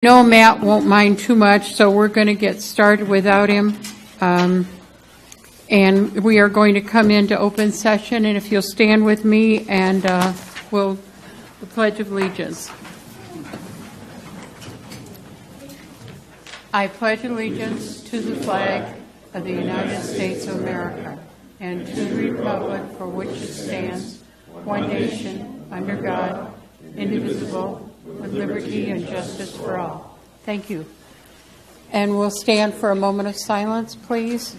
No, Matt won't mind too much, so we're going to get started without him. And we are going to come into open session, and if you'll stand with me, and we'll the Pledge of Allegiance. I pledge allegiance to the flag of the United States of America and to the republic for which it stands, one nation, under God, indivisible, with liberty and justice for all. Thank you. And we'll stand for a moment of silence, please.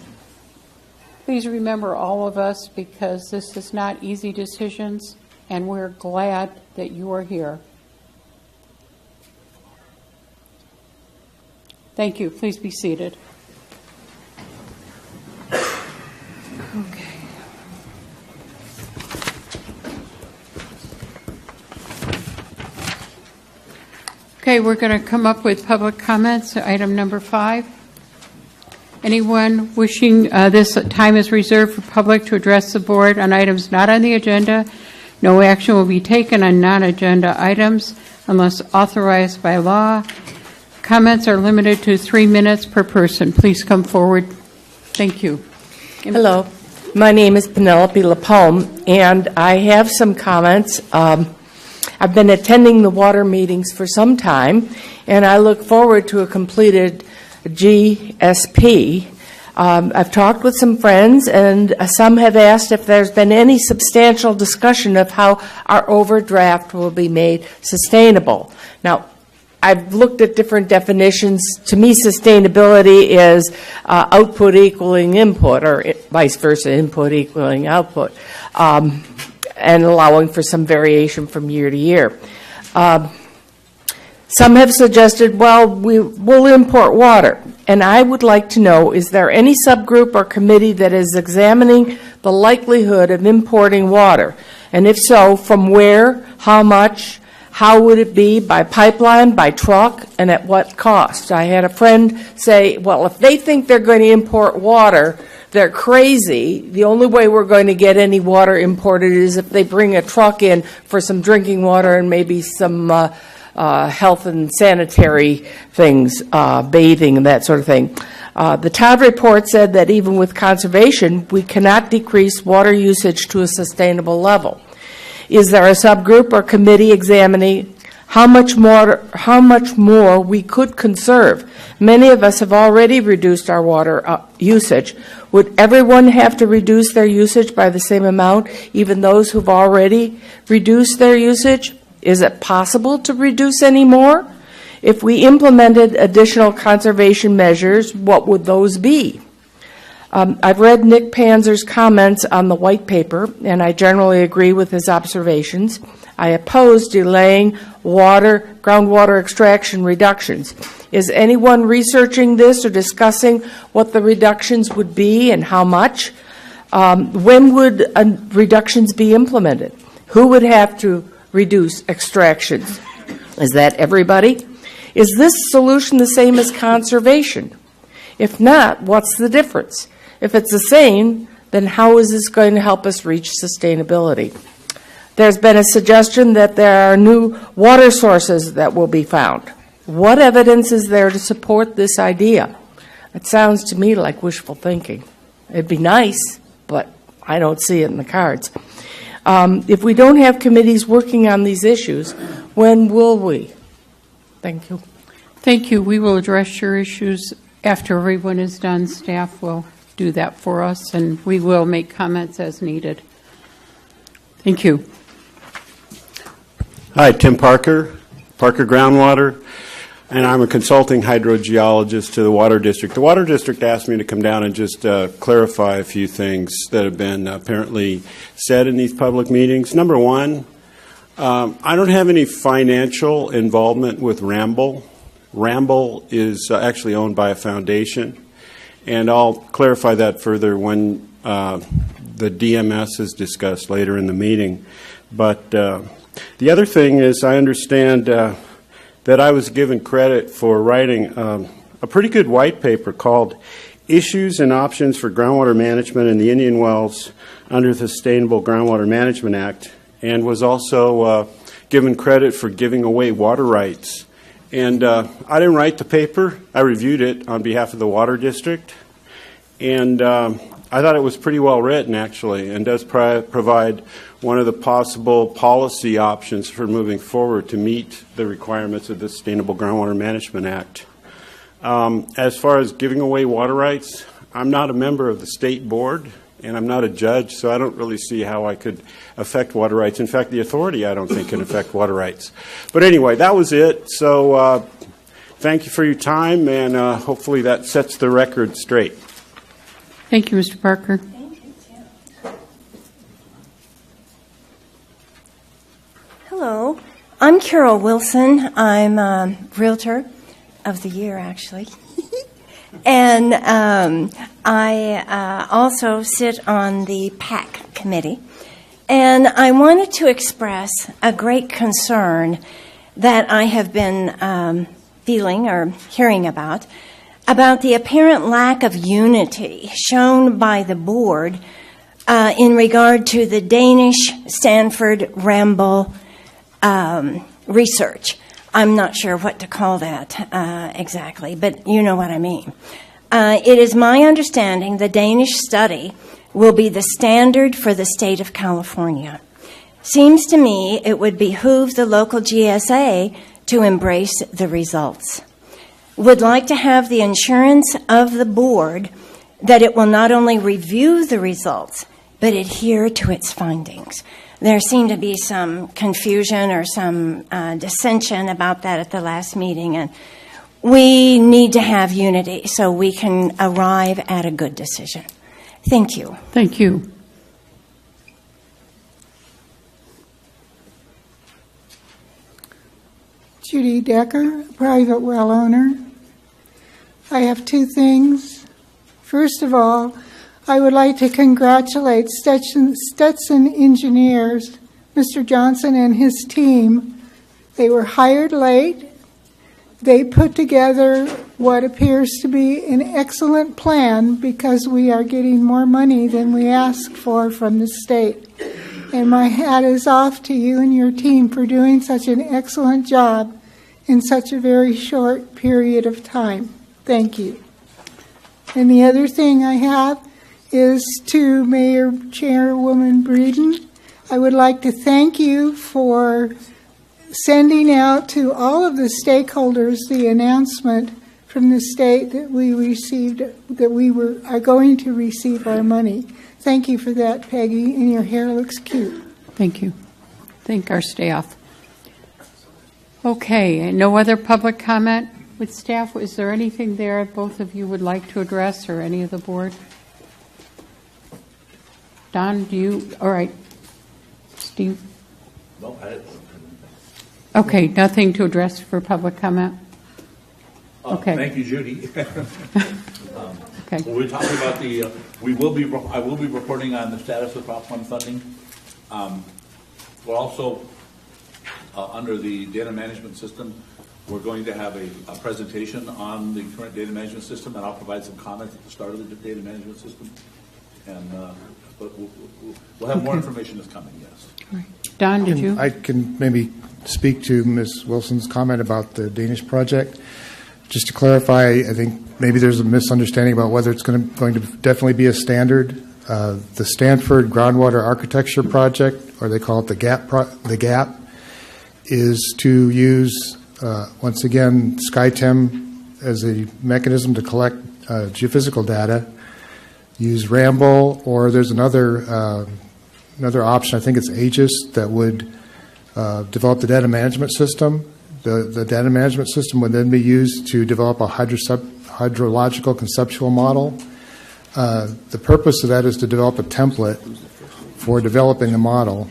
Please remember all of us, because this is not easy decisions, and we're glad that you are here. Thank you. Please be seated. Okay. Okay, we're going to come up with public comments. Item number 5. Anyone wishing, this time is reserved for public to address the board on items not on the agenda. No action will be taken on non-agenda items unless authorized by law. Comments are limited to 3 minutes per person. Please come forward. Thank you. Hello, my name is Penelope LaPalme, and I have some comments. I've been attending the water meetings for some time, and I look forward to a completed GSP. I've talked with some friends, and some have asked if there's been any substantial discussion of how our overdraft will be made sustainable. Now, I've looked at different definitions. To me, sustainability is output equaling input, or vice versa, input equaling output, and allowing for some variation from year to year. Some have suggested, well, we'll import water. And I would like to know, is there any subgroup or committee that is examining the likelihood of importing water? And if so, from where, how much, how would it be, by pipeline, by truck, and at what cost? I had a friend say, well, if they think they're going to import water, they're crazy. The only way we're going to get any water imported is if they bring a truck in for some drinking water and maybe some health and sanitary things, bathing and that sort of thing. The Todd report said that even with conservation, we cannot decrease water usage to a sustainable level. Is there a subgroup or committee examining how much more we could conserve? Many of us have already reduced our water usage. Would everyone have to reduce their usage by the same amount, even those who've already reduced their usage? Is it possible to reduce any more? If we implemented additional conservation measures, what would those be? I've read Nick Panzer's comments on the white paper, and I generally agree with his observations. I oppose delaying groundwater extraction reductions. Is anyone researching this or discussing what the reductions would be and how much? When would reductions be implemented? Who would have to reduce extractions? Is that everybody? Is this solution the same as conservation? If not, what's the difference? If it's the same, then how is this going to help us reach sustainability? There's been a suggestion that there are new water sources that will be found. What evidence is there to support this idea? It sounds to me like wishful thinking. It'd be nice, but I don't see it in the cards. If we don't have committees working on these issues, when will we? Thank you. Thank you. We will address your issues after everyone is done. Staff will do that for us, and we will make comments as needed. Thank you. Hi, Tim Parker Groundwater, and I'm a consulting hydrogeologist to the Water District. The Water District asked me to come down and just clarify a few things that have been apparently said in these public meetings. Number one, I don't have any financial involvement with Ramble. Ramble is actually owned by a foundation, and I'll clarify that further when the DMS is discussed later in the meeting. But the other thing is, I understand that I was given credit for writing a pretty good white paper called Issues and Options for Groundwater Management in the Indian Wells under the Sustainable Groundwater Management Act, and was also given credit for giving away water rights And I didn't write the paper. I reviewed it on behalf of the Water District. And I thought it was pretty well written, actually, and does provide one of the possible policy options for moving forward to meet the requirements of the Sustainable Groundwater Management Act. As far as giving away water rights, I'm not a member of the state board, and I'm not a judge, so I don't really see how I could affect water rights. In fact, the authority, I don't think, can affect water rights. But anyway, that was it. So thank you for your time, and hopefully that sets the record straight. Thank you, Mr. Parker. Hello, I'm Carol Wilson. I'm a Realtor of the Year, actually. And I also sit on the PAC committee. And I wanted to express a great concern that I have been feeling or hearing about the apparent lack of unity shown by the board in regard to the Danish Stanford Ramble research. I'm not sure what to call that exactly, but you know what I mean. It is my understanding the Danish study will be the standard for the state of California. Seems to me it would behoove the local GSA to embrace the results. Would like to have the assurance of the board that it will not only review the results, but adhere to its findings. There seemed to be some confusion or some dissension about that at the last meeting, and we need to have unity so we can arrive at a good decision. Thank you. Thank you. Judy Decker, private well owner. I have two things. First of all, I would like to congratulate Stetson Engineers, Mr. Johnson and his team. They were hired late. They put together what appears to be an excellent plan because we are getting more money than we asked for from the state. And my hat is off to you and your team for doing such an excellent job in such a very short period of time. Thank you. And the other thing I have is to Mayor Chairwoman Breeden. I would like to thank you for sending out to all of the stakeholders the announcement from the state that we received, that we are going to receive our money. Thank you for that, Peggy, and your hair looks cute. Thank you. Thank our staff. Okay, and no other public comment with staff? Is there anything there both of you would like to address, or any of the board? Don, do you? All right. Steve? No, Okay, nothing to address for public comment? Okay. Thank you, Judy. Okay. Well, we're talking about the, I will be reporting on the status of Prop 1 funding. We're also, under the data management system, we're going to have a presentation on the current data management system, and I'll provide some comments at the start of the data management system. And but we'll have more information that's coming, yes. All right. Don, did you? I can maybe speak to Ms. Wilson's comment about the Danish project. Just to clarify, I think maybe there's a misunderstanding about whether it's going to definitely be a standard. The Stanford Groundwater Architecture Project, or they call it the GAP, is to use, once again, SkyTem as a mechanism to collect geophysical data, use Ramble, or there's another option, I think it's Aegis, that would develop the data management system. The data management system would then be used to develop a hydrological conceptual model. The purpose of that is to develop a template for developing a model.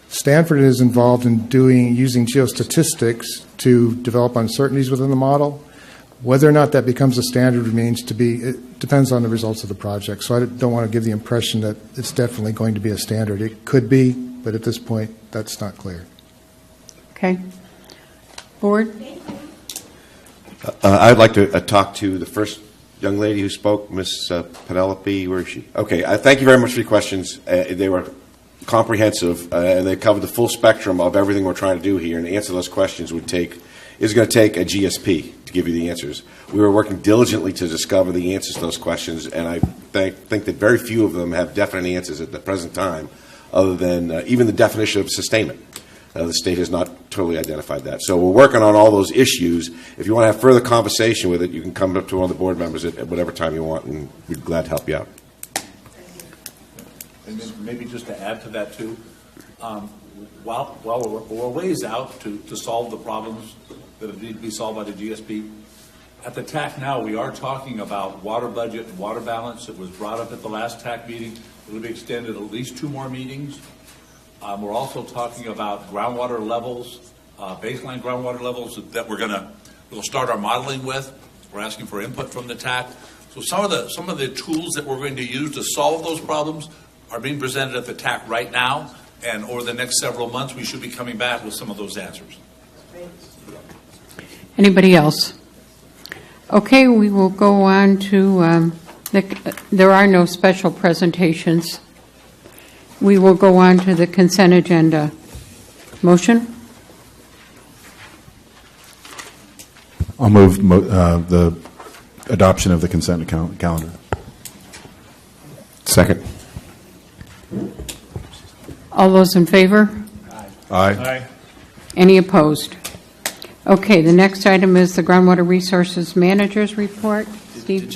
Stanford is involved in using geostatistics to develop uncertainties within the model. Whether or not that becomes a standard remains to be, it depends on the results of the project. So I don't want to give the impression that it's definitely going to be a standard. It could be, but at this point, that's not clear. Okay. Board? I'd like to talk to the first young lady who spoke, Ms. Penelope. Where is she? Okay. Thank you very much for your questions. They were comprehensive, and they covered the full spectrum of everything we're trying to do here. And to answer those questions would take is going to take a GSP to give you the answers. We were working diligently to discover the answers to those questions, and I think that very few of them have definite answers at the present time, other than even the definition of sustainment. The state has not totally identified that. So we're working on all those issues. If you want to have further conversation with it, you can come up to one of the board members at whatever time you want, and we'd be glad to help you out. And then maybe just to add to that too, while we're ways out to solve the problems that need to be solved by the GSP, at the TAC now we are talking about water budget and water balance. It was brought up at the last TAC meeting. It will be extended at least 2 more meetings. We're also talking about groundwater levels, baseline groundwater levels that we'll start our modeling with. We're asking for input from the TAC. So some of the tools that we're going to use to solve those problems are being presented at the TAC right now, and over the next several months we should be coming back with some of those answers. Anybody else? Okay, we will go on to, there are no special presentations. We will go on to the consent agenda. Motion? I'll move the adoption of the consent calendar. Second. All those in favor? Aye. Any opposed? Okay, the next item is the Groundwater Resources Manager's Report. Steve?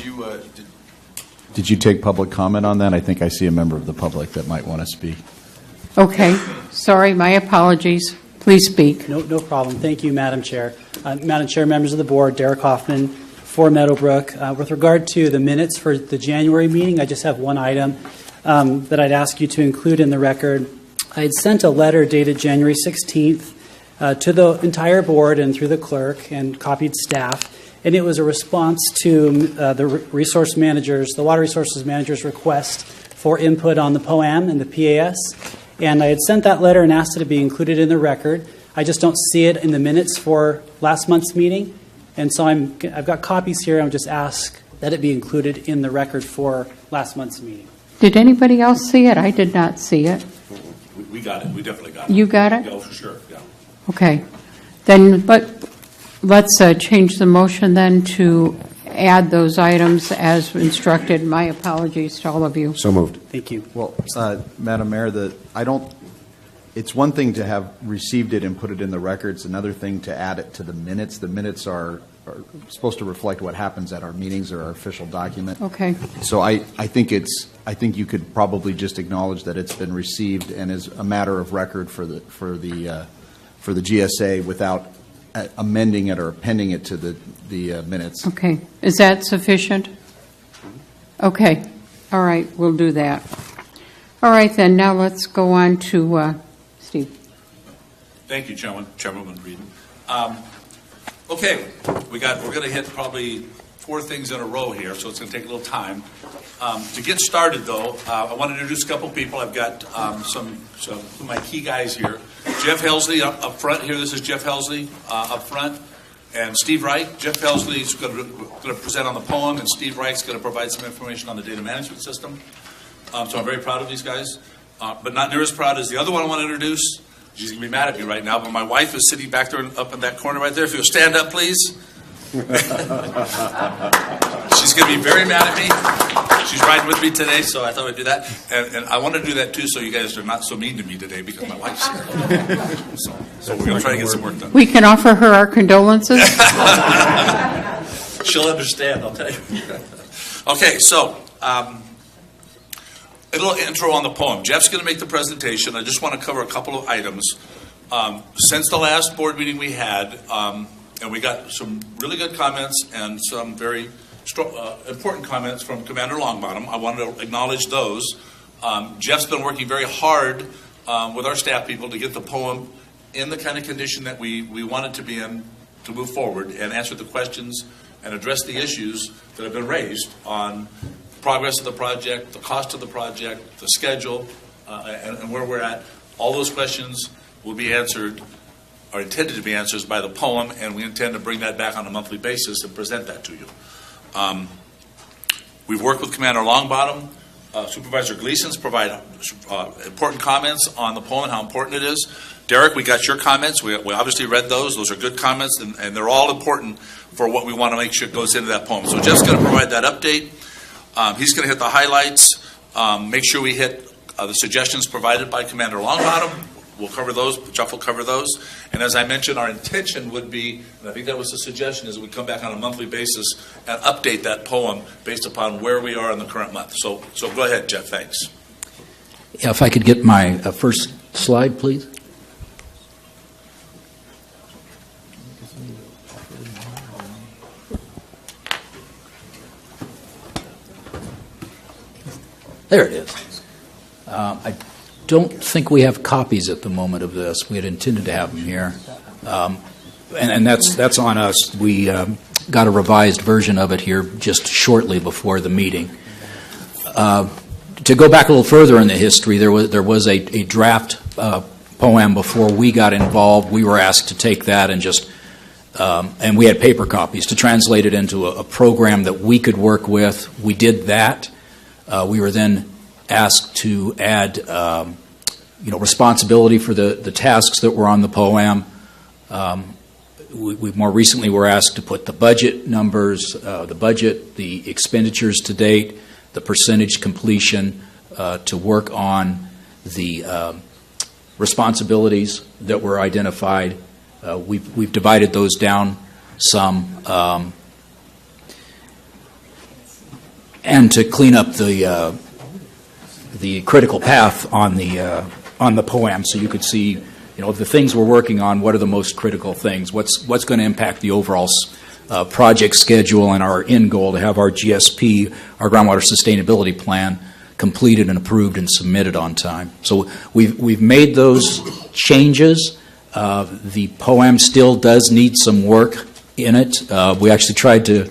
Did you take public comment on that? I think I see a member of the public that might want to speak. Okay, sorry, my apologies. Please speak. No problem. Thank you, Madam Chair. Madam Chair, members of the board, Derek Hoffman for Meadowbrook. With regard to the minutes for the January meeting, I just have one item that I'd ask you to include in the record. I had sent a letter dated January 16th to the entire board and through the clerk and copied staff. And it was a response to the Water Resources Manager's request for input on the POAM and the PAS. And I had sent that letter and asked it to be included in the record. I just don't see it in the minutes for last month's meeting. And so I've got copies here. I'll just ask that it be included in the record for last month's meeting. Did anybody else see it? I did not see it. We got it. We definitely got it. You got it? Yeah, for sure. Yeah. Okay. Then let's change the motion then to add those items as instructed. My apologies to all of you. So moved. Thank you. Well, Madam Mayor, it's one thing to have received it and put it in the record. It's another thing to add it to the minutes. The minutes are supposed to reflect what happens at our meetings or our official document. Okay. So I think you could probably just acknowledge that it's been received and is a matter of record for the GSA without amending it or appending it to the minutes. Okay. Is that sufficient? Okay. All right. We'll do that. All right, then. Now let's go on to Steve. Thank you, Chairwoman Reed. Okay, we're going to hit probably 4 things in a row here, so it's going to take a little time. To get started, though, I want to introduce a couple people. I've got some of my key guys here. Jeff Helsley up front here. This is Jeff Helsley up front. And Steve Wright. Jeff Helsley is going to present on the poem, and Steve Wright's going to provide some information on the data management system. So I'm very proud of these guys, but not near as proud as the other one I want to introduce. She's going to be mad at me right now, but my wife is sitting back there up in that corner right there. If you'll stand up, please. She's going to be very mad at me. She's riding with me today, so I thought I'd do that. And I want to do that, too, so you guys are not so mean to me today because my wife's here. So we're going to try to get some work done. We can offer her our condolences. She'll understand, I'll tell you. Okay, so a little intro on the poem. Jeff's going to make the presentation. I just want to cover a couple of items. Since the last board meeting we had, and we got some really good comments and some very important comments from Commander Longbottom. I want to acknowledge those. Jeff's been working very hard with our staff people to get the poem in the kind of condition that we want it to be in to move forward and answer the questions and address the issues that have been raised on progress of the project, the cost of the project, the schedule, and where we're at. All those questions will be answered, are intended to be answered by the poem, and we intend to bring that back on a monthly basis and present that to you. We've worked with Commander Longbottom. Supervisor Gleason's provide important comments on the poem and how important it is. Derek, we got your comments. We obviously read those. Those are good comments, and they're all important for what we want to make sure goes into that poem. So Jeff's going to provide that update. He's going to hit the highlights. Make sure we hit the suggestions provided by Commander Longbottom. We'll cover those. Jeff will cover those. And as I mentioned, our intention would be, and I think that was the suggestion, is we come back on a monthly basis and update that poem based upon where we are in the current month. So go ahead, Jeff. Thanks. Yeah, if I could get my first slide, please. There it is. I don't think we have copies at the moment of this. We had intended to have them here. And that's on us. We got a revised version of it here just shortly before the meeting. To go back a little further in the history, there was a draft poem before we got involved. We were asked to take that and and we had paper copies, to translate it into a program that we could work with. We did that. We were then asked to add, responsibility for the tasks that were on the poem. We more recently were asked to put the budget numbers, the expenditures to date, the percentage completion, to work on the responsibilities that were identified. We've divided those down some. And to clean up the critical path on the poem, so you could see, the things we're working on. What are the most critical things? What's going to impact the overall project schedule and our end goal to have our GSP, our groundwater sustainability plan, completed and approved and submitted on time. So we've made those changes. The poem still does need some work in it. We actually tried to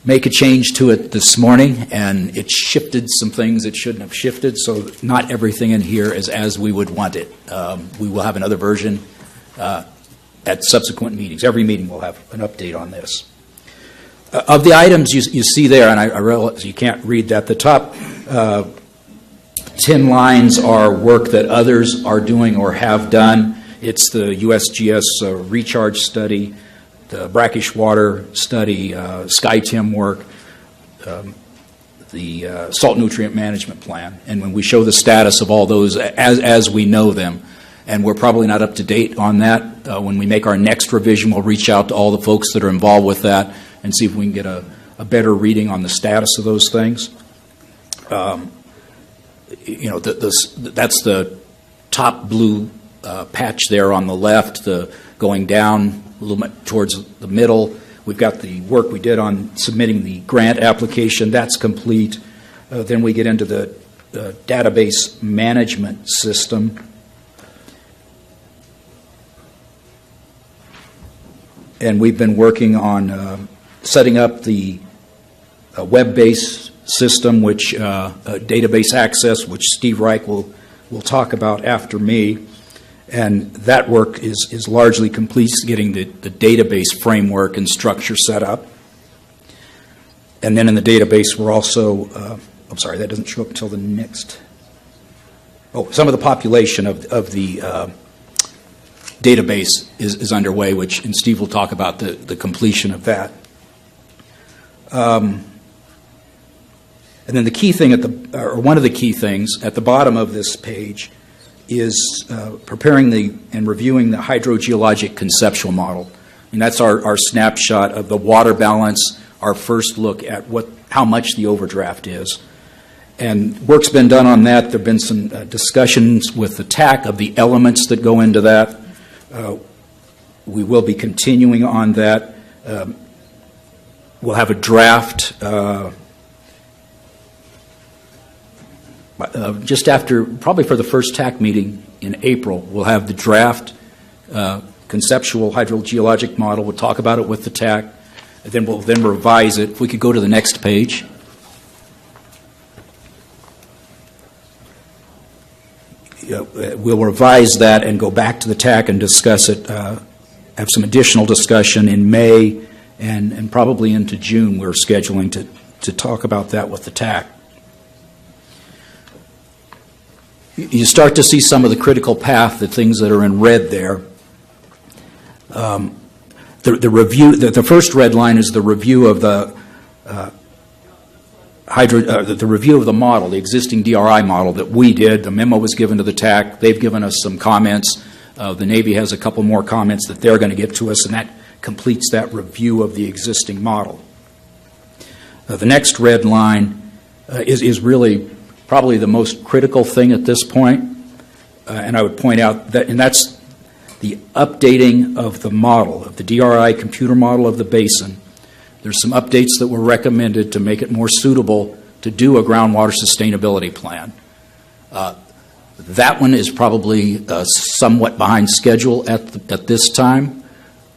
make a change to it this morning, and it shifted some things it shouldn't have shifted, so not everything in here is as we would want it. We will have another version at subsequent meetings. Every meeting will have an update on this. Of the items you see there, and I realize you can't read that, the top 10 lines are work that others are doing or have done. It's the USGS recharge study, the brackish water study, SkyTim work, the salt nutrient management plan. And when we show the status of all those as we know them, and we're probably not up to date on that, when we make our next revision, we'll reach out to all the folks that are involved with that and see if we can get a better reading on the status of those things. That's the top blue patch there on the left, going down a little bit towards the middle. We've got the work we did on submitting the grant application. That's complete. Then we get into the database management system. And we've been working on setting up the web-based system, which database access, which Steve Reich will talk about after me. And that work is largely complete, getting the database framework and structure set up. And then in the database, we're also, I'm sorry, that doesn't show up until the next. Some of the population of the database is underway, and Steve will talk about the completion of that. And then the key thing one of the key things at the bottom of this page is preparing and reviewing the hydrogeologic conceptual model. And that's our snapshot of the water balance, our first look at how much the overdraft is. And work's been done on that. There have been some discussions with the TAC of the elements that go into that. We will be continuing on that. We'll have a draft just after, probably for the first TAC meeting in April. We'll have the draft conceptual hydrogeologic model. We'll talk about it with the TAC, and then we'll revise it. If we could go to the next page. We'll revise that and go back to the TAC and discuss it, have some additional discussion in May and probably into June. We're scheduling to talk about that with the TAC. you start to see some of the critical path, the things that are in red there. The review, the first red line is the review of the the review of the model, the existing DRI model that we did. The memo was given to the TAC. They've given us some comments. The Navy has a couple more comments that they're going to give to us, and that completes that review of the existing model. The next red line is really probably the most critical thing at this point, and I would point out that, and that's the updating of the model, of the DRI computer model of the basin. There's some updates that were recommended to make it more suitable to do a groundwater sustainability plan. That one is probably somewhat behind schedule at this time.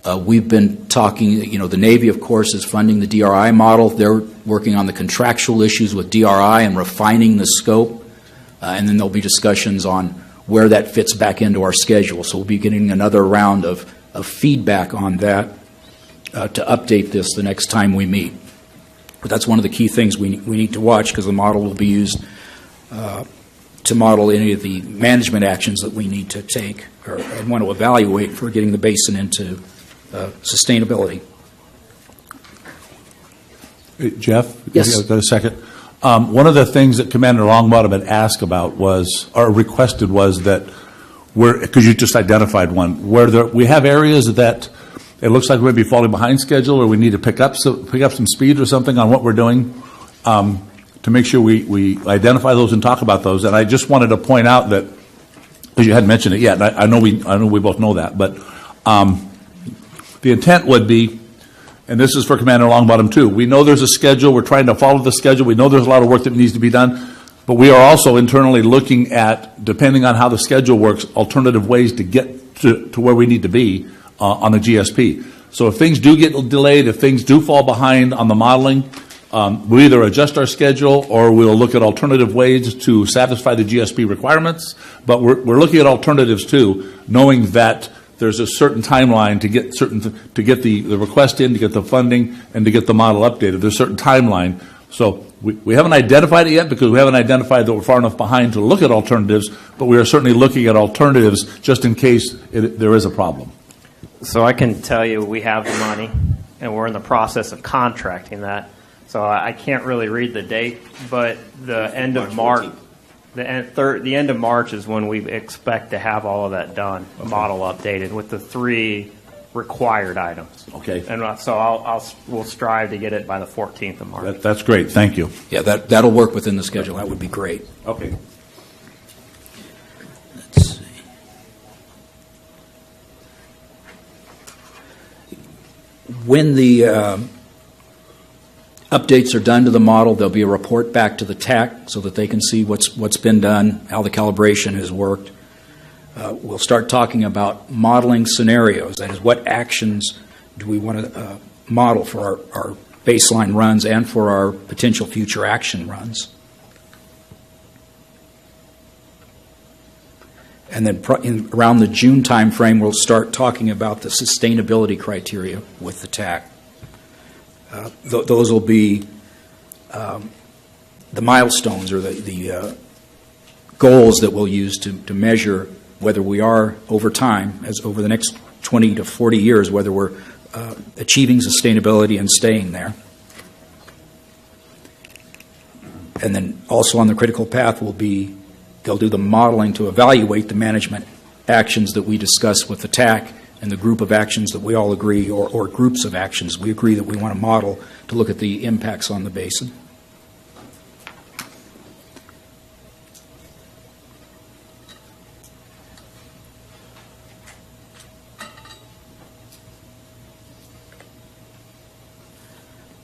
We've been talking, the Navy, of course, is funding the DRI model. They're working on the contractual issues with DRI and refining the scope. And then there'll be discussions on where that fits back into our schedule. So we'll be getting another round of feedback on that to update this the next time we meet. But that's one of the key things we need to watch, because the model will be used to model any of the management actions that we need to take or and want to evaluate for getting the basin into sustainability. Jeff? Yes. Got a second? One of the things that Commander Longbottom had asked about was, or requested was that, because you just identified one, where we have areas that it looks like we may be falling behind schedule, or we need to pick up some speed or something on what we're doing, to make sure we identify those and talk about those. And I just wanted to point out that, because you hadn't mentioned it yet, and I know we both know that, but the intent would be, and this is for Commander Longbottom too, we know there's a schedule, we're trying to follow the schedule, we know there's a lot of work that needs to be done, but we are also internally looking at, depending on how the schedule works, alternative ways to get to where we need to be on the GSP. So if things do get delayed, if things do fall behind on the modeling, we'll either adjust our schedule or we'll look at alternative ways to satisfy the GSP requirements. But we're looking at alternatives too, knowing that there's a certain timeline to get the request in, to get the funding, and to get the model updated. There's a certain timeline. So we haven't identified it yet, because we haven't identified that we're far enough behind to look at alternatives, but we are certainly looking at alternatives just in case there is a problem. So I can tell you we have the money, and we're in the process of contracting that. So I can't really read the date, but the end of March, the end of March is when we expect to have all of that done, the model updated with the 3 required items. Okay. And so we'll strive to get it by the 14th of March. That's great. Thank you. Yeah, that'll work within the schedule. That would be great. Okay. Let's see. When the updates are done to the model, there'll be a report back to the TAC so that they can see what's been done, how the calibration has worked. We'll start talking about modeling scenarios. That is, what actions do we want to model for our baseline runs and for our potential future action runs. And then around the June timeframe, we'll start talking about the sustainability criteria with the TAC. Those will be the milestones or the goals that we'll use to measure whether we are, over time, as over the next 20 to 40 years, whether we're achieving sustainability and staying there. And then also on the critical path will be, they'll do the modeling to evaluate the management actions that we discuss with the TAC and the group of actions that we all agree, or groups of actions we agree that we want to model to look at the impacts on the basin.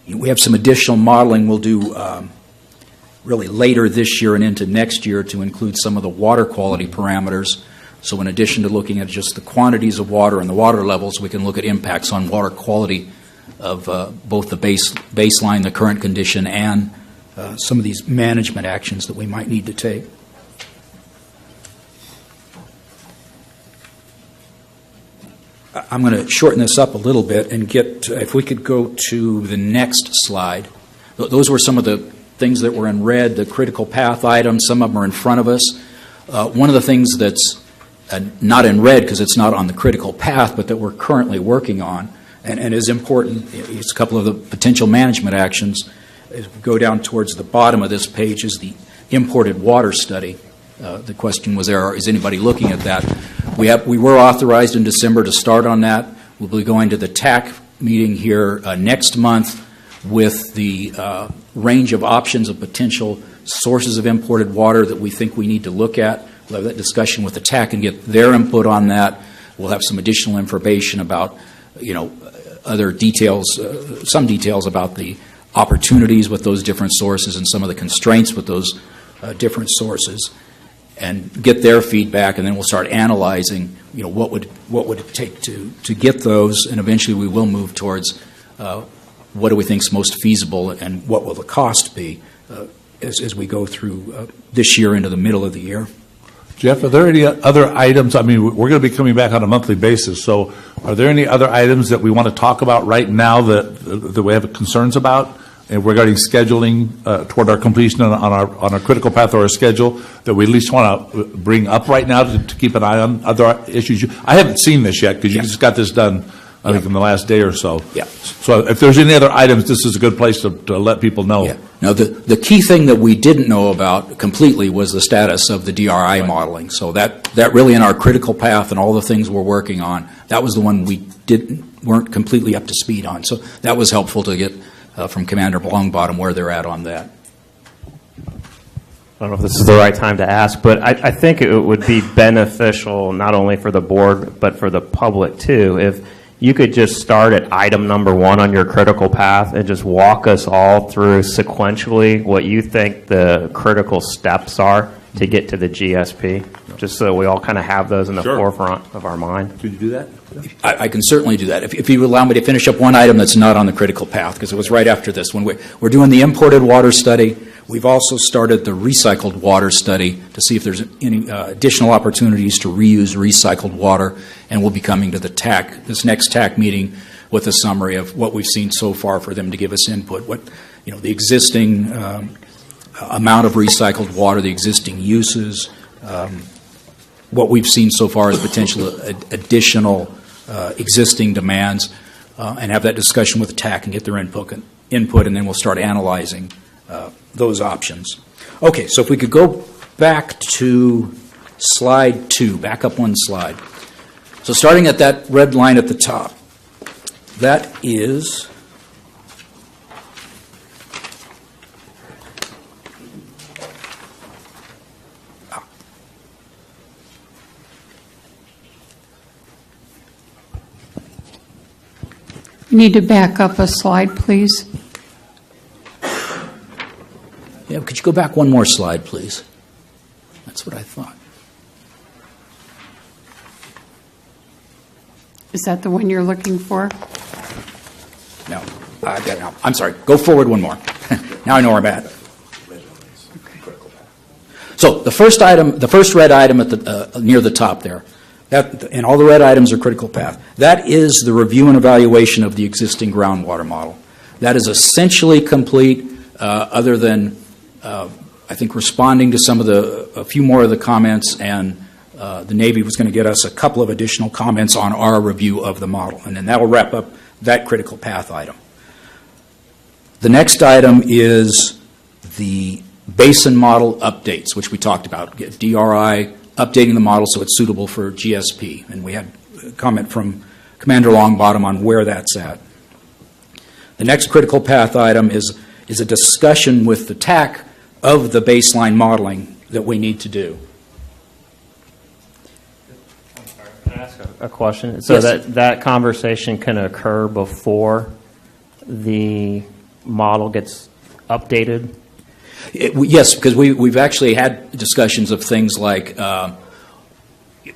We have some additional modeling we'll do really later this year and into next year to include some of the water quality parameters. So in addition to looking at just the quantities of water and the water levels, we can look at impacts on water quality of both the baseline, the current condition, and some of these management actions that we might need to take. I'm going to shorten this up a little bit and get, if we could go to the next slide. Those were some of the things that were in red, the critical path items. Some of them are in front of us. One of the things that's not in red because it's not on the critical path, but that we're currently working on and is important, it's a couple of the potential management actions. As we go down towards the bottom of this page is the imported water study. The question was there, is anybody looking at that? We were authorized in December to start on that. We'll be going to the TAC meeting here next month with the range of options of potential sources of imported water that we think we need to look at. We'll have that discussion with the TAC and get their input on that. We'll have some additional information about, other details, some details about the opportunities with those different sources and some of the constraints with those different sources, and get their feedback, and then we'll start analyzing, what would it take to get those, and eventually we will move towards what do we think is most feasible and what will the cost be as we go through this year into the middle of the year. Jeff, are there any other items? I mean, we're going to be coming back on a monthly basis, so are there any other items that we want to talk about right now that we have concerns about regarding scheduling toward our completion on our critical path or our schedule that we at least want to bring up right now to keep an eye on other issues? I haven't seen this yet because you just got this done, I think, in the last day or so. Yeah. So if there's any other items, this is a good place to let people know. Yeah. Now, the key thing that we didn't know about completely was the status of the DRI modeling. So that really in our critical path and all the things we're working on, that was the one we weren't completely up to speed on. So that was helpful to get from Commander Longbottom where they're at on that. I don't know if this is the right time to ask, but I think it would be beneficial not only for the board but for the public too if you could just start at item number 1 on your critical path and just walk us all through sequentially what you think the critical steps are to get to the GSP, just so we all kind of have those in the forefront of our mind. Could you do that? I can certainly do that. If you allow me to finish up one item that's not on the critical path, because it was right after this one. We're doing the imported water study. We've also started the recycled water study to see if there's any additional opportunities to reuse recycled water, and we'll be coming to the TAC, this next TAC meeting, with a summary of what we've seen so far for them to give us input, what the existing amount of recycled water, the existing uses, what we've seen so far as potential additional existing demands, and have that discussion with the TAC and get their input, and then we'll start analyzing those options. Okay, so if we could go back to slide 2, back up one slide. So starting at that red line at the top, that is You need to back up a slide, please. Yeah, could you go back one more slide, please? That's what I thought. Is that the one you're looking for? No, I'm sorry. Go forward one more. Now I know where I'm at. So the first item, the first red item at the near the top there, and all the red items are critical path. That is the review and evaluation of the existing groundwater model. That is essentially complete, other than I think responding to a few more of the comments, and the Navy was going to get us a couple of additional comments on our review of the model, and then that will wrap up that critical path item. The next item is the basin model updates, which we talked about. DRI, updating the model so it's suitable for GSP, and we had a comment from Commander Longbottom on where that's at. The next critical path item is a discussion with the TAC of the baseline modeling that we need to do. Can I ask a question? So Yes. that conversation can occur before the model gets updated? Yes, because we've actually had discussions of things like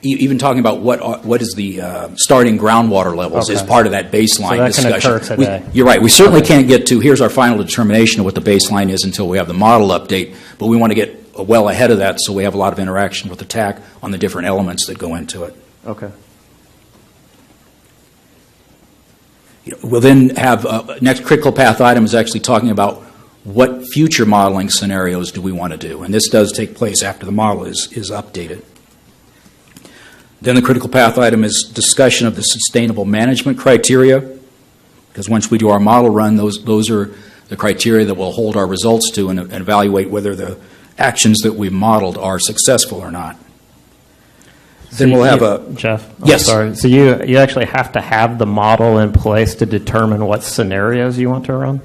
even talking about what is the starting groundwater levels as part of that baseline discussion. So that can occur today. You're right. We certainly can't get to here's our final determination of what the baseline is until we have the model update, but we want to get well ahead of that so we have a lot of interaction with the TAC on the different elements that go into it. Okay. We'll then have next critical path item is actually talking about what future modeling scenarios do we want to do? And this does take place after the model is updated. Then the critical path item is discussion of the sustainable management criteria, because once we do our model run, those are the criteria that we'll hold our results to and evaluate whether the actions that we've modeled are successful or not. Then we'll have Jeff. Yes. Sorry. So you actually have to have the model in place to determine what scenarios you want to run?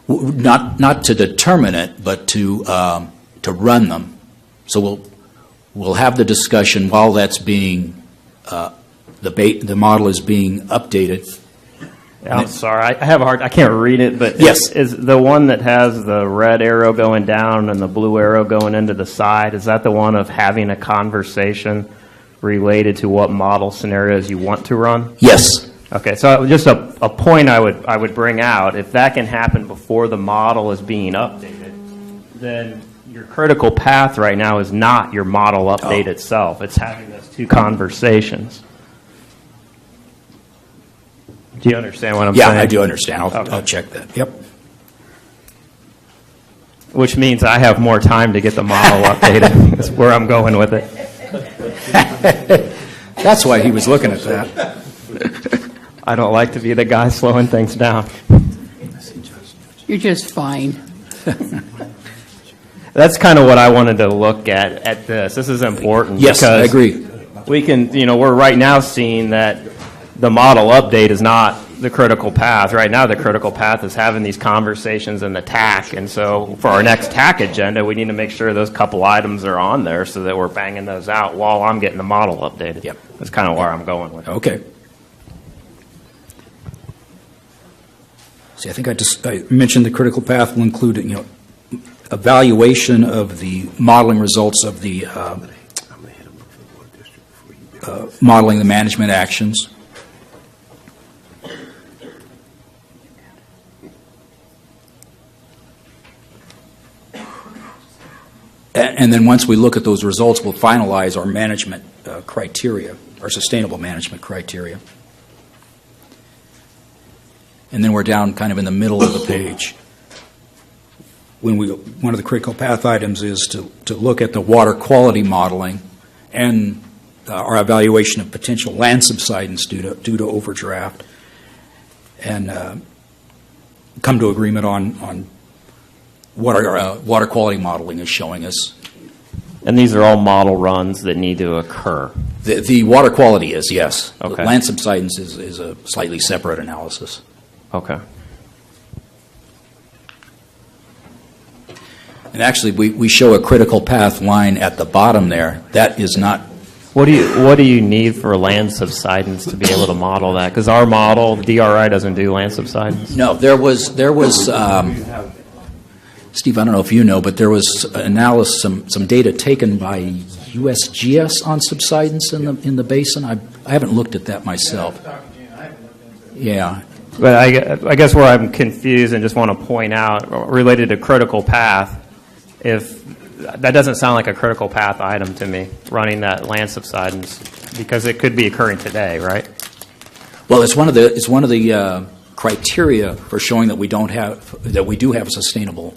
Not to determine it, but to run them. So we'll have the discussion while that's being the model is being updated. I'm sorry, I have a hard. I can't read it, but yes, is the one that has the red arrow going down and the blue arrow going into the side? Is that the one of having a conversation related to what model scenarios you want to run? Yes. Okay, so just a point I would bring out: if that can happen before the model is being updated, then your critical path right now is not your model update itself. It's having those two conversations. Do you understand what I'm saying? Yeah, I do understand. I'll check that. Yep. Which means I have more time to get the model updated. That's where I'm going with it. That's why he was looking at that. I don't like to be the guy slowing things down. You're just fine. That's kind of what I wanted to look at this. This is important. Yes, I agree. We can, we're right now seeing that the model update is not the critical path. Right now, the critical path is having these conversations in the TAC. And so for our next TAC agenda, we need to make sure those couple items are on there so that we're banging those out while I'm getting the model updated. Yep. That's kind of where I'm going with it. Okay. See, I think I mentioned the critical path will include, evaluation of the modeling results of the modeling the management actions. And then once we look at those results, we'll finalize our management criteria, our sustainable management criteria. And then we're down kind of in the middle of the page. One of the critical path items is to look at the water quality modeling and our evaluation of potential land subsidence due to overdraft, and come to agreement on what our water quality modeling is showing us. And these are all model runs that need to occur. The water quality is, yes. Okay. The land subsidence is a slightly separate analysis. Okay. And actually, we show a critical path line at the bottom there. That is not. What do you need for land subsidence to be able to model that? Because our model, the DRI, doesn't do land subsidence. No, there was Steve, I don't know if you know, but there was analysis, some data taken by USGS on subsidence in the basin. I haven't looked at that myself. Yeah. But I guess where I'm confused and just want to point out, related to critical path, if that doesn't sound like a critical path item to me, running that land subsidence, because it could be occurring today, right? Well, it's one of the criteria for showing that we do have a sustainable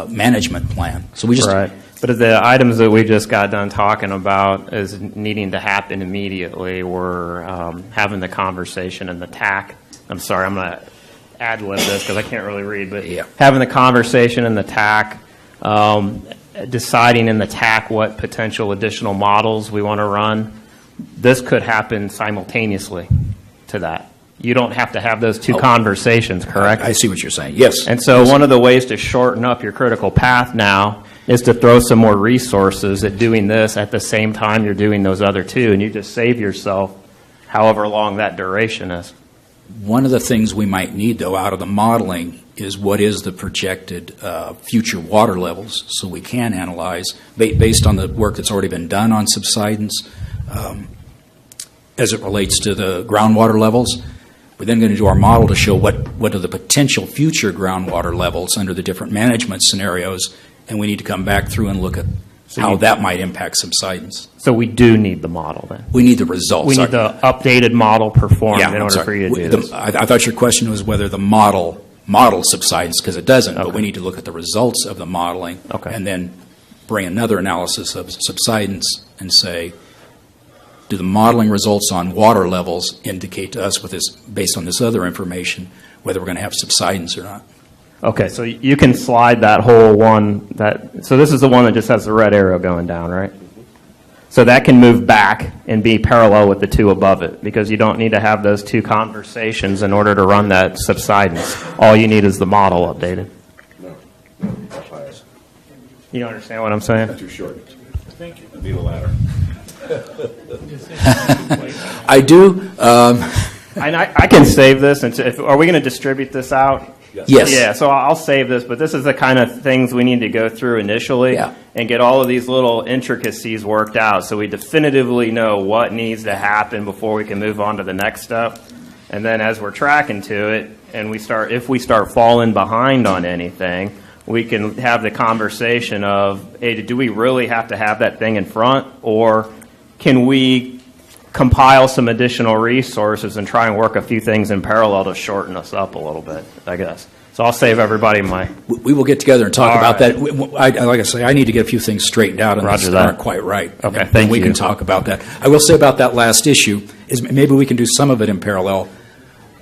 management plan. So we just right. But the items that we just got done talking about as needing to happen immediately were having the conversation in the TAC. I'm sorry, I'm going to ad-lib this because I can't really read, but having the conversation in the TAC, deciding in the TAC what potential additional models we want to run. This could happen simultaneously to that. You don't have to have those two conversations, correct? I see what you're saying, yes. And so one of the ways to shorten up your critical path now is to throw some more resources at doing this at the same time you're doing those other two, and you just save yourself however long that duration is. One of the things we might need, though, out of the modeling is what is the projected future water levels, so we can analyze, based on the work that's already been done on subsidence, as it relates to the groundwater levels. We're then going to do our model to show what are the potential future groundwater levels under the different management scenarios, and we need to come back through and look at how that might impact subsidence. So we do need the model then? We need the results. We need the updated model performed in order for you to do this. I thought your question was whether the model model subsidence, because it doesn't, but we need to look at the results of the modeling and then bring another analysis of subsidence and say, do the modeling results on water levels indicate to us, with this, based on this other information, whether we're going to have subsidence or not? Okay, so you can slide that whole one. So this is the one that just has the red arrow going down, right? So that can move back and be parallel with the two above it, because you don't need to have those two conversations in order to run that subsidence. All you need is the model updated. No. You don't understand what I'm saying? Too short. Thank you. I need a ladder. I do. I can save this. Are we going to distribute this out? Yes. Yeah, so I'll save this, but this is the kind of things we need to go through initially and get all of these little intricacies worked out so we definitively know what needs to happen before we can move on to the next step. And then as we're tracking to it, and if we start falling behind on anything, we can have the conversation of, hey, do we really have to have that thing in front, or can we compile some additional resources and try and work a few things in parallel to shorten us up a little bit, I guess. So I'll save everybody my... We will get together and talk about that. Like I say, I need to get a few things straightened out, and these aren't quite right. Okay, thank you. We can talk about that. I will say about that last issue is maybe we can do some of it in parallel,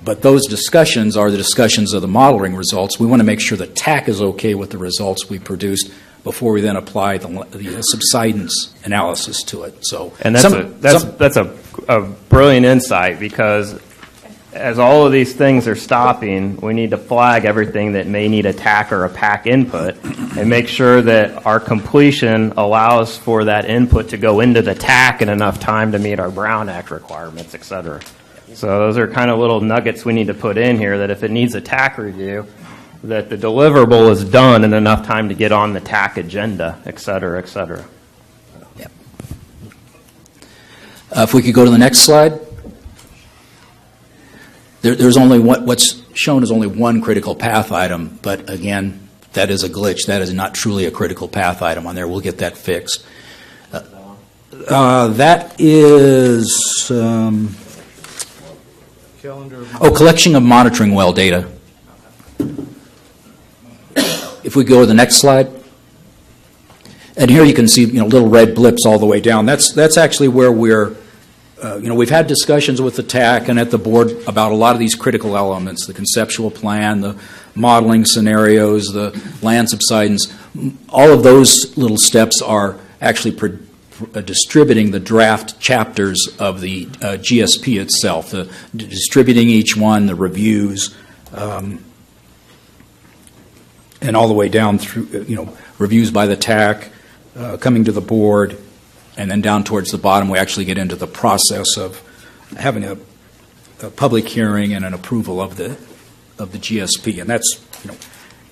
but those discussions are the discussions of the modeling results. We want to make sure that TAC is okay with the results we produced before we then apply the subsidence analysis to it. So, and that's a brilliant insight, because as all of these things are stopping, we need to flag everything that may need a TAC or a PAC input and make sure that our completion allows for that input to go into the TAC in enough time to meet our Brown Act requirements, et cetera. So those are kind of little nuggets we need to put in here, that if it needs a TAC review, that the deliverable is done in enough time to get on the TAC agenda, et cetera, et cetera. Yep. If we could go to the next slide. There's only what's shown is only one critical path item, but again, that is a glitch. That is not truly a critical path item on there. We'll get that fixed. That is collection of monitoring well data. If we go to the next slide, and here you can see little red blips all the way down. That's actually where we're. We've had discussions with the TAC and at the board about a lot of these critical elements: the conceptual plan, the modeling scenarios, the land subsidence. All of those little steps are actually distributing the draft chapters of the GSP itself, distributing each one, the reviews. And all the way down through, reviews by the TAC, coming to the board, and then down towards the bottom, we actually get into the process of having a public hearing and an approval of the GSP, and that's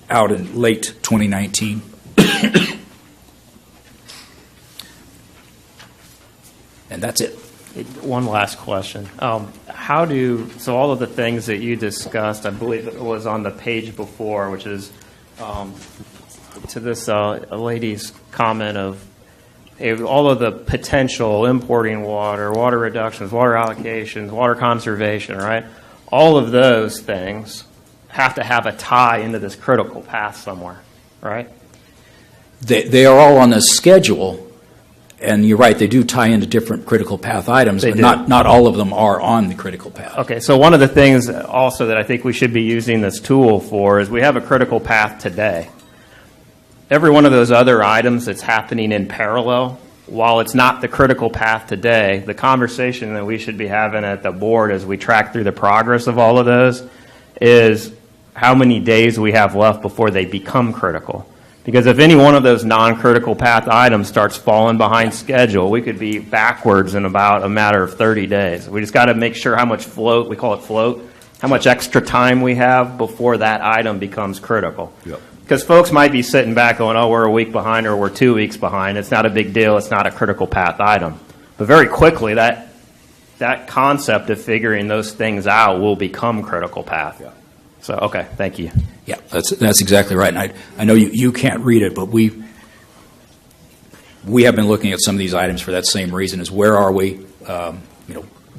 out in late 2019. And that's it. One last question. So all of the things that you discussed, I believe it was on the page before, which is to this lady's comment of all of the potential importing water, water reductions, water allocations, water conservation, right? All of those things have to have a tie into this critical path somewhere, right? They are all on the schedule, and you're right, they do tie into different critical path items, but not all of them are on the critical path. Okay, so one of the things also that I think we should be using this tool for is we have a critical path today. Every one of those other items that's happening in parallel, while it's not the critical path today, the conversation that we should be having at the board as we track through the progress of all of those is how many days we have left before they become critical. Because if any one of those non-critical path items starts falling behind schedule, we could be backwards in about a matter of 30 days. We just got to make sure how much float, we call it float, how much extra time we have before that item becomes critical. Yep. Because folks might be sitting back going, oh, we're a week behind or we're 2 weeks behind. It's not a big deal. It's not a critical path item. But very quickly, that concept of figuring those things out will become critical path. Yeah. So, okay, thank you. Yeah, that's exactly right. And I know you can't read it, but we have been looking at some of these items for that same reason, is where are we?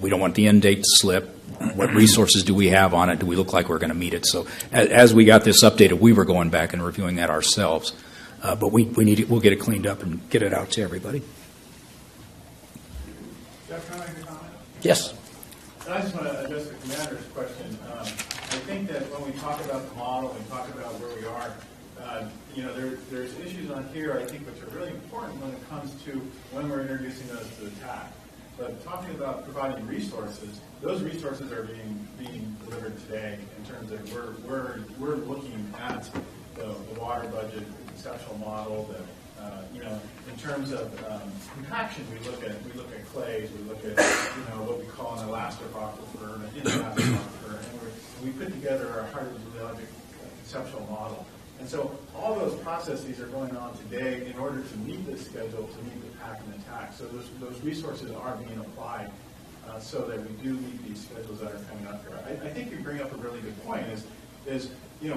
We don't want the end date to slip. what resources do we have on it? Do we look like we're going to meet it? So as we got this updated, we were going back and reviewing that ourselves. But we'll get it cleaned up and get it out to everybody. Jeff, can I make a comment? Yes. I just want to address the commander's question. I think that when we talk about the model, we talk about where we are, there's issues on here, I think, which are really important when it comes to when we're introducing those to the TAC. But talking about providing resources, those resources are being delivered today in terms of we're looking at the water budget, the conceptual model, in terms of compaction, we look at clays, we look at what we call an elastoc aquifer, an inelastic aquifer, and we put together our hydrogeologic conceptual model. And so all those processes are going on today in order to meet this schedule, to meet the PAC and the TAC. So those resources are being applied so that we do meet these schedules that are coming up here. I think you bring up a really good point is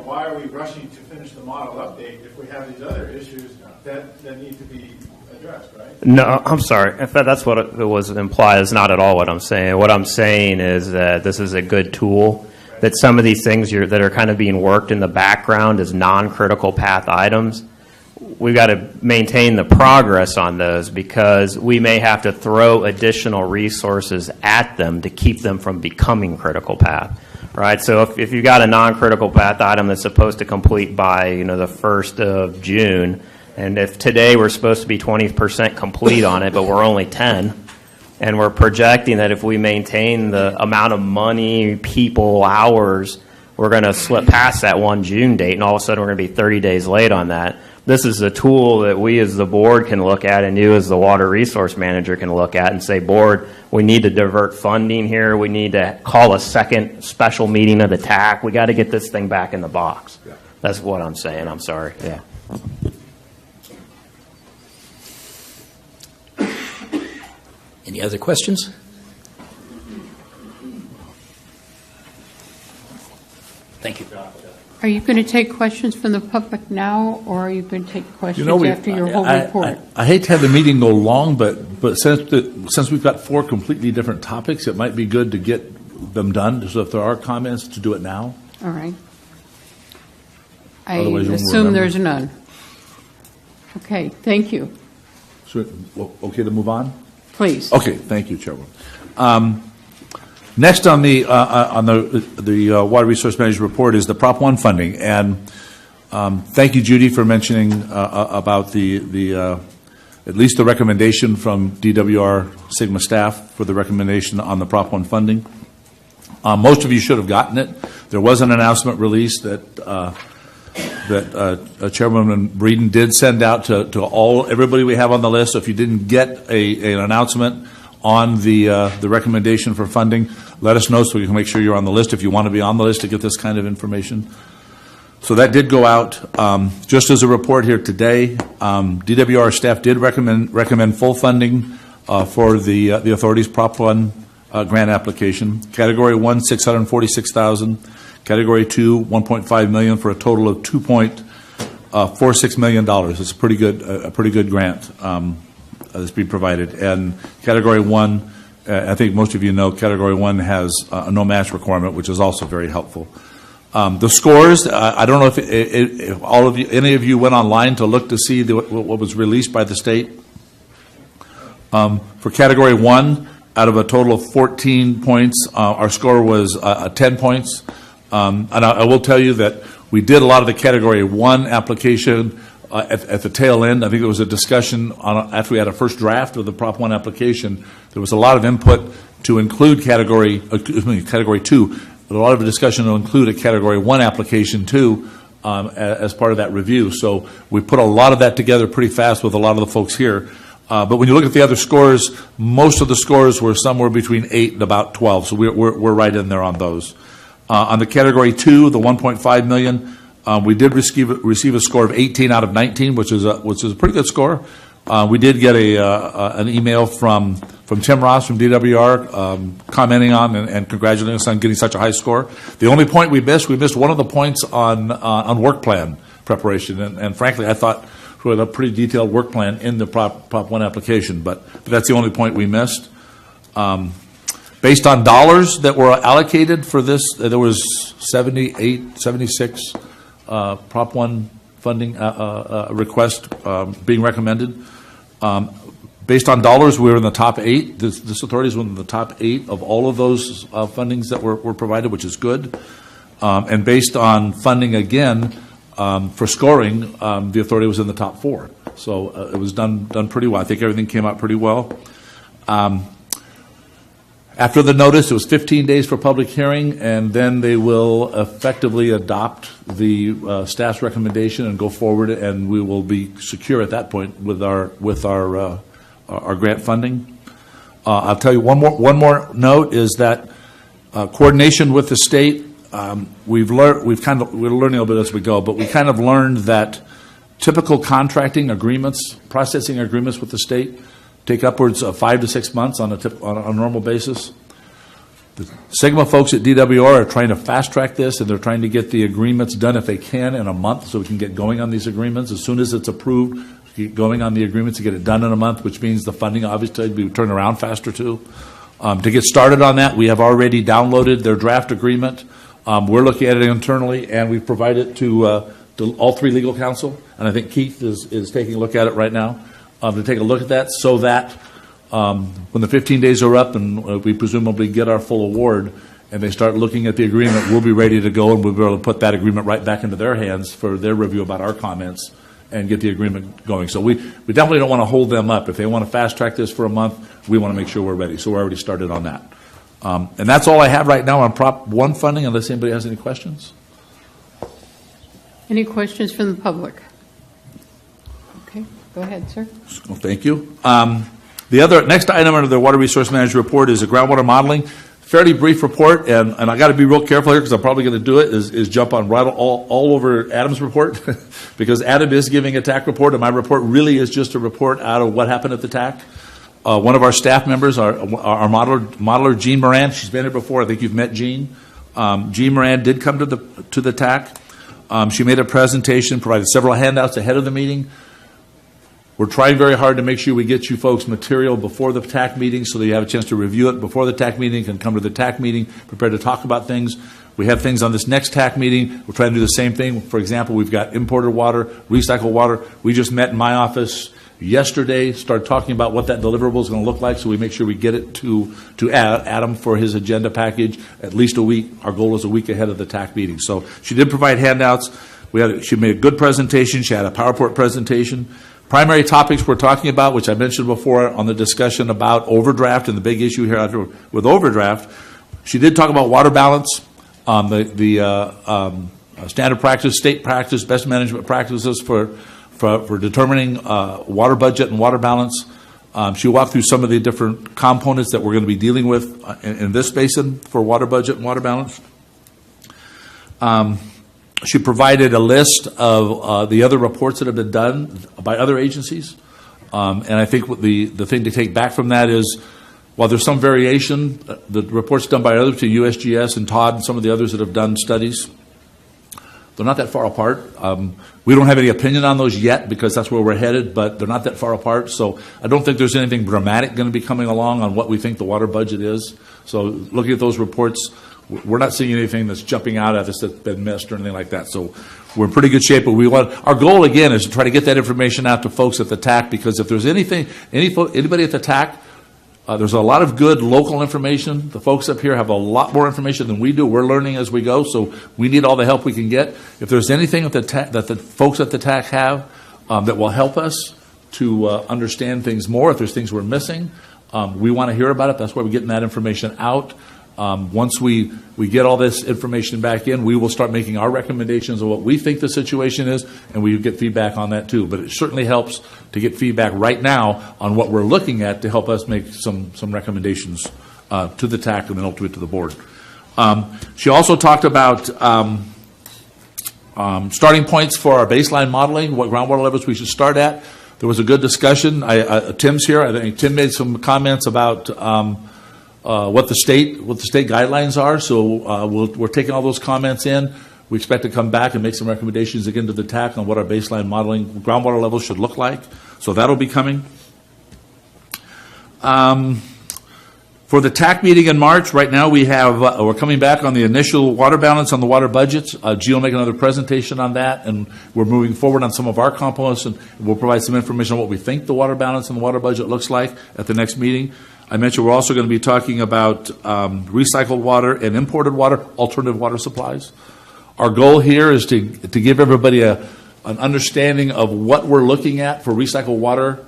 why are we rushing to finish the model update if we have these other issues that need to be addressed, right? No, I'm sorry. If that's what it was implied, is not at all what I'm saying. What I'm saying is that this is a good tool, that some of these things that are kind of being worked in the background as non-critical path items, we've got to maintain the progress on those because we may have to throw additional resources at them to keep them from becoming critical path. Right, so if you've got a non-critical path item that's supposed to complete by the 1st of June, and if today we're supposed to be 20% complete on it, but we're only 10, and we're projecting that if we maintain the amount of money, people, hours, we're going to slip past that 1 June date, and all of a sudden we're going to be 30 days late on that. This is a tool that we as the board can look at, and you as the water resource manager can look at and say, board, we need to divert funding here. We need to call a second special meeting of the TAC. We got to get this thing back in the box. Yeah. That's what I'm saying. I'm sorry. Yeah. Any other questions? Thank you. Are you going to take questions from the public now, or are you going to take questions after your whole report? I hate to have the meeting go long, but since we've got 4 completely different topics, it might be good to get them done. So if there are comments, to do it now. All right. I assume there's none. Okay, thank you. So, okay to move on? Please. Okay, thank you, Chairwoman. Next on the Water Resource Management Report is the Prop 1 funding, and thank you, Judy, for mentioning about at least the recommendation from DWR Sigma staff for the recommendation on the Prop 1 funding. Most of you should have gotten it. There was an announcement released that Chairwoman Breeden did send out to everybody we have on the list. So if you didn't get an announcement on the recommendation for funding, let us know so we can make sure you're on the list if you want to be on the list to get this kind of information. So that did go out. Just as a report here today, DWR staff did recommend full funding for the authority's Prop 1 grant application. Category 1, $646,000. Category 2, $1.5 million for a total of $2.46 million. It's a pretty good grant that's being provided. And Category 1, I think most of you know, Category 1 has a no match requirement, which is also very helpful. The scores, I don't know if all of you, any of you went online to look to see what was released by the state. For Category 1, out of a total of 14 points, our score was 10 points. And I will tell you that we did a lot of the Category 1 application at the tail end. I think there was a discussion after we had a first draft of the Prop 1 application. There was a lot of input to include Category 2, but a lot of discussion to include a Category 1 application too as part of that review. So we put a lot of that together pretty fast with a lot of the folks here. But when you look at the other scores, most of the scores were somewhere between 8 and about 12. So we're right in there on those. On the Category 2, the $1.5 million, we did receive a score of 18 out of 19, which is a pretty good score. We did get an email from Tim Ross from DWR commenting on and congratulating us on getting such a high score. The only point we missed one of the points on work plan preparation, and frankly, I thought we had a pretty detailed work plan in the Prop 1 application, but that's the only point we missed. Based on dollars that were allocated for this, there was 76 Prop 1 funding request being recommended. Based on dollars, we were in the top 8. This authority is one of the top 8 of all of those fundings that were provided, which is good. And based on funding, again, for scoring, the authority was in the top 4. So it was done pretty well. I think everything came out pretty well. After the notice, it was 15 days for public hearing, and then they will effectively adopt the staff's recommendation and go forward, and we will be secure at that point with our grant funding. I'll tell you one more note is that coordination with the state. We're learning a little bit as we go, but we kind of learned that typical contracting agreements, processing agreements with the state, take upwards of 5 to 6 months on a normal basis. The Sigma folks at DWR are trying to fast track this, and they're trying to get the agreements done if they can in a month, so we can get going on these agreements as soon as it's approved. Get going on the agreements to get it done in a month, which means the funding obviously will be turned around faster too. To get started on that, we have already downloaded their draft agreement. We're looking at it internally, and we've provided it to all 3 legal counsel, and I think Keith is taking a look at it right now. To take a look at that so that when the 15 days are up and we presumably get our full award and they start looking at the agreement, we'll be ready to go and we'll be able to put that agreement right back into their hands for their review about our comments and get the agreement going. So we definitely don't want to hold them up. If they want to fast track this for a month, we want to make sure we're ready. So we're already started on that. And that's all I have right now on Prop 1 funding, unless anybody has any questions. Any questions from the public? Okay, go ahead, sir. Well, thank you. The next item under the Water Resource Manager report is a groundwater modeling. Fairly brief report, and I got to be real careful here because I'm probably going to do it, is jump on right all over Adam's report because Adam is giving a TAC report, and my report really is just a report out of what happened at the TAC. One of our staff members, our modeler, Jean Moran, she's been here before. I think you've met Jean. Jean Moran did come to the TAC. She made a presentation, provided several handouts ahead of the meeting. We're trying very hard to make sure we get you folks material before the TAC meeting so that you have a chance to review it before the TAC meeting, can come to the TAC meeting prepared to talk about things. We have things on this next TAC meeting. We're trying to do the same thing. For example, we've got imported water, recycled water. We just met in my office yesterday, started talking about what that deliverable is going to look like so we make sure we get it to Adam for his agenda package at least a week. Our goal is a week ahead of the TAC meeting. So she did provide handouts. She made a good presentation. She had a PowerPoint presentation. Primary topics we're talking about, which I mentioned before on the discussion about overdraft and the big issue here with overdraft. She did talk about water balance, the standard practice, state practice, best management practices for determining water budget and water balance. She walked through some of the different components that we're going to be dealing with in this basin for water budget and water balance. She provided a list of the other reports that have been done by other agencies. And I think what the thing to take back from that is, while there's some variation, the reports done by others to USGS and Todd and some of the others that have done studies, they're not that far apart. We don't have any opinion on those yet because that's where we're headed, but they're not that far apart. So I don't think there's anything dramatic going to be coming along on what we think the water budget is. So looking at those reports, we're not seeing anything that's jumping out at us that's been missed or anything like that. So we're in pretty good shape. But our goal again is to try to get that information out to folks at the TAC, because if there's anybody at the TAC, there's a lot of good local information. The folks up here have a lot more information than we do. We're learning as we go, so we need all the help we can get. If there's anything that the folks at the TAC have that will help us to understand things more, if there's things we're missing, we want to hear about it. That's why we're getting that information out. Once we get all this information back in, we will start making our recommendations of what we think the situation is, and we get feedback on that too. But it certainly helps to get feedback right now on what we're looking at to help us make some recommendations to the TAC and then ultimately to the board. She also talked about starting points for our baseline modeling, what groundwater levels we should start at. There was a good discussion. Tim's here. I think Tim made some comments about what the state guidelines are. So we're taking all those comments in. We expect to come back and make some recommendations again to the TAC on what our baseline modeling groundwater levels should look like. So that'll be coming. For the TAC meeting in March, right now we have, we're coming back on the initial water balance on the water budgets. Gio will make another presentation on that, and we're moving forward on some of our components, and we'll provide some information on what we think the water balance and the water budget looks like at the next meeting. I mentioned we're also going to be talking about recycled water and imported water, alternative water supplies. Our goal here is to give everybody an understanding of what we're looking at for recycled water,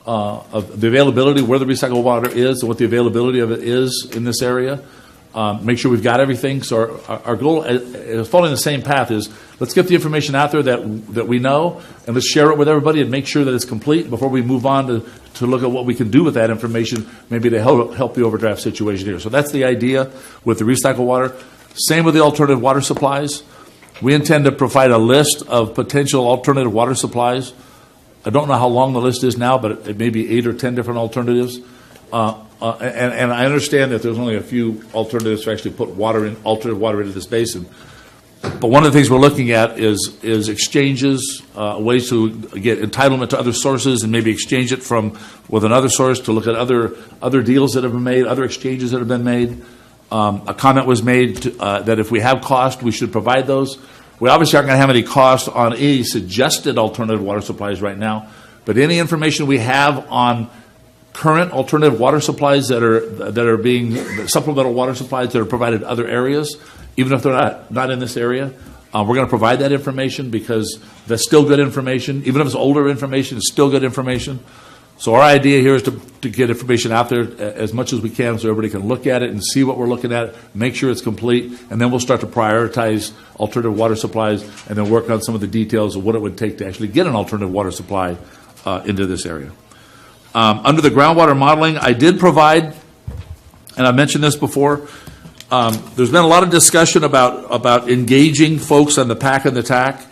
of the availability, where the recycled water is, and what the availability of it is in this area. Make sure we've got everything. So our goal, following the same path, is let's get the information out there that we know, and let's share it with everybody and make sure that it's complete before we move on to look at what we can do with that information, maybe to help the overdraft situation here. So that's the idea with the recycled water. Same with the alternative water supplies. We intend to provide a list of potential alternative water supplies. I don't know how long the list is now, but it may be 8 or 10 different alternatives. And I understand that there's only a few alternatives to actually put alternative water into this basin. But one of the things we're looking at is exchanges, ways to get entitlement to other sources and maybe exchange it with another source, to look at other deals that have been made, other exchanges that have been made. A comment was made that if we have cost, we should provide those. We obviously aren't going to have any cost on any suggested alternative water supplies right now, but any information we have on current alternative water supplies that are being supplemental water supplies that are provided in other areas, even if they're not in this area, we're going to provide that information because that's still good information. Even if it's older information, it's still good information. So our idea here is to get information out there as much as we can so everybody can look at it and see what we're looking at, make sure it's complete, and then we'll start to prioritize alternative water supplies and then work on some of the details of what it would take to actually get an alternative water supply into this area. Under the groundwater modeling, I did provide, and I mentioned this before, there's been a lot of discussion about engaging folks on the PAC and the TAC.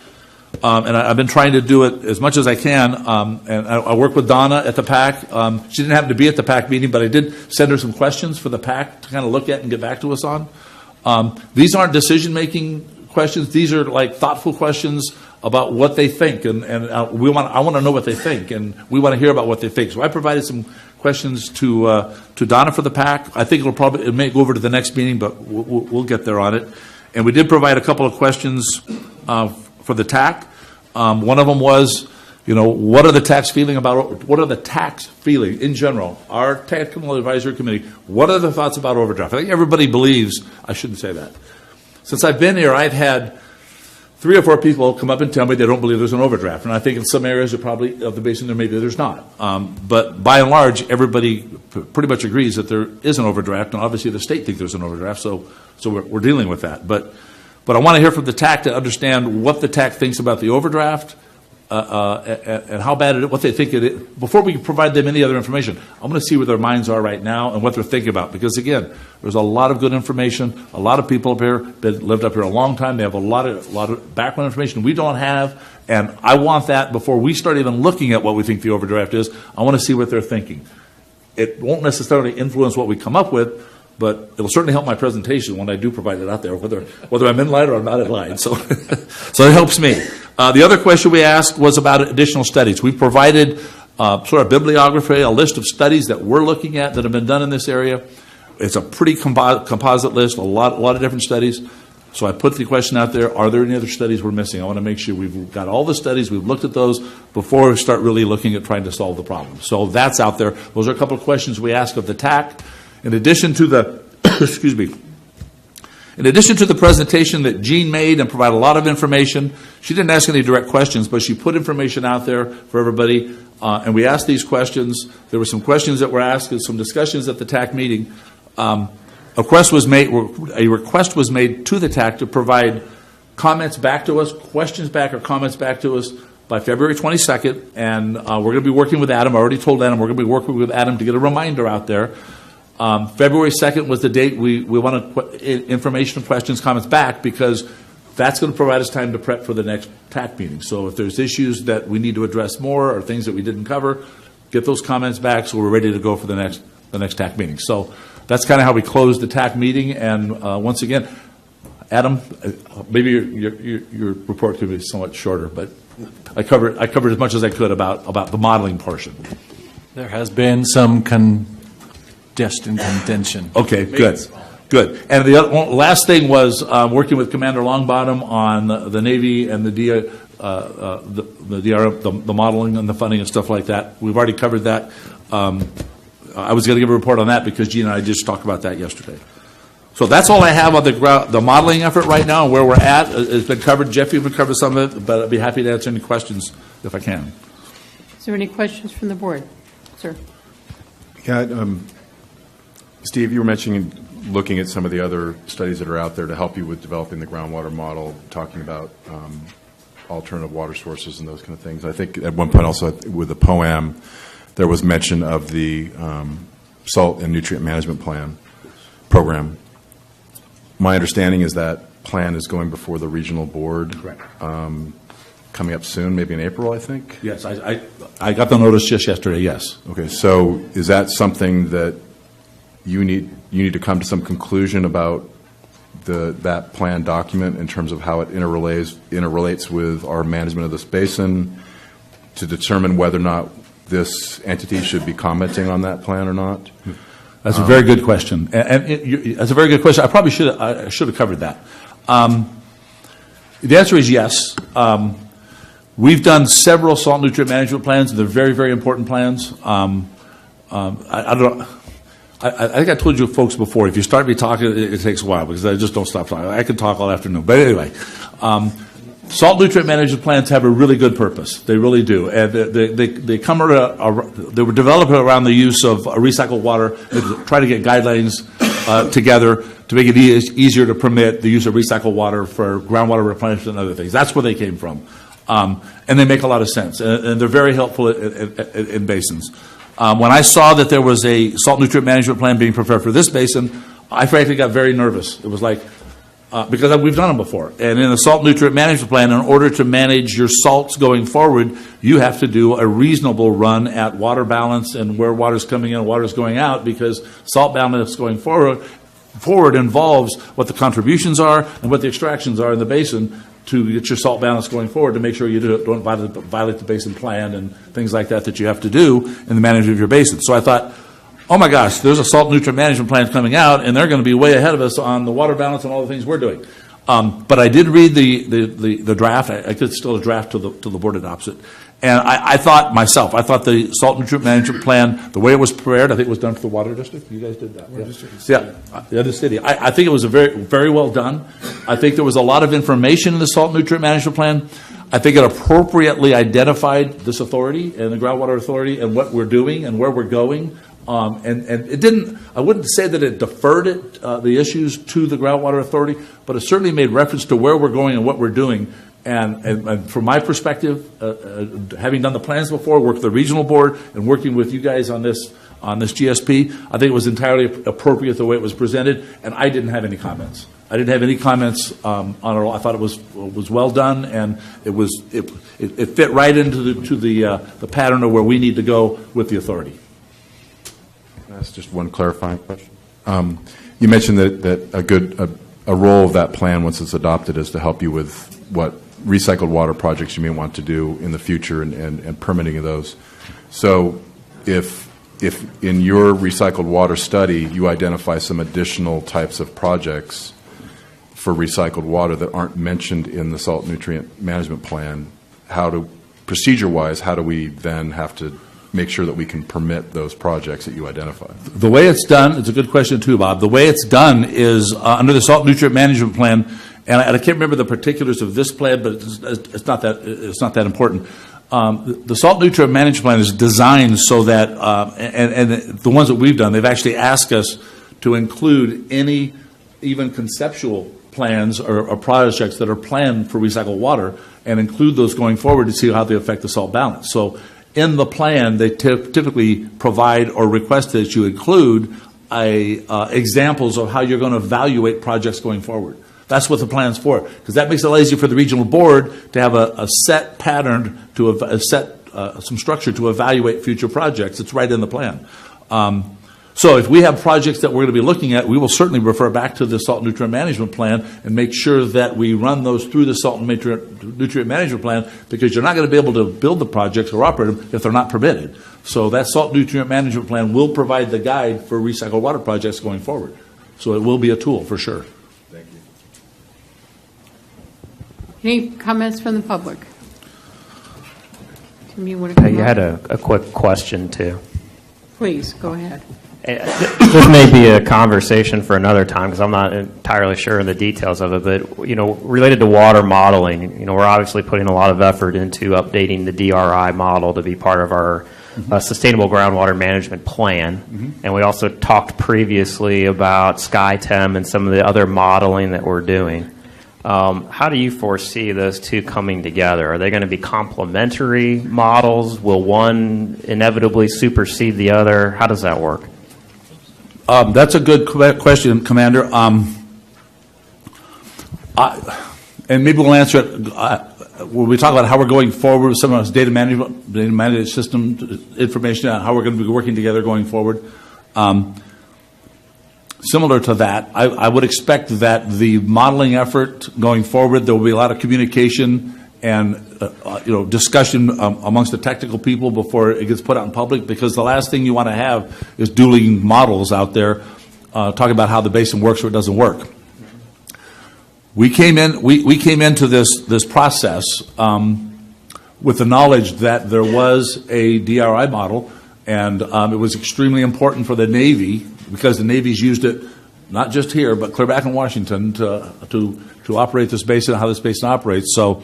And I've been trying to do it as much as I can. And I work with Donna at the PAC. She didn't happen to be at the PAC meeting, but I did send her some questions for the PAC to kind of look at and get back to us on. These aren't decision-making questions. These are like thoughtful questions about what they think. And I want to know what they think, and we want to hear about what they think. So I provided some questions to Donna for the PAC. I think it may go over to the next meeting, but we'll get there on it. And we did provide a couple of questions for the TAC. One of them was, what are the TACs feeling in general? Our Technical Advisory Committee, what are the thoughts about overdraft? I think everybody believes, I shouldn't say that. Since I've been here, I've had 3 or 4 people come up and tell me they don't believe there's an overdraft. And I think in some areas of the basin, maybe there's not. But by and large, everybody pretty much agrees that there is an overdraft. And obviously the state thinks there's an overdraft, so we're dealing with that. But I want to hear from the TAC to understand what the TAC thinks about the overdraft and how bad it is, what they think it is. Before we provide them any other information, I'm going to see where their minds are right now and what they're thinking about. Because, again, there's a lot of good information. A lot of people up here lived up here a long time. They have a lot of background information we don't have. And I want that before we start even looking at what we think the overdraft is. I want to see what they're thinking. It won't necessarily influence what we come up with, but it'll certainly help my presentation when I do provide it out there, whether I'm in line or I'm not in line. So it helps me. The other question we asked was about additional studies. We've provided sort of bibliography, a list of studies that we're looking at that have been done in this area. It's a pretty composite list, a lot of different studies. So I put the question out there, are there any other studies we're missing? I want to make sure we've got all the studies, we've looked at those before we start really looking at trying to solve the problem. So that's out there. Those are a couple of questions we asked of the TAC. In addition to the, in addition to the presentation that Jean made and provided a lot of information, she didn't ask any direct questions, but she put information out there for everybody, and we asked these questions. There were some questions that were asked and some discussions at the TAC meeting. A request was made to the TAC to provide comments back to us, questions back or comments back to us by February 22nd, and we're going to be working with Adam. I already told Adam we're going to be working with Adam to get a reminder out there. February 2nd was the date we wanted information, questions, comments back, because that's going to provide us time to prep for the next TAC meeting. So if there's issues that we need to address more or things that we didn't cover, get those comments back so we're ready to go for the next TAC meeting. So that's kind of how we closed the TAC meeting. And once again, Adam, maybe your report could be somewhat shorter, but I covered as much as I could about the modeling portion. There has been some just in contention. Okay, good. Good. And the last thing was working with Commander Longbottom on the Navy and the modeling and the funding and stuff like that. We've already covered that. I was going to give a report on that because Gina and I just talked about that yesterday. So that's all I have on the modeling effort right now. Where we're at has been covered. Jeff, you've covered some of it, but I'd be happy to answer any questions if I can. Is there any questions from the board? Sir. Yeah, Steve, you were mentioning looking at some of the other studies that are out there to help you with developing the groundwater model, talking about alternative water sources and those kind of things. I think at one point also with the POAM, there was mention of the salt and nutrient management program. My understanding is that plan is going before the regional board. Correct. Coming up soon, maybe in April, I think? Yes, I got the notice just yesterday, yes. Okay, so is that something that you need to come to some conclusion about that plan document in terms of how it interrelates with our management of this basin to determine whether or not this entity should be commenting on that plan or not? That's a very good question. That's a very good question. I probably should have covered that. The answer is yes. We've done several salt nutrient management plans. They're very, very important plans. I think I told you folks before, if you start me talking, it takes a while because I just don't stop talking. I could talk all afternoon. But anyway, salt nutrient management plans have a really good purpose. They really do. And they come around, they were developed around the use of recycled water, try to get guidelines together to make it easier to permit the use of recycled water for groundwater replenishment and other things. That's where they came from. And they make a lot of sense. And they're very helpful in basins. When I saw that there was a salt nutrient management plan being prepared for this basin, I frankly got very nervous. It was like, because we've done them before. And in a salt nutrient management plan, in order to manage your salts going forward, you have to do a reasonable run at water balance and where water's coming in and water's going out, because salt balance going forward involves what the contributions are and what the extractions are in the basin to get your salt balance going forward, to make sure you don't violate the basin plan and things like that you have to do in the management of your basin. So I thought, oh my gosh, there's a salt nutrient management plan coming out, and they're going to be way ahead of us on the water balance and all the things we're doing. But I did read the draft. I could still a draft till the board adopts it. And I thought the salt nutrient management plan, the way it was prepared, I think it was done for the water district. You guys did that. Yeah, the city. I think it was a very, very well done. I think there was a lot of information in the salt nutrient management plan. I think it appropriately identified this authority and the groundwater authority and what we're doing and where we're going. And it didn't, I wouldn't say that it deferred the issues to the groundwater authority, but it certainly made reference to where we're going and what we're doing. And from my perspective, having done the plans before, worked with the regional board and working with you guys on this GSP, I think it was entirely appropriate the way it was presented, and I didn't have any comments. I didn't have any comments on it all. I thought it was well done, and it fit right into the pattern of where we need to go with the authority. That's just one clarifying question. You mentioned that a role of that plan once it's adopted is to help you with what recycled water projects you may want to do in the future and permitting of those. So if in your recycled water study you identify some additional types of projects for recycled water that aren't mentioned in the salt nutrient management plan, procedure-wise, how do we then have to make sure that we can permit those projects that you identify? The way it's done, it's a good question too, Bob. The way it's done is under the salt nutrient management plan, and I can't remember the particulars of this plan, but it's not that important. The salt nutrient management plan is designed so that, and the ones that we've done, they've actually asked us to include any even conceptual plans or projects that are planned for recycled water and include those going forward to see how they affect the salt balance. So in the plan, they typically provide or request that you include examples of how you're going to evaluate projects going forward. That's what the plan's for, because that makes it easier for the regional board to have a set pattern, some structure to evaluate future projects. It's right in the plan. So if we have projects that we're going to be looking at, we will certainly refer back to the salt nutrient management plan and make sure that we run those through the salt and nutrient management plan, because you're not going to be able to build the projects or operate them if they're not permitted. So that salt nutrient management plan will provide the guide for recycled water projects going forward. So it will be a tool for sure. Thank you. Any comments from the public? Tim, you want to come You up? had a quick question, too. Please, go ahead. This may be a conversation for another time because I'm not entirely sure in the details of it, but, related to water modeling, we're obviously putting a lot of effort into updating the DRI model to be part of our sustainable groundwater management plan. And we also talked previously about SkyTem and some of the other modeling that we're doing. How do you foresee those two coming together? Are they going to be complementary models? Will one inevitably supersede the other? How does that work? That's a good question, Commander. And maybe we'll answer it when we talk about how we're going forward with some of this data management system information, how we're going to be working together going forward. Similar to that, I would expect that the modeling effort going forward, there will be a lot of communication and discussion amongst the technical people before it gets put out in public, because the last thing you want to have is dueling models out there talking about how the basin works or it doesn't work. We came into this process with the knowledge that there was a DRI model, and it was extremely important for the Navy, because the Navy's used it not just here but clear back in Washington to operate this basin, how this basin operates. So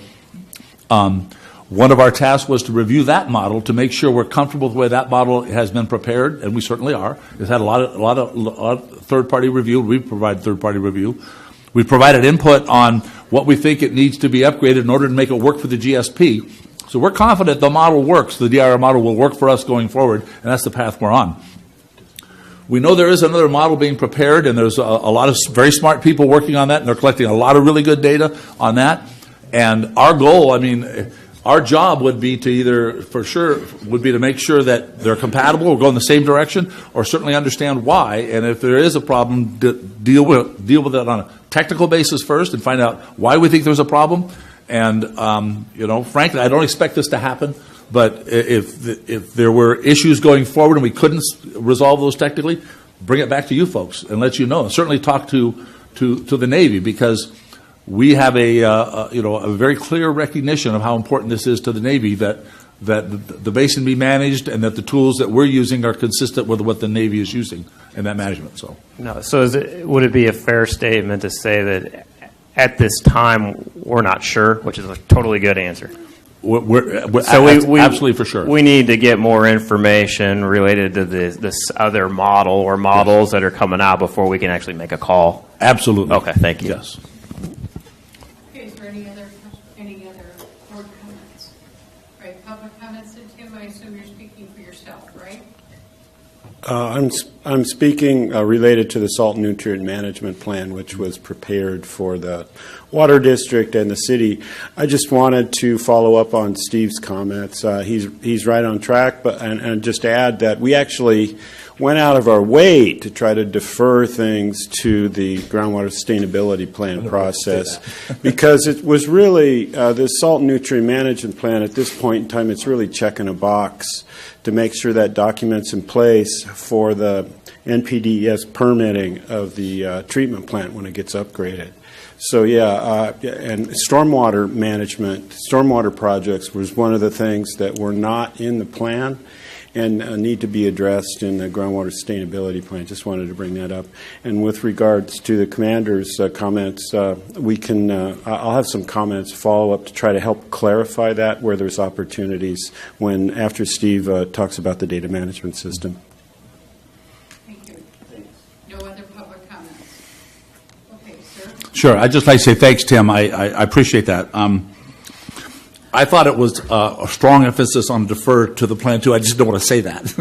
one of our tasks was to review that model to make sure we're comfortable with the way that model has been prepared, and we certainly are. It's had a lot of third-party review. We provide third-party review. We provided input on what we think it needs to be upgraded in order to make it work for the GSP. So we're confident the model works. The DRI model will work for us going forward, and that's the path we're on. We know there is another model being prepared, and there's a lot of very smart people working on that, and they're collecting a lot of really good data on that. And our goal, our job would be to make sure that they're compatible or go in the same direction, or certainly understand why. And if there is a problem, deal with it on a technical basis first and find out why we think there's a problem. And frankly, I don't expect this to happen. But if there were issues going forward and we couldn't resolve those technically, bring it back to you folks and let you know. And certainly talk to the Navy, because we have a very clear recognition of how important this is to the Navy, that the basin be managed and that the tools that we're using are consistent with what the Navy is using in that management. So would it be a fair statement to say that at this time we're not sure, which is a totally good answer? We're absolutely for sure. We need to get more information related to this other model or models that are coming out before we can actually make a call. Absolutely. Okay, thank you. Yes. Okay, is there any other board comments? Right, public comments, and Tim, I assume you're speaking for yourself, right? I'm speaking related to the salt and nutrient management plan, which was prepared for the Water District and the city. I just wanted to follow up on Steve's comments. He's right on track, and just add that we actually went out of our way to try to defer things to the groundwater sustainability plan process, because it was really the salt and nutrient management plan at this point in time, it's really checking a box to make sure that document's in place for the NPDES permitting of the treatment plant when it gets upgraded. So and stormwater management, stormwater projects was one of the things that were not in the plan and need to be addressed in the groundwater sustainability plan. Just wanted to bring that up. And with regards to the commander's comments, we can, I'll have some comments follow up to try to help clarify that where there's opportunities after Steve talks about the data management system. Thank you. No other public comments? Okay, sir. Sure. I'd just like to say thanks, Tim. I appreciate that. I thought it was a strong emphasis on defer to the plan, too. I just don't want to say that.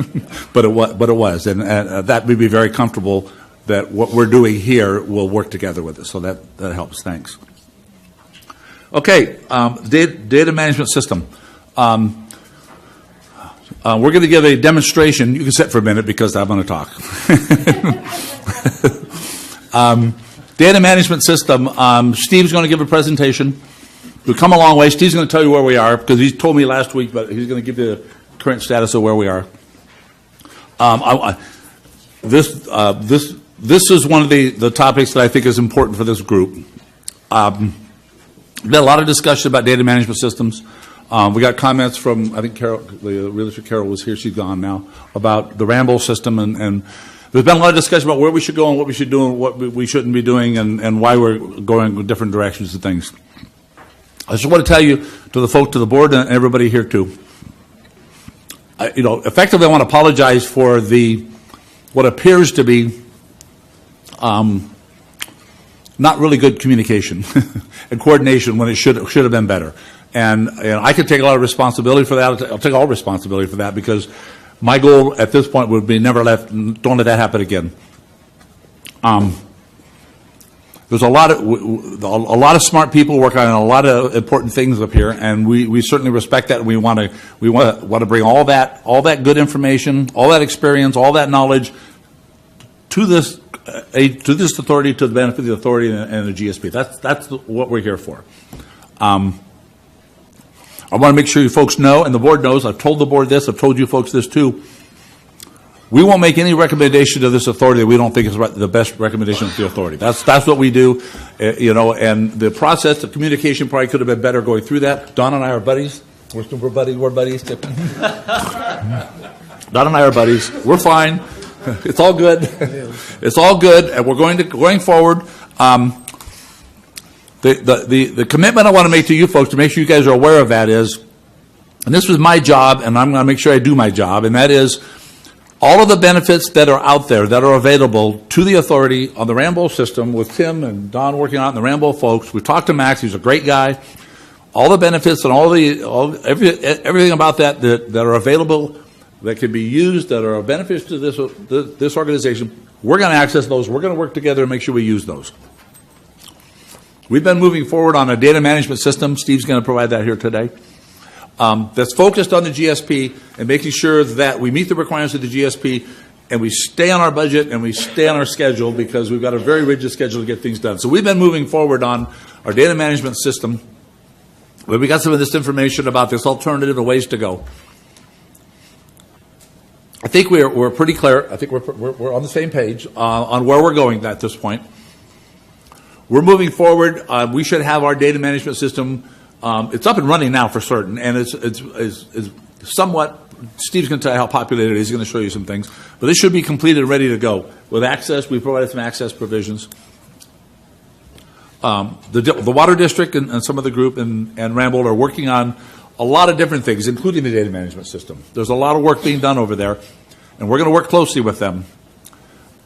but it was. And that made me very comfortable that what we're doing here will work together with it. So that helps. Thanks. Okay. Data management system. We're going to give a demonstration. You can sit for a minute because I'm going to talk. Data management system. Steve's going to give a presentation. We've come a long way. Steve's going to tell you where we are because he told me last week, but he's going to give you the current status of where we are. This is one of the topics that I think is important for this group. Been a lot of discussion about data management systems. We got comments from, I think Carol, the realtor Carol was here, she's gone now, about the Ramble system, and there's been a lot of discussion about where we should go and what we should do and what we shouldn't be doing and why we're going in different directions and things. I just want to tell you, to the folks, to the board, and everybody here too, effectively I want to apologize for what appears to be not really good communication and coordination when it should have been better. And I could take a lot of responsibility for that. I'll take all responsibility for that because my goal at this point would be don't let that happen again. There's a lot of smart people working on a lot of important things up here, and we certainly respect that. And we want to bring all that good information, all that experience, all that knowledge to this authority, to the benefit of the authority and the GSP. That's what we're here for. I want to make sure you folks know, and the board knows, I've told the board this, I've told you folks this too, we won't make any recommendation to this authority that we don't think is the best recommendation to the authority. That's what we do, and the process, the communication probably could have been better going through that. Don and I are buddies. We're buddies. Don and I are buddies. We're fine. It's all good. It's all good, and we're going forward. The commitment I want to make to you folks, to make sure you guys are aware of that is, and this was my job, and I'm going to make sure I do my job, and that is all of the benefits that are out there that are available to the authority on the Rambo system with Tim and Don working on it and the Rambo folks. We've talked to Max. He's a great guy. All the benefits and everything about that are available, that can be used, that are of benefits to this organization, we're going to access those. We're going to work together and make sure we use those. We've been moving forward on a data management system. Steve's going to provide that here today. That's focused on the GSP and making sure that we meet the requirements of the GSP and we stay on our budget and we stay on our schedule because we've got a very rigid schedule to get things done. So we've been moving forward on our data management system. But we got some of this information about this alternative and ways to go. I think we're pretty clear. I think we're on the same page on where we're going at this point. We're moving forward. We should have our data management system. It's up and running now for certain, and it's somewhat. Steve's going to tell you how populated it is. He's going to show you some things, but this should be completed and ready to go with access. We provided some access provisions. The Water District and some of the group and Rambold are working on a lot of different things, including the data management system. There's a lot of work being done over there, and we're going to work closely with them.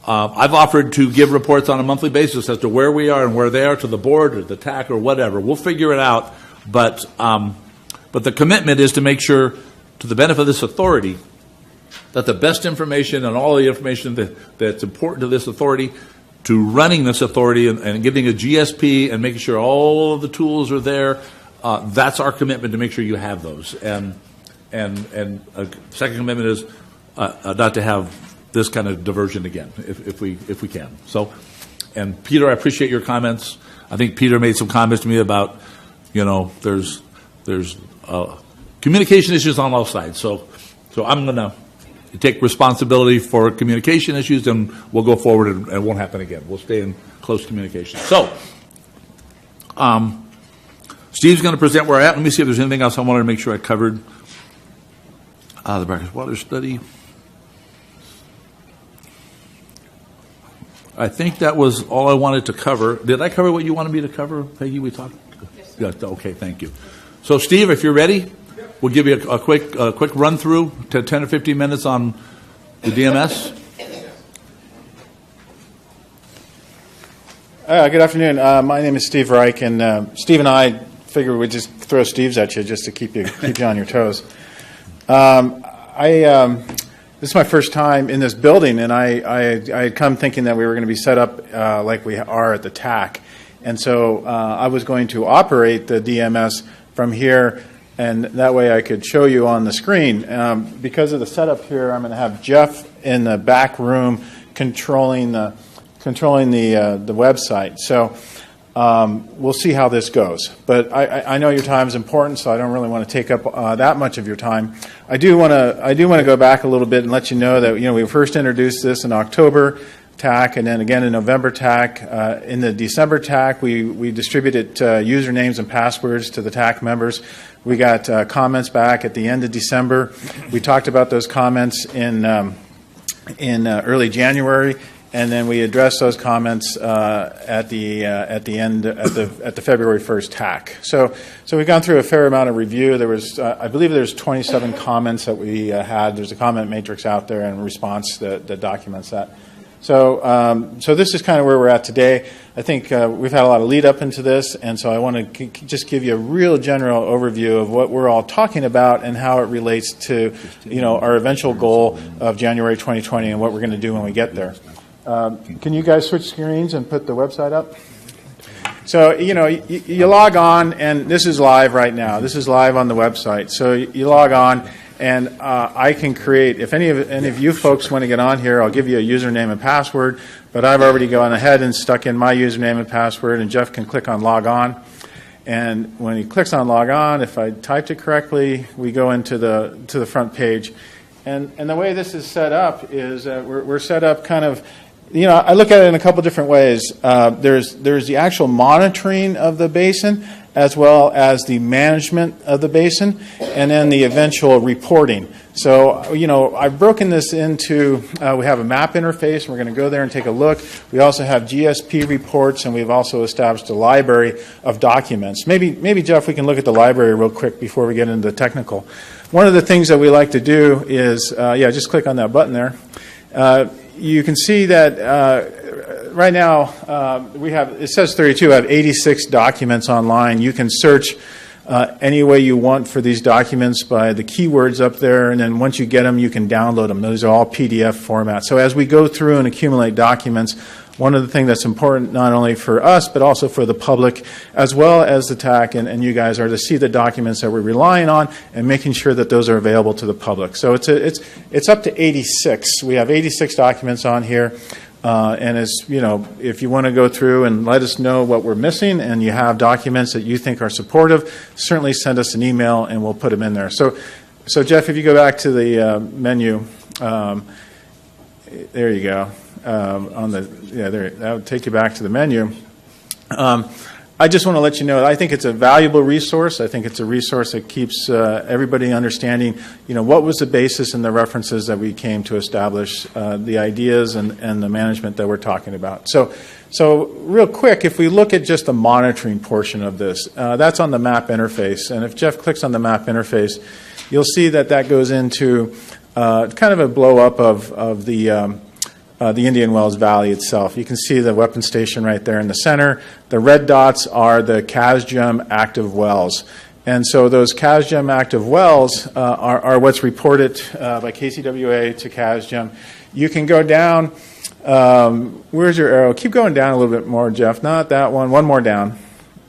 I've offered to give reports on a monthly basis as to where we are and where they are to the board or the TAC or whatever. We'll figure it out, but the commitment is to make sure, to the benefit of this authority, that the best information and all the information that's important to this authority, to running this authority and giving a GSP and making sure all of the tools are there, that's our commitment, to make sure you have those. And a second commitment is not to have this kind of diversion again, if we can. So, and Peter, I appreciate your comments. I think Peter made some comments to me about, there's communication issues on both sides. So I'm going to take responsibility for communication issues, and we'll go forward, and it won't happen again. We'll stay in close communication. So, Steve's going to present where we're at. Let me see if there's anything else I wanted to make sure I covered. The brackish water study. I think that was all I wanted to cover. Did I cover what you wanted me to cover, Peggy? We talked? Yes. Okay, thank you. So, Steve, if you're ready, we'll give you a quick run through to 10 or 15 minutes on the DMS. Good afternoon. My name is Steve Reich, and Steve and I figured we'd just throw Steve's at you just to keep you on your toes. This is my first time in this building, and I had come thinking that we were going to be set up like we are at the TAC. And so I was going to operate the DMS from here and that way I could show you on the screen. Because of the setup here, I'm going to have Jeff in the back room controlling the website. So we'll see how this goes. But I know your time is important, so I don't really want to take up that much of your time. I do want to go back a little bit and let you know that we first introduced this in October TAC, and then again in November TAC. In the December TAC, we distributed usernames and passwords to the TAC members. We got comments back at the end of December. We talked about those comments in early January, and then we addressed those comments at the February 1st TAC. So we've gone through a fair amount of review. There was, I believe, there's 27 comments that we had. There's a comment matrix out there in response that documents that. So this is kind of where we're at today. I think we've had a lot of lead up into this, and so I want to just give you a real general overview of what we're all talking about and how it relates to, our eventual goal of January 2020 and what we're going to do when we get there. Can you guys switch screens and put the website up? So, you log on, and this is live right now. This is live on the website. So you log on, and I can create, if any of you folks want to get on here, I'll give you a username and password, but I've already gone ahead and stuck in my username and password, and Jeff can click on log on. And when he clicks on log on, if I typed it correctly, we go into the front page. And the way this is set up is we're set up kind of, I look at it in a couple different ways. There's the actual monitoring of the basin, as well as the management of the basin, and then the eventual reporting. So, I've broken this into, we have a map interface, and we're going to go there and take a look. We also have GSP reports, and we've also established a library of documents. Maybe Jeff, we can look at the library real quick before we get into the technical. One of the things that we like to do is, just click on that button there. You can see that right now we have, it says 32, I have 86 documents online. You can search any way you want for these documents by the keywords up there, and then once you get them, you can download them. Those are all PDF formats. So as we go through and accumulate documents, one of the things that's important not only for us, but also for the public, as well as the TAC and you guys, are to see the documents that we're relying on and making sure that those are available to the public. So it's up to 86. We have 86 documents on here. And as if you want to go through and let us know what we're missing, and you have documents that you think are supportive, certainly send us an email and we'll put them in there. So Jeff, if you go back to the menu, there you go. That would take you back to the menu. I just want to let you know that I think it's a valuable resource. I think it's a resource that keeps everybody understanding, what was the basis and the references that we came to establish, the ideas and the management that we're talking about. So real quick, if we look at just the monitoring portion of this, that's on the map interface. And if Jeff clicks on the map interface, you'll see that goes into kind of a blow up of the Indian Wells Valley itself. You can see the weapon station right there in the center. The red dots are the CASGEM active wells. And so those CASGEM active wells are what's reported by KCWA to CASGEM. You can go down. Where's your arrow? Keep going down a little bit more, Jeff. Not that one. One more down.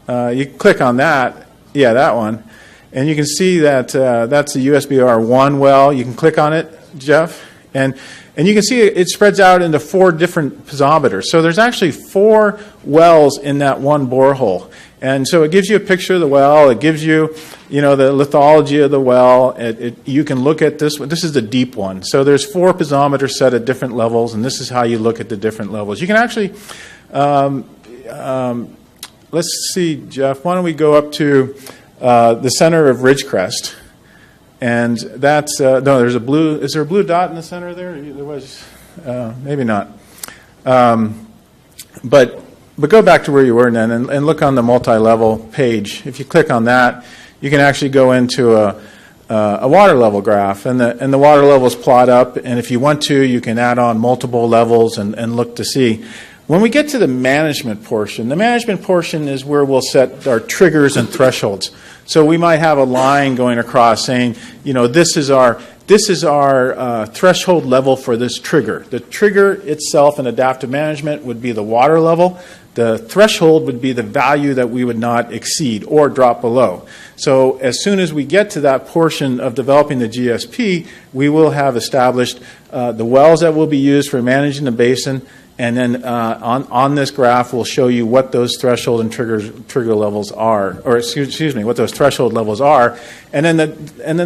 You click on that. Yeah, that one. And you can see that that's the USBR1 well. You can click on it, Jeff. And you can see it spreads out into 4 different piezometers. So there's actually 4 wells in that one borehole. And so it gives you a picture of the well. It gives you, the lithology of the well. You can look at this one. This is the deep one. So there's 4 piezometers set at different levels, and this is how you look at the different levels. You can actually, let's see, Jeff, why don't we go up to the center of Ridgecrest. And that's, no, there's a blue, is there a blue dot in the center there? There was, maybe not. But go back to where you were then and look on the multi-level page. If you click on that, you can actually go into a water level graph, and the water levels plot up, and if you want to, you can add on multiple levels and look to see. When we get to the management portion is where we'll set our triggers and thresholds. So we might have a line going across saying, this is our threshold level for this trigger. The trigger itself in adaptive management would be the water level. The threshold would be the value that we would not exceed or drop below. So as soon as we get to that portion of developing the GSP, we will have established the wells that will be used for managing the basin, and then on this graph we'll show you what those threshold and trigger levels are, or excuse me, what those threshold levels are. And then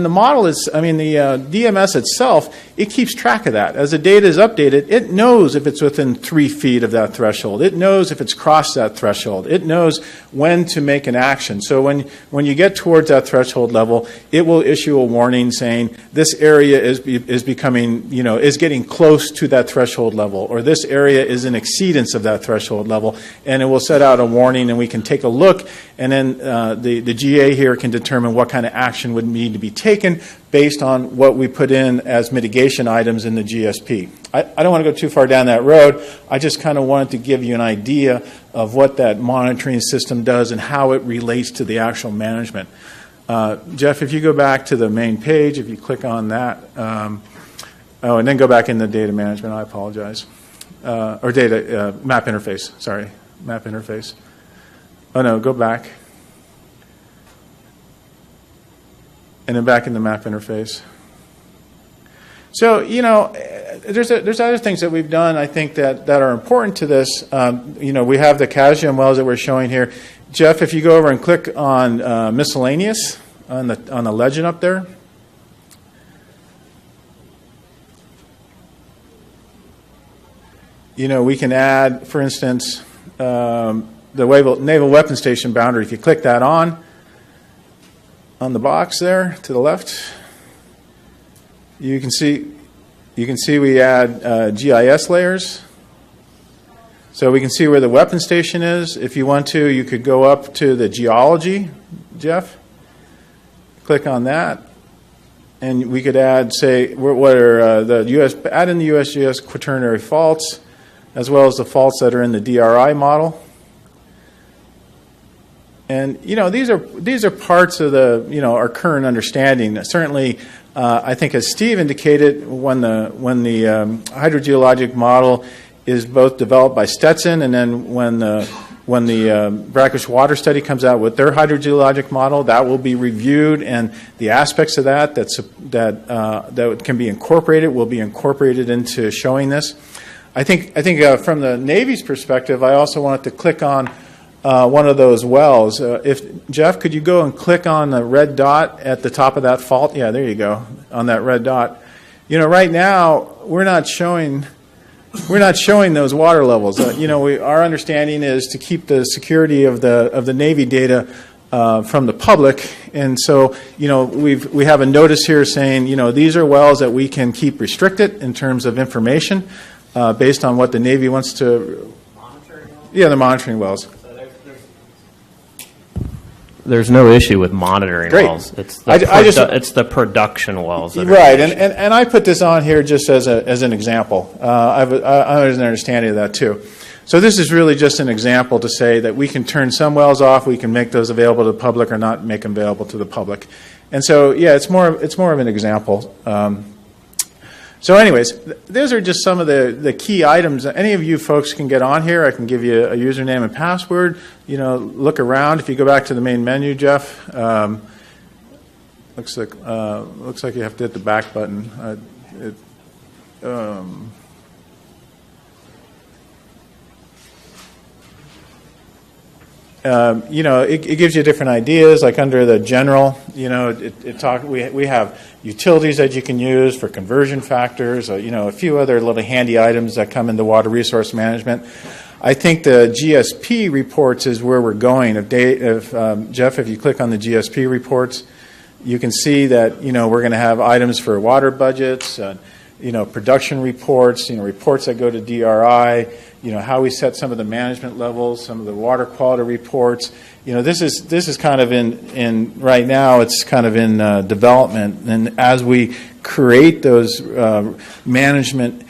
the model is, the DMS itself, it keeps track of that. As the data is updated, it knows if it's within 3 feet of that threshold. It knows if it's crossed that threshold. It knows when to make an action. So when you get towards that threshold level, it will issue a warning saying this area is becoming, is getting close to that threshold level, or this area is in exceedance of that threshold level, and it will set out a warning, and we can take a look, and then the GA here can determine what kind of action would need to be taken based on what we put in as mitigation items in the GSP. I don't want to go too far down that road. I just kind of wanted to give you an idea of what that monitoring system does and how it relates to the actual management. Jeff, if you go back to the main page, if you click on that, and then go back into data management, I apologize. Or data, map interface, sorry, map interface. Oh no, go back. And then back in the map interface. So, there's other things that we've done, I think, that are important to this. We have the calcium wells that we're showing here. Jeff, if you go over and click on miscellaneous on the legend up there. We can add, for instance, the Naval Weapons Station boundary. If you click that on the box there to the left, you can see we add GIS layers. So we can see where the weapons station is. If you want to, you could go up to the geology, Jeff. Click on that. And we could add, say, what are add in the USGS quaternary faults, as well as the faults that are in the DRI model. And these are parts of our current understanding. Certainly, I think, as Steve indicated, when the hydrogeologic model is both developed by Stetson, and then when the brackish water study comes out with their hydrogeologic model, that will be reviewed, and the aspects of that can be incorporated will be incorporated into showing this. I think from the Navy's perspective, I also wanted to click on one of those wells. Jeff, could you go and click on the red dot at the top of that fault? Yeah, there you go, on that red dot. Right now we're not showing those water levels. Our understanding is to keep the security of the Navy data from the public, and so we have a notice here saying these are wells that we can keep restricted in terms of information based on what the Navy wants to. Monitoring wells? Yeah, the monitoring wells. There's no issue with monitoring Great. wells. It's the production wells. That right, and I put this on here just as an example. I have an understanding of that too. So this is really just an example to say that we can turn some wells off, we can make those available to the public, or not make them available to the public. And so, yeah, it's more of an example. So anyways, those are just some of the key items. Any of you folks can get on here. I can give you a username and password. Look around. If you go back to the main menu, Jeff, looks like you have to hit the back button. It gives you different ideas. Like under the general, we have utilities that you can use for conversion factors. A few other little handy items that come into water resource management. I think the GSP reports is where we're going. Jeff, if you click on the GSP reports, you can see that we're going to have items for water budgets, production reports, reports that go to DRI. How we set some of the management levels, some of the water quality reports. This is kind of in right now. It's kind of in development, and as we create those management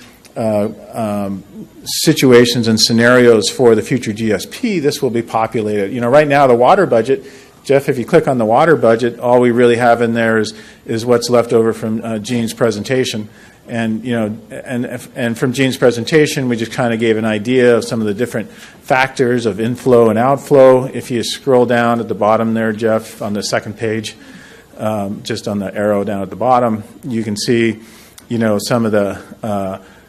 situations and scenarios for the future GSP, this will be populated. Right now the water budget Jeff, if you click on the water budget, all we really have in there is what's left over from Gene's presentation. And, you know, and from Gene's presentation, we just kind of gave an idea of some of the different factors of inflow and outflow. If you scroll down at the bottom there, Jeff, on the second page, just on the arrow down at the bottom, you can see, you know, some of the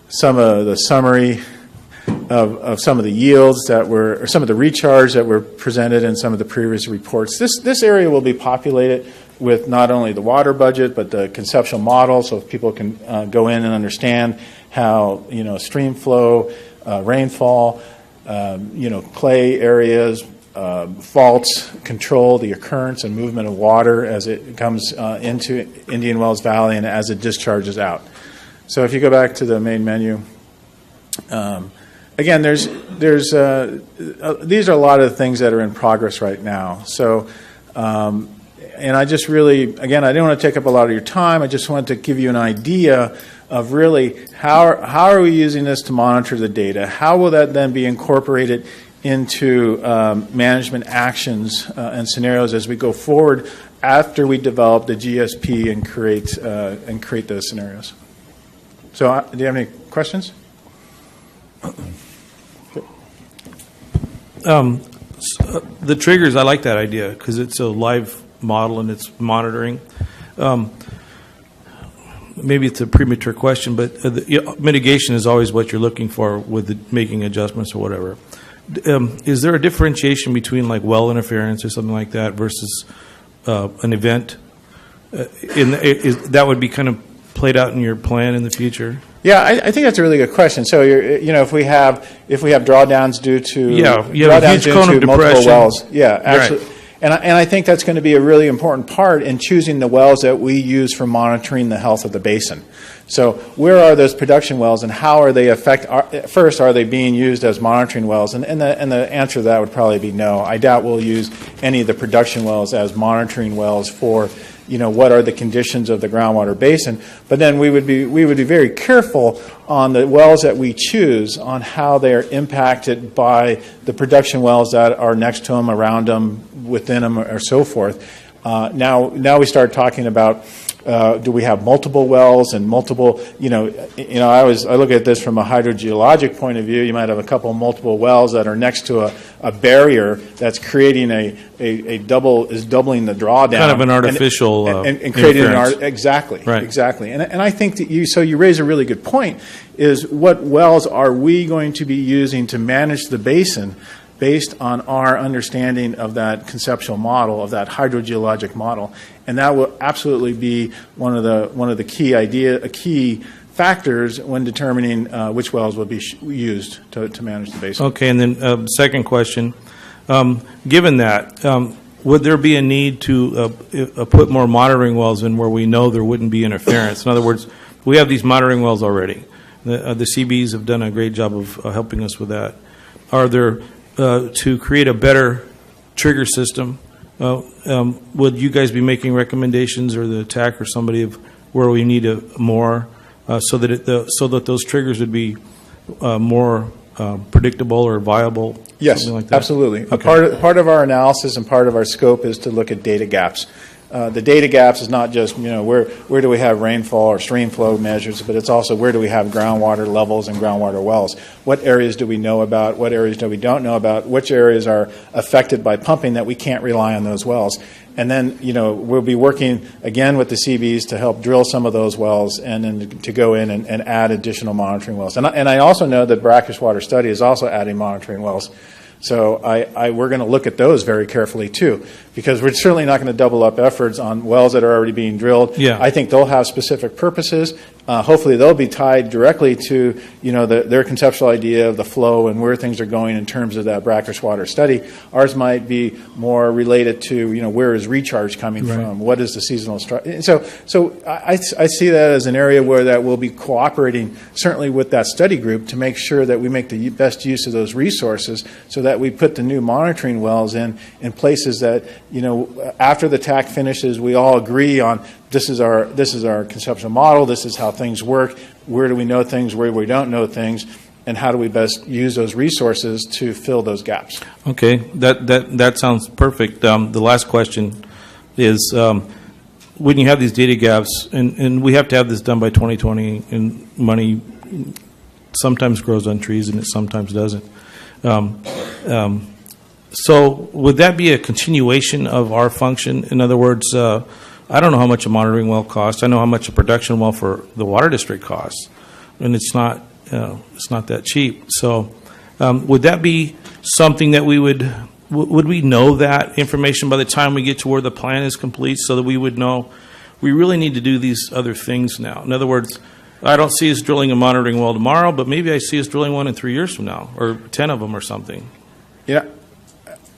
summary of some of the yields that were, or some of the recharge that were presented in some of the previous reports. This area will be populated with not only the water budget, but the conceptual model, so people can go in and understand how, you know, stream flow, rainfall, you know, clay areas, faults control the occurrence and movement of water as it comes into Indian Wells Valley and as it discharges out. So if you go back to the main menu, again, these are a lot of the things that are in progress right now. So, and I just really, again, I didn't want to take up a lot of your time. I just wanted to give you an idea of really how are we using this to monitor the data? How will that then be incorporated into management actions and scenarios as we go forward after we develop the GSP and create those scenarios? So, do you have any questions? The triggers, I like that idea because it's a live model and it's monitoring. Maybe it's a premature question, but mitigation is always what you're looking for with making adjustments or whatever. Is there a differentiation between like well interference or something like that versus an event? That would be kind of played out in your plan in the future? Yeah, I think that's a really good question. So, if we have drawdowns due to you have a huge cone of depression. Multiple wells, yeah, absolutely. Right. And I think that's going to be a really important part in choosing the wells that we use for monitoring the health of the basin. So, where are those production wells, and how are they first, are they being used as monitoring wells? And the answer to that would probably be no. I doubt we'll use any of the production wells as monitoring wells for, what are the conditions of the groundwater basin. But then we would be very careful on the wells that we choose on how they are impacted by the production wells that are next to them, around them, within them, or so forth. Now we start talking about do we have multiple wells and multiple, I look at this from a hydrogeologic point of view. You might have a couple multiple wells that are next to a barrier that's creating doubling the drawdown. Kind of an artificial and creating exactly. Right. Exactly. And I think that you raise a really good point, is what wells are we going to be using to manage the basin based on our understanding of that conceptual model, of that hydrogeologic model. And that will absolutely be one of the key factors when determining which wells will be used to manage the basin. Okay, and then second question. Given that, would there be a need to put more monitoring wells in where we know there wouldn't be interference? In other words, we have these monitoring wells already. The CBs have done a great job of helping us with that. Are there, to create a better trigger system, would you guys be making recommendations, or the TAC or somebody, of where we need more, so that those triggers would be more predictable or viable? Yes, like that? Absolutely. Okay. Part of our analysis and part of our scope is to look at data gaps. The data gaps is not just where do we have rainfall or stream flow measures, but it's also where do we have groundwater levels and groundwater wells. What areas do we know about? What areas do we don't know about? Which areas are affected by pumping that we can't rely on those wells? And then we'll be working again with the CBs to help drill some of those wells, and then to go in and add additional monitoring wells. And I also know that brackish water study is also adding monitoring wells. So we're going to look at those very carefully too, because we're certainly not going to double up efforts on wells that are already being drilled. Yeah. I think they'll have specific purposes. Hopefully they'll be tied directly to their conceptual idea of the flow and where things are going in terms of that brackish water study. Ours might be more related to where is recharge coming from, what is the seasonal structure. So I see that as an area where that we'll be cooperating certainly with that study group to make sure that we make the best use of those resources, so that we put the new monitoring wells in places that after the TAC finishes, we all agree on this is our conceptual model, this is how things work, where do we know things, where we don't know things, and how do we best use those resources to fill those gaps. Okay, that sounds perfect. The last question is, when you have these data gaps, and we have to have this done by 2020, and money sometimes grows on trees and it sometimes doesn't. So would that be a continuation of our function? In other words, I don't know how much a monitoring well costs. I know how much a production well for the water district costs, and it's not that cheap. So would that be something that we would we know that information by the time we get to where the plan is complete, so that we would know we really need to do these other things now? In other words, I don't see us drilling a monitoring well tomorrow, but maybe I see us drilling one in 3 years from now, or 10 of them or something. Yeah.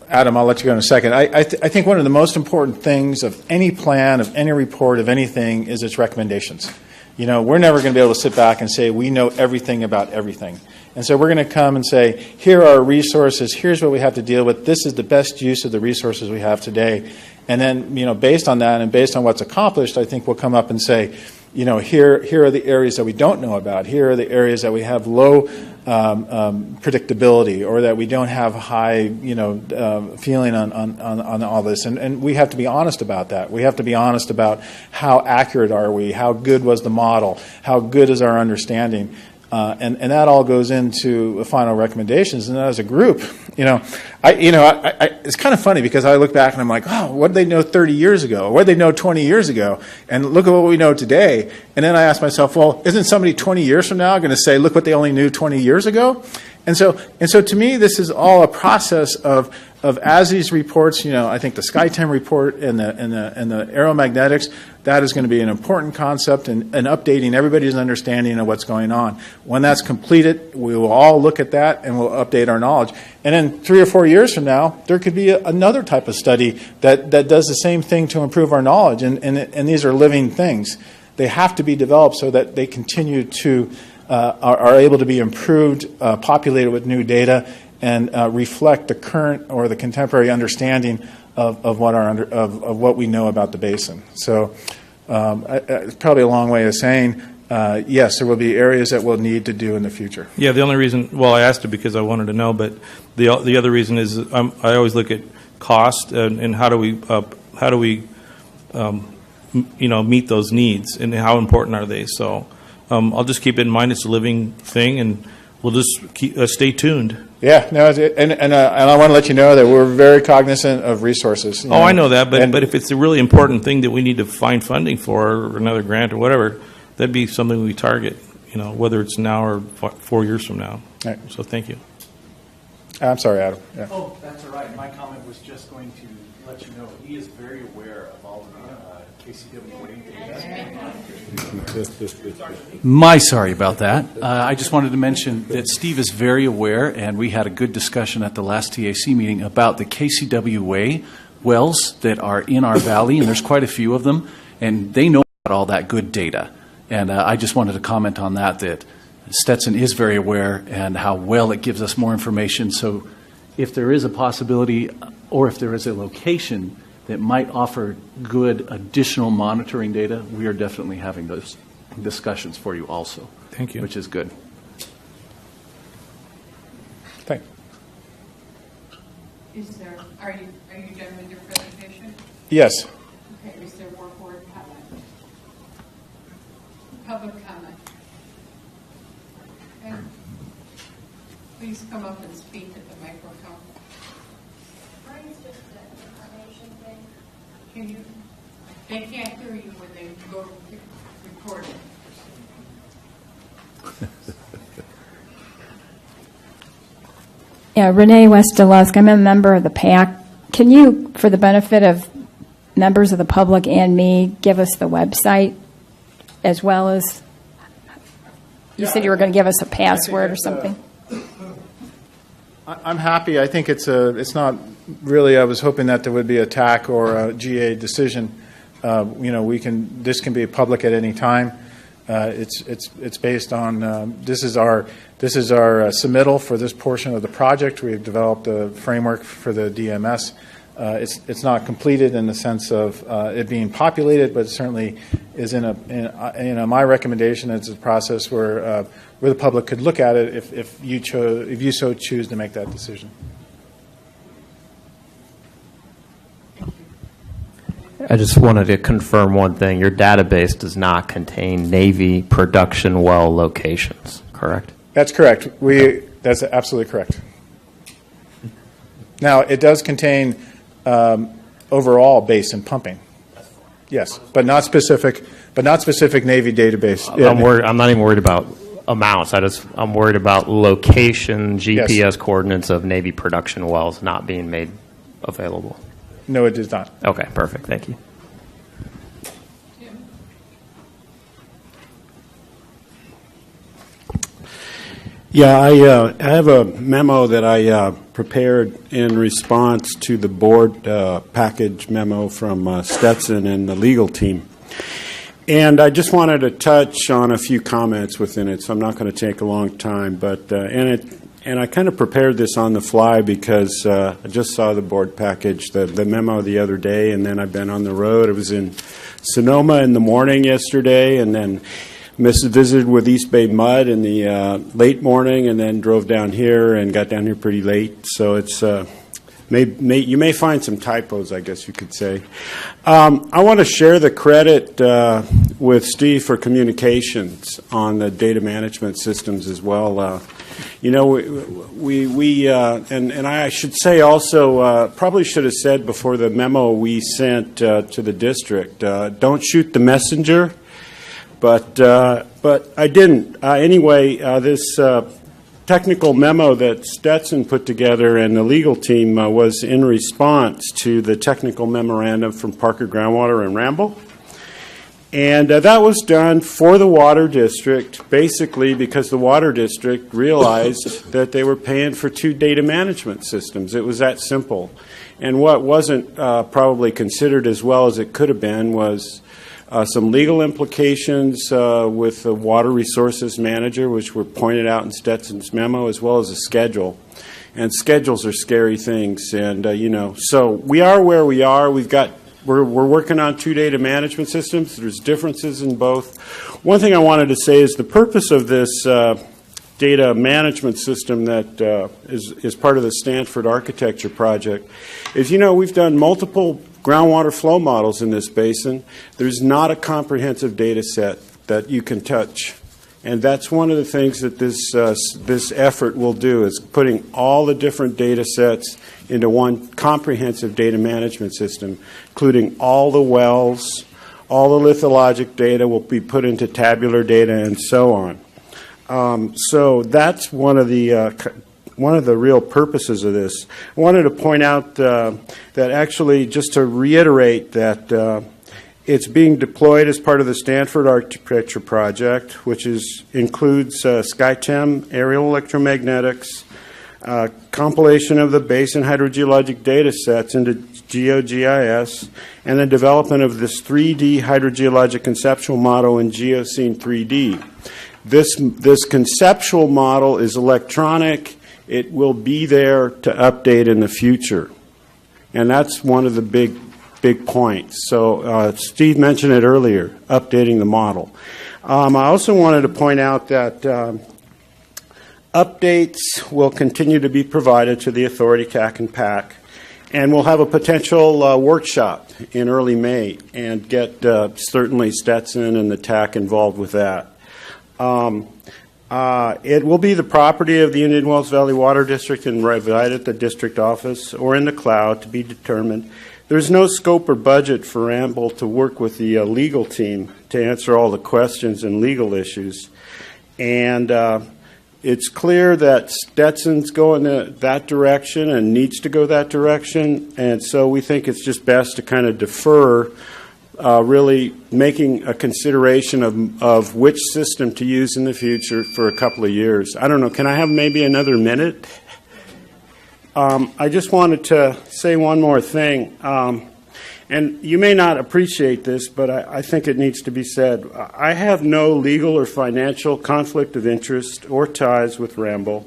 Adam, I'll let you go in a second. I think one of the most important things of any plan, of any report, of anything, is its recommendations. You know, we're never going to be able to sit back and say we know everything about everything. And so we're going to come and say, here are our resources, here's what we have to deal with, this is the best use of the resources we have today. And then, you know, based on that and based on what's accomplished, I think we'll come up and say, you know, here are the areas that we don't know about. Here are the areas that we have low predictability, or that we don't have high, you know, feeling on all this. And we have to be honest about that. We have to be honest about how accurate are we, how good was the model, how good is our understanding. And that all goes into the final recommendations. And as a group, it's kind of funny, because I look back and I'm like, oh, what did they know 30 years ago? What did they know 20 years ago? And look at what we know today. And then I ask myself, well, isn't somebody 20 years from now going to say, look what they only knew 20 years ago? And so to me, this is all a process of as these reports, you know, I think the SkyTem report and the aeromagnetics, that is going to be an important concept in updating everybody's understanding of what's going on. When that's completed, we will all look at that and we'll update our knowledge. And then 3 or 4 years from now, there could be another type of study that does the same thing to improve our knowledge. And these are living things. They have to be developed so that they continue to are able to be improved, populated with new data, and reflect the current or the contemporary understanding of what we know about the basin. So it's probably a long way of saying, yes, there will be areas that we'll need to do in the future. Yeah, the only reason, well, I asked it because I wanted to know, but the other reason is I always look at cost and how do we meet those needs, and how important are they. So I'll just keep it in mind. It's a living thing, and we'll just stay tuned. Yeah, no, and I want to let you know that we're very cognizant of resources. I know that, but if it's a really important thing that we need to find funding for, or another grant or whatever, that'd be something we target, whether it's now or 4 years from now. Right. So thank you. I'm sorry, Adam. Yeah. Oh, that's all right. My comment was just going to let you know he is very aware of all the KCWA data. My sorry about that. I just wanted to mention that Steve is very aware, and we had a good discussion at the last TAC meeting about the KCWA wells that are in our valley, and there's quite a few of them, and they know about all that good data. And I just wanted to comment on that Stetson is very aware, and how well it gives us more information. So if there is a possibility, or if there is a location that might offer good additional monitoring data, we are definitely having those discussions for you also. Thank you. Which is good. Thanks. Are you done with your presentation? Yes. Okay, is there more board comment? Public comment? Okay. Please come up and speak at the microphone. They can't hear you when they go to record it. Yeah, Renee West-Delusk. I'm a member of the PAC. Can you, for the benefit of members of the public and me, give us the website as well as, you said you were going to give us a password or something? I'm happy. I think it's not really, I was hoping that there would be a TAC or a GA decision. This can be public at any time. It's based on, this is our submittal for this portion of the project. We have developed a framework for the DMS. It's not completed in the sense of it being populated, but it certainly is in my recommendation. It's a process where the public could look at it if you so choose to make that decision. I just wanted to confirm one thing. Your database does not contain Navy production well locations, correct? That's correct. That's absolutely correct. Now, it does contain overall basin pumping. Yes, but not specific Navy database. I'm not even worried about amounts. I'm worried about location, GPS coordinates of Navy production wells not being made available. No, it does not. Okay, perfect. Thank you. Yeah, I have a memo that I prepared in response to the board package memo from Stetson and the legal team. And I just wanted to touch on a few comments within it, so I'm not going to take a long time. But and I kind of prepared this on the fly because I just saw the board package, the memo the other day, and then I've been on the road. I was in Sonoma in the morning yesterday, and then visited with East Bay Mud in the late morning, and then drove down here and got down here pretty late. So it's you may find some typos, I guess you could say. I want to share the credit with Steve for communications on the data management systems as well. And I should say also, probably should have said before the memo we sent to the district, don't shoot the messenger. But I didn't. Anyway, this technical memo that Stetson put together and the legal team was in response to the technical memorandum from Parker Groundwater and Ramble. And that was done for the Water District, basically because the Water District realized that they were paying for 2 data management systems. It was that simple. And what wasn't probably considered as well as it could have been was some legal implications with the Water Resources Manager, which were pointed out in Stetson's memo, as well as a schedule. And schedules are scary things. And, so we are where we are. We're working on 2 data management systems. There's differences in both. One thing I wanted to say is the purpose of this data management system that is part of the Stanford Architecture Project is, we've done multiple groundwater flow models in this basin. There's not a comprehensive data set that you can touch. And that's one of the things that this effort will do, is putting all the different data sets into one comprehensive data management system, including all the wells, all the lithologic data will be put into tabular data, and so on. So that's one of the real purposes of this. I wanted to point out that actually, just to reiterate that it's being deployed as part of the Stanford Architecture Project, which includes SkyTem, aerial electromagnetics, compilation of the basin hydrogeologic data sets into GeoGIS, and the development of this 3D hydrogeologic conceptual model in Geoscene 3D. This conceptual model is electronic. It will be there to update in the future. And that's one of the big points. So Steve mentioned it earlier, updating the model. I also wanted to point out that updates will continue to be provided to the authority, CAC and PAC, and we'll have a potential workshop in early May and get certainly Stetson and the TAC involved with that. It will be the property of the Indian Wells Valley Water District and reside at the district office or in the cloud to be determined. There's no scope or budget for Ramble to work with the legal team to answer all the questions and legal issues. And it's clear that Stetson's going that direction and needs to go that direction. And so we think it's just best to kind of defer really making a consideration of which system to use in the future for a couple of years. I don't know, can I have maybe another minute? I just wanted to say one more thing. And you may not appreciate this, but I think it needs to be said. I have no legal or financial conflict of interest or ties with Ramble,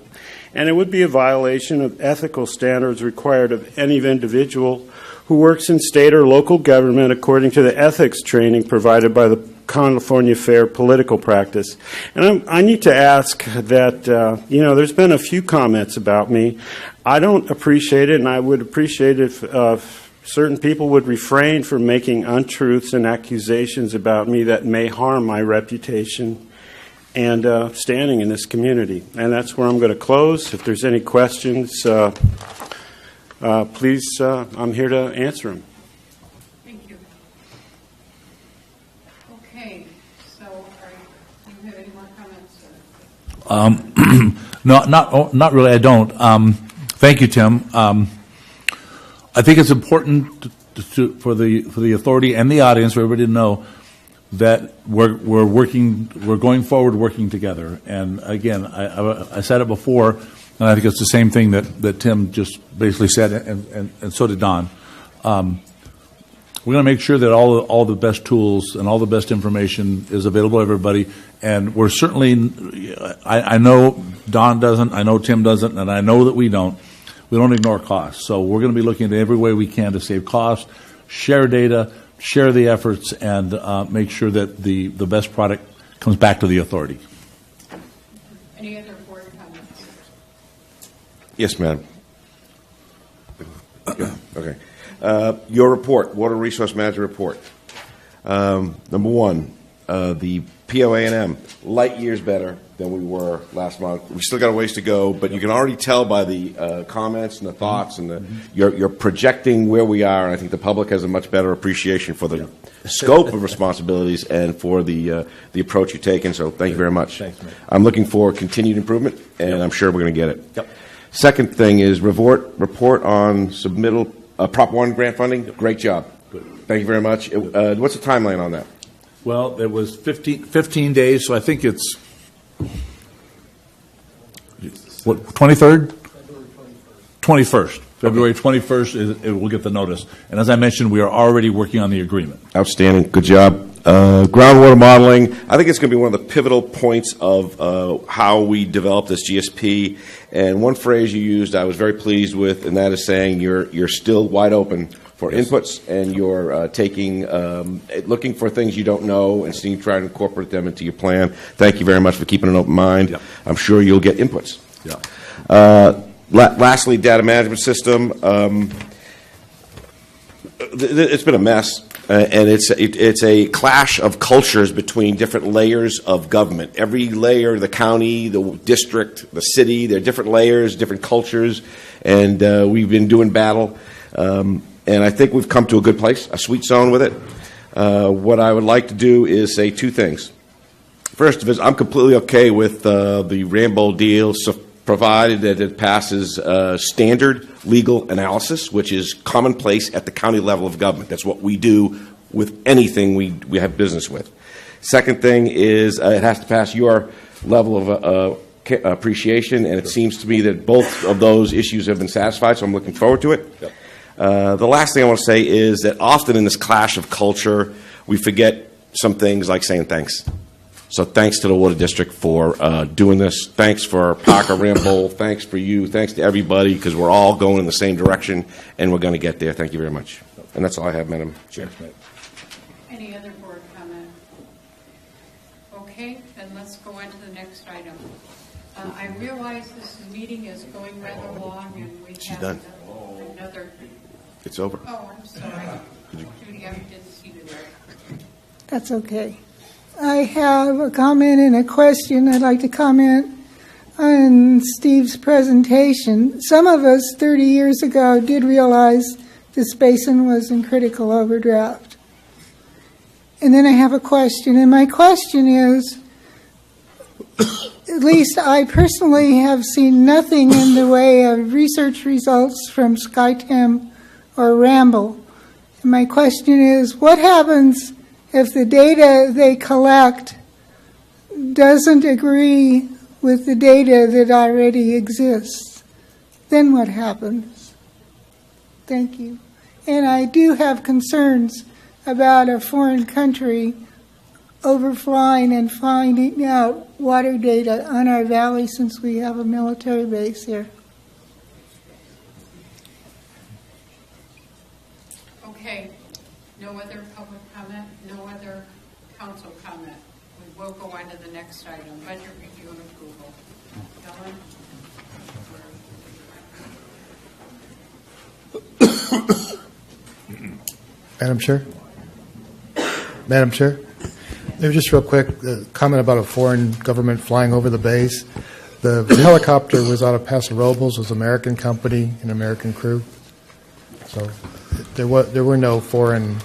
and it would be a violation of ethical standards required of any individual who works in state or local government according to the ethics training provided by the California Fair Political Practice. And I need to ask that, there's been a few comments about me. I don't appreciate it, and I would appreciate it if certain people would refrain from making untruths and accusations about me that may harm my reputation and standing in this community. And that's where I'm going to close. If there's any questions, please, I'm here to answer them. Thank you. Okay, so do you have any more comments? Not really. I don't. Thank you, Tim. I think it's important for the authority and the audience, for everybody to know that we're going forward working together. And again, I said it before, and I think it's the same thing that Tim just basically said, and so did Don. We're going to make sure that all the best tools and all the best information is available to everybody. And we're certainly, I know Don doesn't, I know Tim doesn't, and I know that we don't. We don't ignore costs. So we're going to be looking at every way we can to save costs, share data, share the efforts, and make sure that the best product comes back to the authority. Any other board comments? Yes, madam. Okay. Your report, Water Resource Manager report. Number one, the POA&M, light years better than we were last month. We still got a ways to go, but you can already tell by the comments and the thoughts and you're projecting where we are, and I think the public has a much better appreciation for the scope of responsibilities and for the approach you've taken, so thank you very much. Thanks, Mike. I'm looking for continued improvement, and I'm sure we're going to get it. Yep. Second thing is report on submittal Prop 1 grant funding. Great job. Good. Thank you very much. What's the timeline on that? Well, it was 15 days, so I think it's, what, 23rd? 21st. February 21st, we'll get the notice. And as I mentioned, we are already working on the agreement. Outstanding. Good job. Groundwater modeling, I think it's going to be one of the pivotal points of how we develop this GSP. And one phrase you used I was very pleased with, and that is saying you're still wide open for inputs, and you're looking for things you don't know and seeing trying to incorporate them into your plan. Thank you very much for keeping an open mind. Yep. I'm sure you'll get inputs. Yeah. Lastly, data management system. It's been a mess, and it's a clash of cultures between different layers of government. Every layer, the county, the district, the city, there are different layers, different cultures, and we've been doing battle. And I think we've come to a good place, a sweet zone with it. What I would like to do is say two things. First of all, I'm completely okay with the Rambo deal, so provided that it passes standard legal analysis, which is commonplace at the county level of government. That's what we do with anything we have business with. Second thing is it has to pass your level of appreciation, and it seems to me that both of those issues have been satisfied, so I'm looking forward to it. Yep. The last thing I want to say is that often in this clash of culture, we forget some things like saying thanks. So thanks to the Water District for doing this. Thanks for Parker Rambo. Thanks for you. Thanks to everybody, because we're all going in the same direction, and we're going to get there. Thank you very much. And that's all I have, Madam Chair. Any other board comment? Okay, then let's go on to the next item. I realize this meeting is going rather long, and we have another. It's over. Oh, I'm sorry. Judy, I didn't see the right. That's okay. I have a comment and a question. I'd like to comment on Steve's presentation. Some of us 30 years ago did realize this basin was in critical overdraft. And then I have a question, and my question is, at least I personally have seen nothing in the way of research results from SkyTem or Ramble. And my question is, what happens if the data they collect doesn't agree with the data that already exists? Then what happens? Thank you. And I do have concerns about a foreign country overflying and finding out water data on our valley, since we have a military base here. We will go on to the next item, budget review and approval. Ellen? Madam Chair? Madam Chair? Maybe just real quick, the comment about a foreign government flying over the base. The helicopter was out of Paso Robles, was an American company, an American crew. So there were no foreign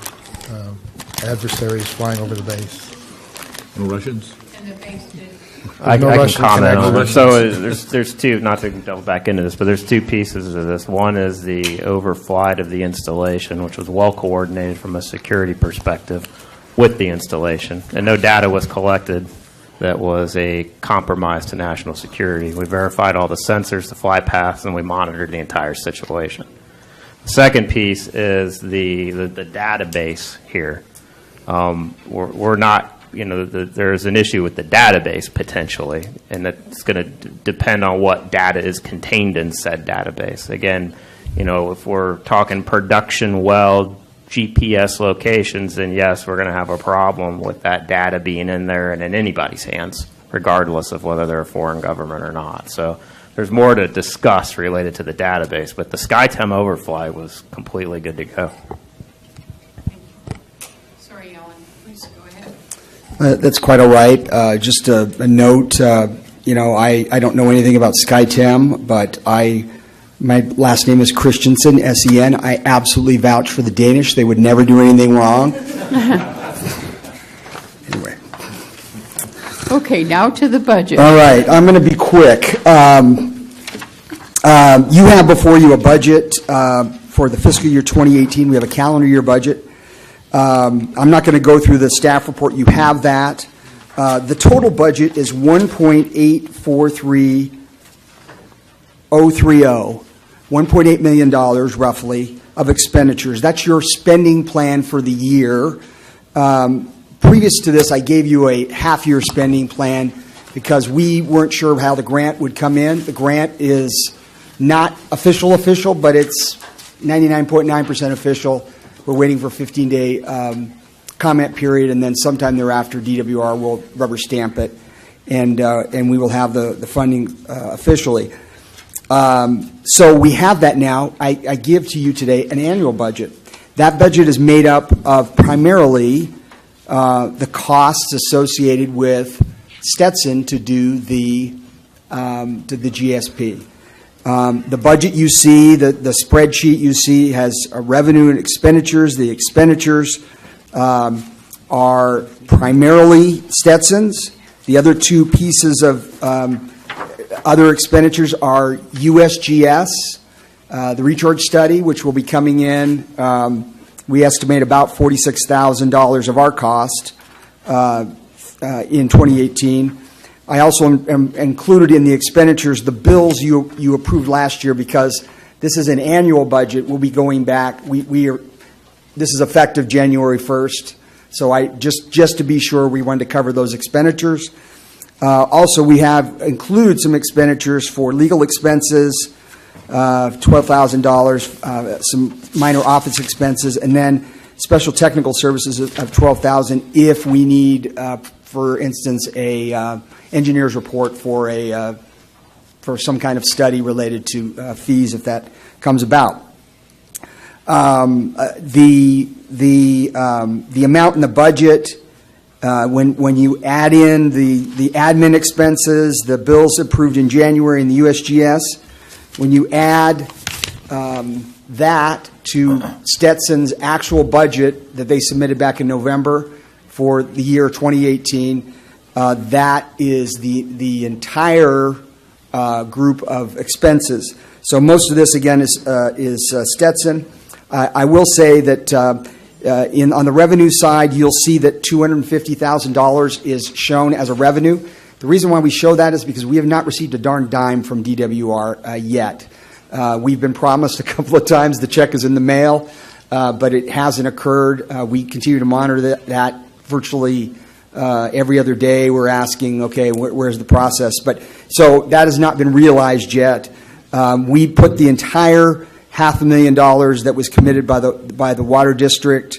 adversaries flying over the base. No Russians? And the base did. I No can Russian comment on it. connections. So there's two, not to delve back into this, but there's two pieces of this. One is the overflight of the installation, which was well coordinated from a security perspective with the installation, and no data was collected that was a compromise to national security. We verified all the sensors, the flight paths, and we monitored the entire situation. The second piece is the database here. We're not, there's an issue with the database potentially, and it's going to depend on what data is contained in said database. Again, if we're talking production well GPS locations, then yes, we're going to have a problem with that data being in there and in anybody's hands, regardless of whether they're a foreign government or not. So there's more to discuss related to the database, but the SkyTem overfly was completely good to go. Sorry, Ellen, please go ahead. That's quite all right. Just a note, I don't know anything about SkyTem, but my last name is Christensen, S-E-N. I absolutely vouch for the Danish. They would never do anything wrong. Anyway. Okay, now to the budget. All right, I'm going to be quick. You have before you a budget for the fiscal year 2018. We have a calendar year budget. I'm not going to go through the staff report. You have that. The total budget is $1.843 $1.8 million roughly of expenditures. That's your spending plan for the year. Previous to this, I gave you a half-year spending plan because we weren't sure how the grant would come in. The grant is not official, but it's 99.9% official. We're waiting for a 15-day comment period, and then sometime thereafter, DWR will rubber stamp it, and we will have the funding officially. So we have that now. I give to you today an annual budget. That budget is made up of primarily the costs associated with Stetson to do the GSP. The budget you see, the spreadsheet you see has revenue and expenditures. The expenditures are primarily Stetson's. The other two pieces of other expenditures are USGS, the recharge study, which will be coming in. We estimate about $46,000 of our cost in 2018. I also am included in the expenditures the bills you approved last year because this is an annual budget. We'll be going back. This is effective January 1st. So I just to be sure, we wanted to cover those expenditures. Also, we have included some expenditures for legal expenses, $12,000, some minor office expenses, and then special technical services of $12,000 if we need, for instance, a engineer's report for some kind of study related to fees if that comes about. The amount in the budget. When you add in the admin expenses, the bills approved in January in the USGS, when you add that to Stetson's actual budget that they submitted back in November for the year 2018, that is the entire group of expenses. So most of this, again, is Stetson. I will say that on the revenue side, you'll see that $250,000 is shown as a revenue. The reason why we show that is because we have not received a darn dime from DWR yet. We've been promised a couple of times the check is in the mail, but it hasn't occurred. We continue to monitor that virtually every other day. We're asking, okay, where's the process? So that has not been realized yet. We put the entire $500,000 that was committed by the Water District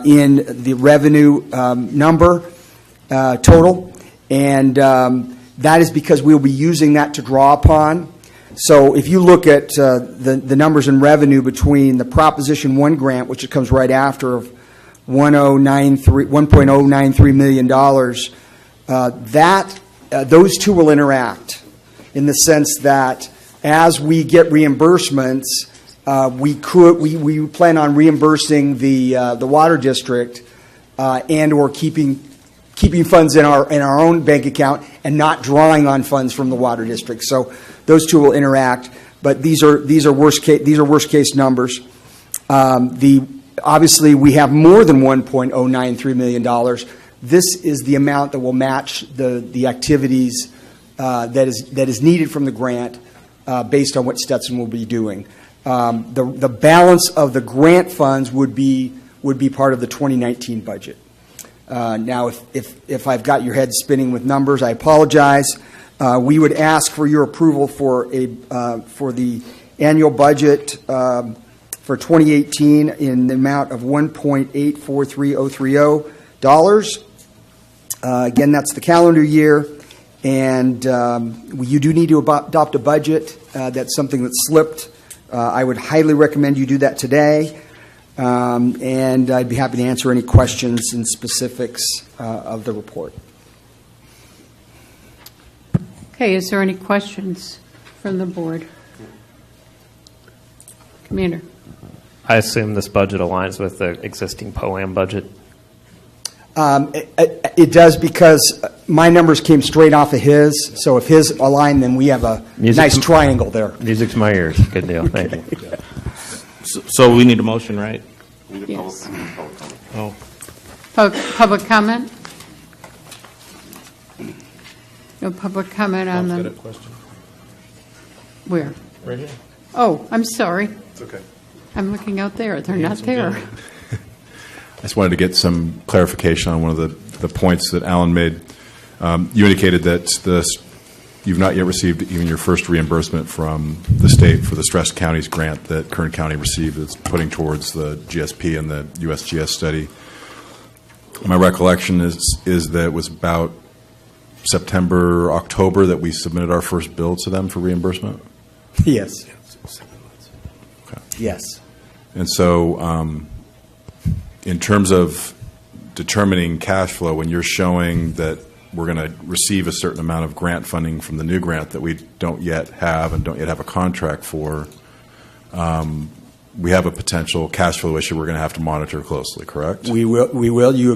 in the revenue number. total, and that is because we'll be using that to draw upon. So if you look at the numbers in revenue between the Proposition 1 grant, which it comes right after, of $1.093 million, those two will interact in the sense that as we get reimbursements, we plan on reimbursing the water district and or keeping funds in our own bank account and not drawing on funds from the water district. So those two will interact, but these are worst case numbers. Obviously we have more than $1.093 million. This is the amount that will match the activities that is needed from the grant based on what Stetson will be doing. The balance of the grant funds would be part of the 2019 budget. Now, if I've got your head spinning with numbers, I apologize. We would ask for your approval for the annual budget for 2018 in the amount of $1.843030. Again, that's the calendar year, and you do need to adopt a budget. That's something that slipped. I would highly recommend you do that today, and I'd be happy to answer any questions and specifics of the report. Okay, is there any questions from the board? Commander. I assume this budget aligns with the existing POAM budget? It does, because my numbers came straight off of his. So if his align, then we have a nice triangle there. Music to my ears. Good deal. Thank you. So we need a motion, right? Yes. Oh. Public comment? No public comment on the... question. Where? Right here. Oh, I'm sorry. It's okay. I'm looking out there. They're not there. I just wanted to get some clarification on one of the points that Alan made. You indicated that you've not yet received even your first reimbursement from the state for the Stressed Counties grant that Kern County received that's putting towards the GSP and the USGS study. My recollection is that it was about September, October that we submitted our first bill to them for reimbursement? Yes. Okay. Yes. And so in terms of determining cash flow, when you're showing that we're going to receive a certain amount of grant funding from the new grant that we don't yet have and don't yet have a contract for, we have a potential cash flow issue we're going to have to monitor closely, correct? We will. You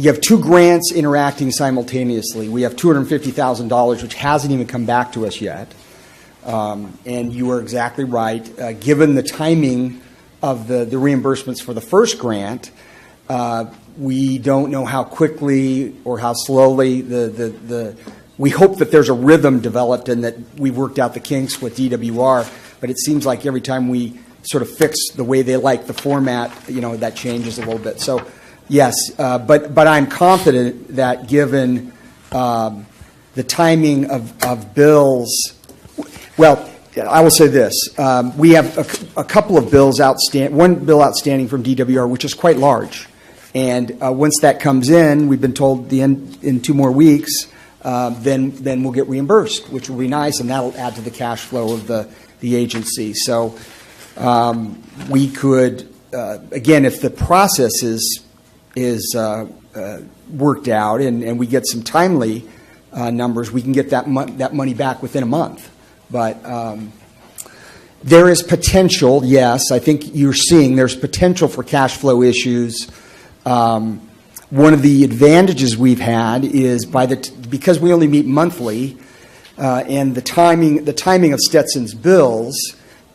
have two grants interacting simultaneously. We have $250,000, which hasn't even come back to us yet. And you are exactly right. Given the timing of the reimbursements for the first grant, we don't know how quickly or how slowly we hope that there's a rhythm developed and that we've worked out the kinks with DWR, but it seems like every time we sort of fix the way they like the format, that changes a little bit. So, yes, but I'm confident that given the timing of bills, well, I will say this. We have a couple of bills outstanding, one bill outstanding from DWR, which is quite large. And once that comes in, we've been told in 2 more weeks, then we'll get reimbursed, which will be nice, and that'll add to the cash flow of the agency. So we could, again, if the process is worked out and we get some timely numbers, we can get that money back within a month. But there is potential, yes. I think you're seeing there's potential for cash flow issues. One of the advantages we've had is because we only meet monthly, and the timing of Stetson's bills,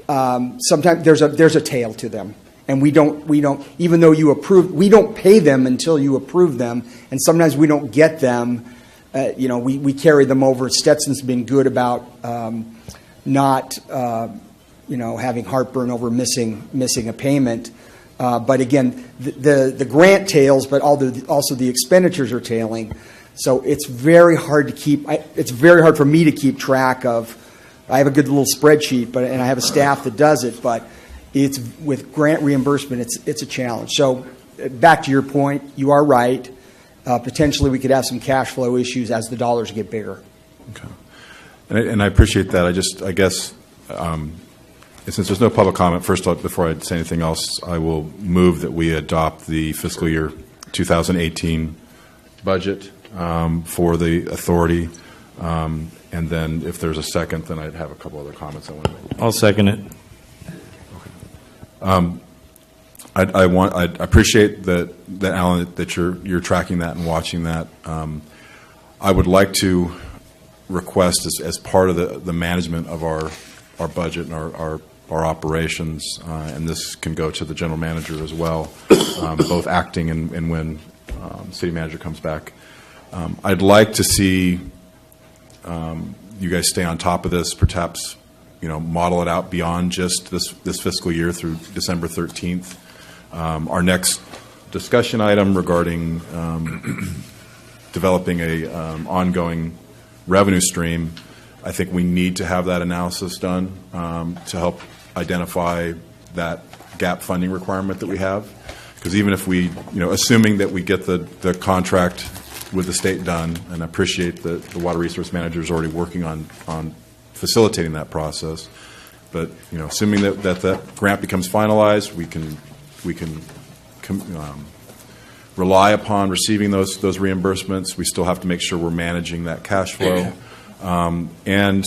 sometimes there's a tail to them, and we don't even though you approve, we don't pay them until you approve them, and sometimes we don't get them. We carry them over. Stetson's been good about not having heartburn over missing a payment. But again, the grant tails, but also the expenditures are tailing. So it's very hard to keep. It's very hard for me to keep track of. I have a good little spreadsheet, and I have a staff that does it. But it's with grant reimbursement, it's a challenge. So back to your point, you are right. Potentially, we could have some cash flow issues as the dollars get bigger. Okay. And I appreciate that. I guess, since there's no public comment, first off, before I say anything else, I will move that we adopt the fiscal year 2018 budget for the authority. And then if there's a second, then I'd have a couple other comments I want to make. I'll second it. I appreciate that Alan, that you're tracking that and watching that. I would like to request as part of the management of our budget and our operations, and this can go to the general manager as well, both acting and when city manager comes back. I'd like to see you guys stay on top of this, perhaps model it out beyond just this fiscal year through December 13th. Our next discussion item regarding developing a ongoing revenue stream, I think we need to have that analysis done to help identify that gap funding requirement that we have. Because even if we, assuming that we get the contract with the state done, and I appreciate that the water resource manager is already working on facilitating that process, but assuming that grant becomes finalized, we can rely upon receiving those reimbursements. We still have to make sure we're managing that cash flow. And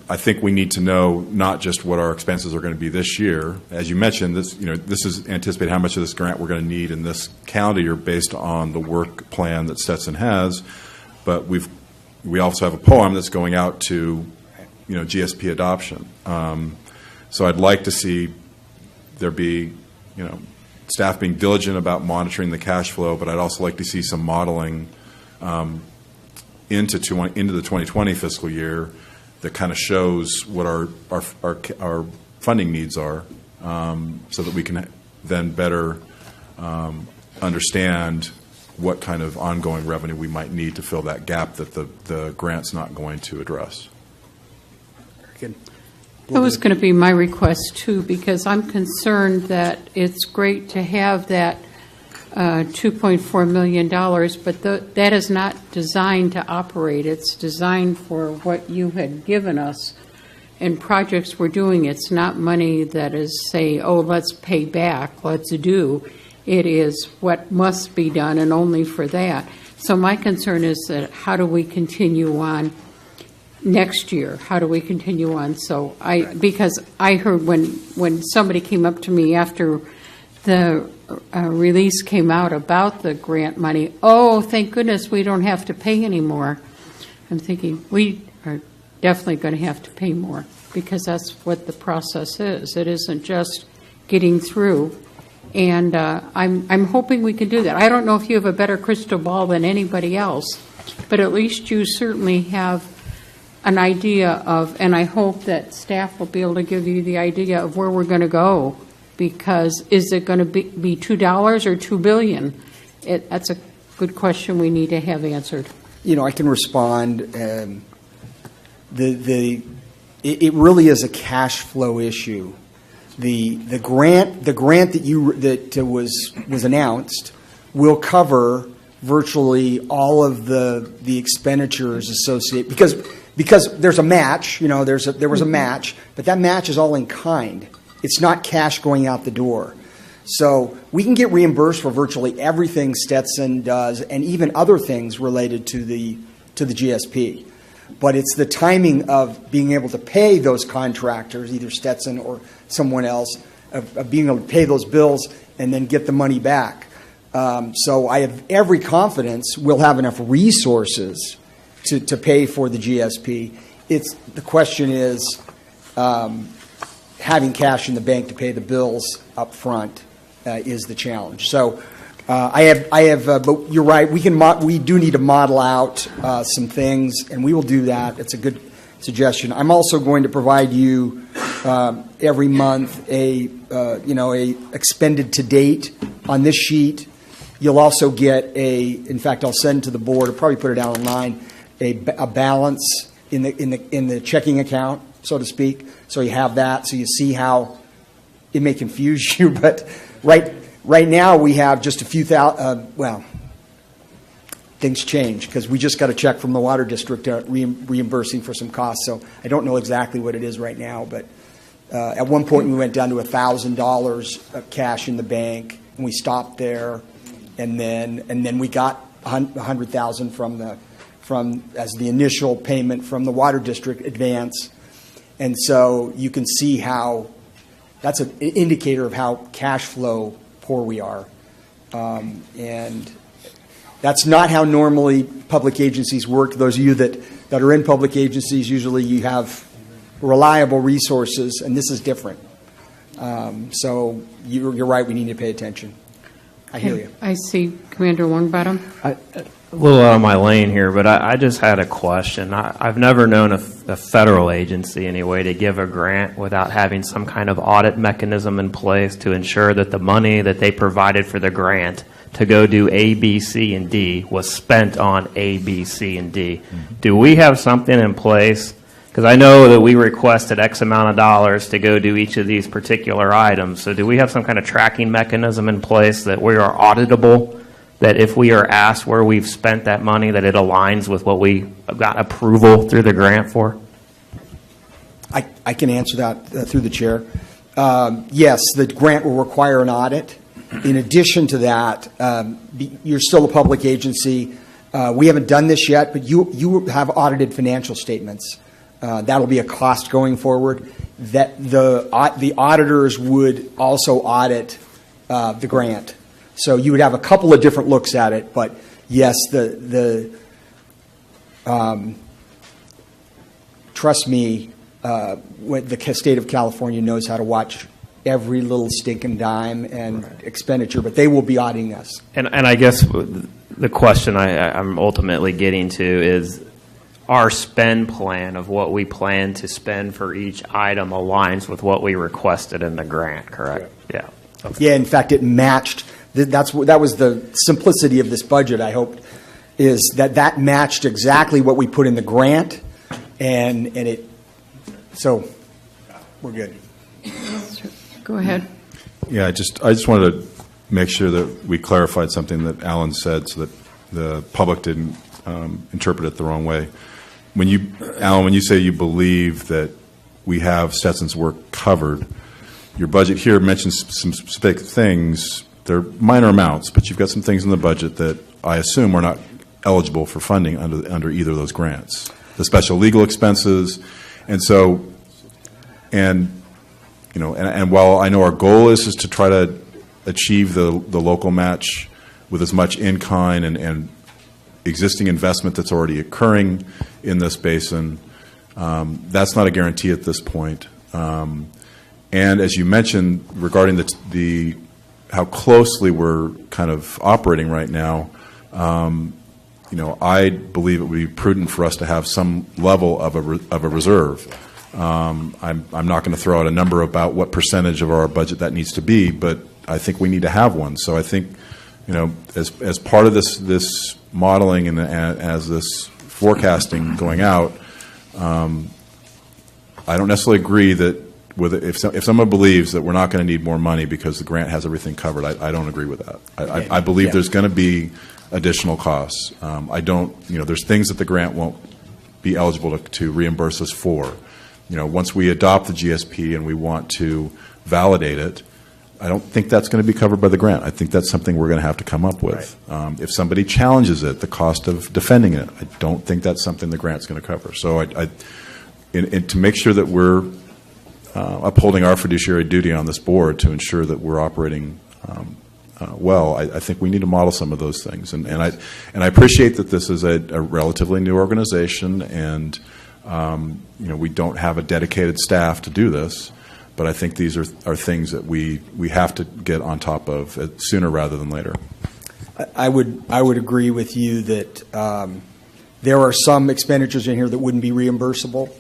I think we need to know not just what our expenses are going to be this year. As you mentioned, this is anticipate how much of this grant we're going to need in this calendar year based on the work plan that Stetson has. But we also have a poem that's going out to GSP adoption. So I'd like to see there be staff being diligent about monitoring the cash flow, but I'd also like to see some modeling into the 2020 fiscal year that kind of shows what our funding needs are, so that we can then better understand what kind of ongoing revenue we might need to fill that gap that the grant's not going to address. That was going to be my request too, because I'm concerned that it's great to have that $2.4 million, but that is not designed to operate. It's designed for what you had given us and projects we're doing. It's not money that is, say, oh, let's pay back, let's do. It is what must be done and only for that. So my concern is that how do we continue on next year? How do we continue on? So because I heard when somebody came up to me after the release came out about the grant money, oh, thank goodness we don't have to pay anymore. I'm thinking we are definitely going to have to pay more, because that's what the process is. It isn't just getting through. And I'm hoping we can do that. I don't know if you have a better crystal ball than anybody else, but at least you certainly have an idea of, and I hope that staff will be able to give you the idea of where we're going to go, because is it going to be $2 or $2 billion? That's a good question we need to have answered. I can respond. It really is a cash flow issue. The grant that was announced will cover virtually all of the expenditures associated, because there's a match. There was a match, but that match is all in kind. It's not cash going out the door. So we can get reimbursed for virtually everything Stetson does, and even other things related to the GSP. But it's the timing of being able to pay those contractors, either Stetson or someone else, of being able to pay those bills and then get the money back. So I have every confidence we'll have enough resources to pay for the GSP. The question is having cash in the bank to pay the bills up front is the challenge. So I have, but you're right. We do need to model out some things, and we will do that. It's a good suggestion. I'm also going to provide you every month a expended to date on this sheet. You'll also get in fact, I'll send to the board. I'll probably put it out online. A balance in the checking account, so to speak. So you have that, so you see how it may confuse you, but right. Right now, we have just a few things change because we just got a check from the water district reimbursing for some costs. So I don't know exactly what it is right now, but at one point we went down to $1,000 of cash in the bank, and we stopped there, and then we got $100,000 from as the initial payment from the water district advance, and so you can see how that's an indicator of how cash flow poor we are, and that's not how normally public agencies work. Those of you that are in public agencies, usually you have reliable resources, and this is different. So you're right, we need to pay attention. I hear you. I see Commander Longbottom. A little out of my lane here, but I just had a question. I've never known a federal agency, anyway, to give a grant without having some kind of audit mechanism in place to ensure that the money that they provided for the grant to go do A, B, C, and D was spent on A, B, C, and D. Mm-hmm. Do we have something in place? Because I know that we requested X amount of dollars to go do each of these particular items. So do we have some kind of tracking mechanism in place that we are auditable, that if we are asked where we've spent that money, that it aligns with what we got approval through the grant for? I can answer that through the chair. Yes, the grant will require an audit. In addition to that, you're still a public agency. We haven't done this yet, but you have audited financial statements. That'll be a cost going forward. That the auditors would also audit the grant. So you would have a couple of different looks at it, but yes, trust me, the state of California knows how to watch every little stinking dime and expenditure, but they will be auditing us. And I guess the question I'm ultimately getting to is our spend plan of what we plan to spend for each item aligns with what we requested in the grant, correct? Yeah. Okay. Yeah, in fact, it matched. That was the simplicity of this budget, I hope, is that matched exactly what we put in the grant, and it, so we're good. Go ahead. Yeah, I just wanted to make sure that we clarified something that Alan said so that the public didn't interpret it the wrong way. Alan, when you say you believe that we have Stetson's work covered, your budget here mentions some specific things. They're minor amounts, but you've got some things in the budget that I assume are not eligible for funding under either of those grants. The special legal expenses, and while I know our goal is to try to achieve the local match with as much in-kind and existing investment that's already occurring in this basin, that's not a guarantee at this point. And as you mentioned regarding the how closely we're kind of operating right now, I believe it would be prudent for us to have some level of a reserve. I'm not going to throw out a number about what percentage of our budget that needs to be, but I think we need to have one. So I think, as part of this modeling and as this forecasting going out, I don't necessarily agree that if someone believes that we're not going to need more money because the grant has everything covered, I don't agree with that. I believe there's going to be additional costs. There's things that the grant won't be eligible to reimburse us for. Once we adopt the GSP and we want to validate it, I don't think that's going to be covered by the grant. I think that's something we're going to have to come up with. Right. If somebody challenges it, the cost of defending it, I don't think that's something the grant's going to cover. So to make sure that we're upholding our fiduciary duty on this board to ensure that we're operating well, I think we need to model some of those things. And I appreciate that this is a relatively new organization, and we don't have a dedicated staff to do this. But I think these are things that we have to get on top of sooner rather than later. I would agree with you that there are some expenditures in here that wouldn't be reimbursable.